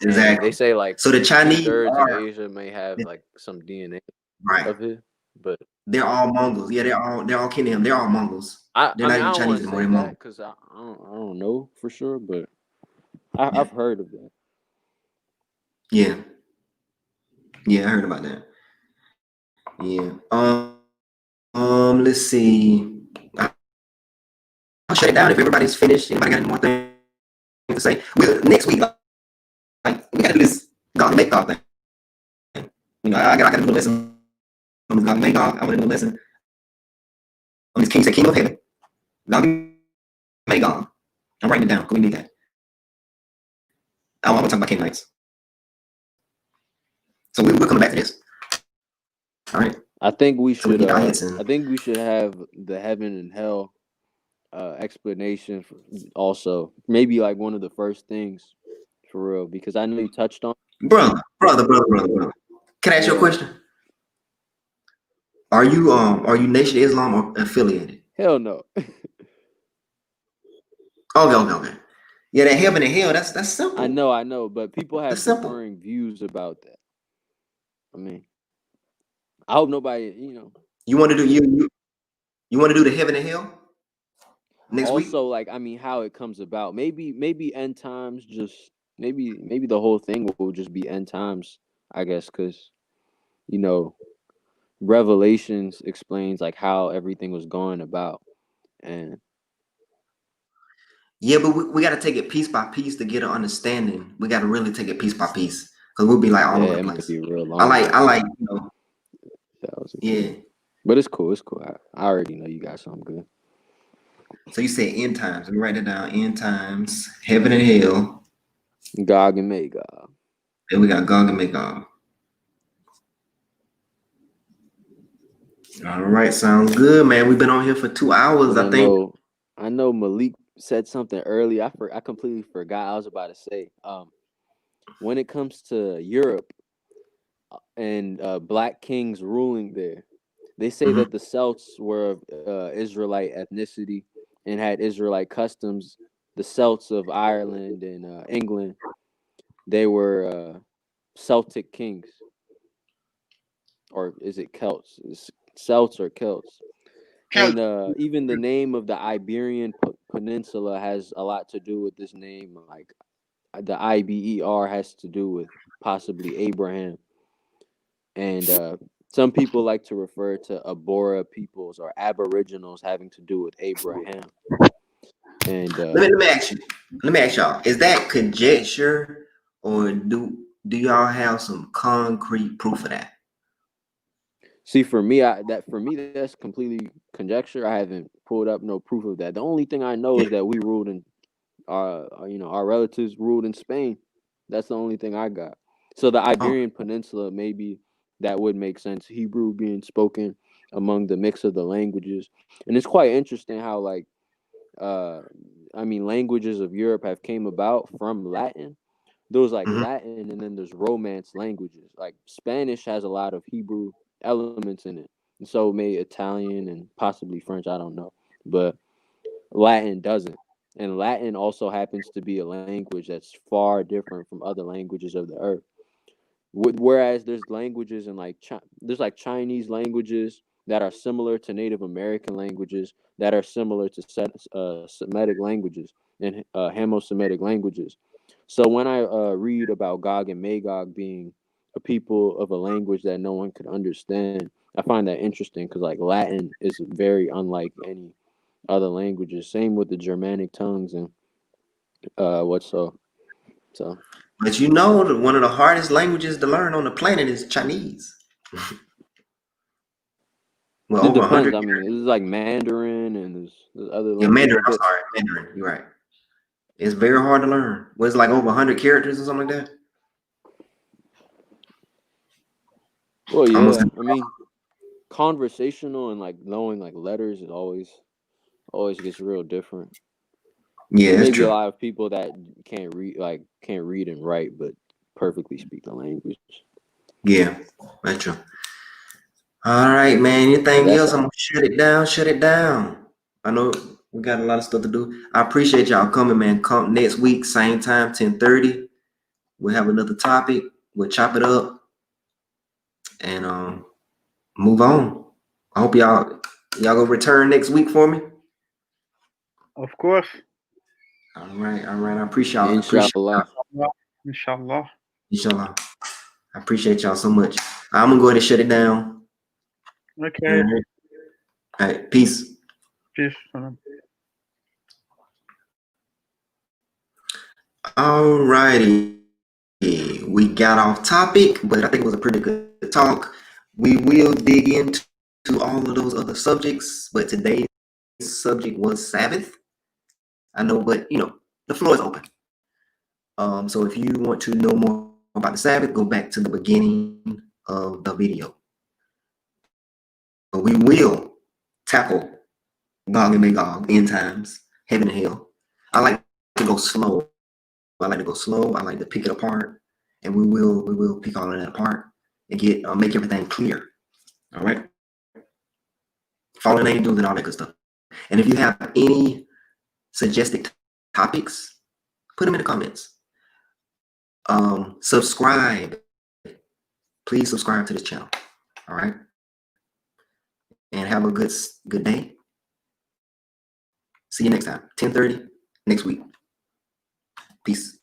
Exactly. And they say like, so the Chinese 2/3 of Asia may have like some DNA of it, but they're all Mongols. Yeah, they're all kin to him. They're all Mongols. They're not even Chinese anymore. They're Mongols. Because I don't know for sure, but I've heard of that. Yeah, I heard about that. Yeah. Let's see. I'll shut it down if everybody's finished. Anybody got any more things to say? Next week, like, we gotta do this Gog and Magog thing. I I got to do a lesson on this Gog and Magog. I want to do a lesson on this King, say King of Heaven. Gog and Magog. I'm writing it down. We need that. I want to talk about Canaanites. So we're coming back to this. All right. I think we should. I think we should have the heaven and hell explanation also. Maybe like one of the first things for real, because I know you touched on. Brother. Can I ask you a question? Are you Nation of Islam or affiliated? Hell no. Okay. Yeah, that heaven and hell, that's simple. I know, but people have differing views about that. I mean, I hope nobody, You want to do you want to do the heaven and hell next week? Also, like, I mean, how it comes about. Maybe end times. Just maybe the whole thing will just be end times. I guess because Revelations explains like how everything was going about, and yeah, but we got to take it piece by piece to get an understanding. We got to really take it piece by piece because we'll be like all over the place. Be real long. I like yeah, but it's cool. I already know you got something good. So you said end times. Let me write it down. End times, heaven and hell, Gog and Magog. Then we got Gog and Magog. All right, sounds good, man. We've been on here for 2 hours. I know Malik said something early. I completely forgot. I was about to say, when it comes to Europe and black kings ruling there, they say that the Celts were of Israelite ethnicity and had Israelite customs. The Celts of Ireland and England, they were Celtic kings. Or is it Celts? It's Celts or Celts. And even the name of the Iberian Peninsula has a lot to do with this name. Like the IBER has to do with possibly Abraham. And some people like to refer to Abora peoples or Aboriginals having to do with Abraham. And let me ask y'all: is that conjecture, or do y'all have some concrete proof of that? See, for me, that's completely conjecture. I haven't pulled up no proof of that. The only thing I know is that we ruled in our relatives ruled in Spain. That's the only thing I got. So the Iberian Peninsula, maybe that would make sense. Hebrew being spoken among the mix of the languages, and it's quite interesting how languages of Europe have came about from Latin. There was Latin, and then there's Romance languages. Like Spanish has a lot of Hebrew elements in it, and so may Italian and possibly French. I don't know, but Latin doesn't. And Latin also happens to be a language that's far different from other languages of the earth. Whereas there's languages and there's Chinese languages that are similar to Native American languages that are similar to Semitic languages and Hamo-Semitic languages. So when I read about Gog and Magog being a people of a language that no one could understand, I find that interesting because Latin is very unlike any other languages. Same with the Germanic tongues and so. But one of the hardest languages to learn on the planet is Chinese. Well, it depends. I mean, it's like Mandarin and there's other languages. Mandarin. I'm sorry, Mandarin. You're right. It's very hard to learn. Was like over 100 characters or something like that? Well, yeah. I mean, conversational and knowing letters is always gets real different. Yeah, maybe true. A lot of people that can't read and write, but perfectly speak the language. Yeah, that's true. All right, man. Anything else? I'm gonna shut it down. I know we got a lot of stuff to do. I appreciate y'all coming, man. Come next week, same time, 10:30. We'll have another topic. We'll chop it up and move on. I hope y'all gonna return next week for me. Of course. All right. I appreciate y'all. Inshallah. I appreciate y'all so much. I'm gonna go ahead and shut it down. Okay. All right. Peace. All righty. We got off topic, but I think it was a pretty good talk. We will dig into all of those other subjects, but today's subject was Sabbath. I know, but the floor is open. So if you want to know more about the Sabbath, go back to the beginning of the video. But we will tackle Gog and Magog, end times, heaven and hell. I like to go slow. I like to pick it apart, and we will pick all of that apart and make everything clear. All right. Fallen angels and all that good stuff. And if you have any suggested topics, put them in the comments. Subscribe. Please subscribe to this channel. All right. And have a good day. See you next time, 10:30 next week. Peace.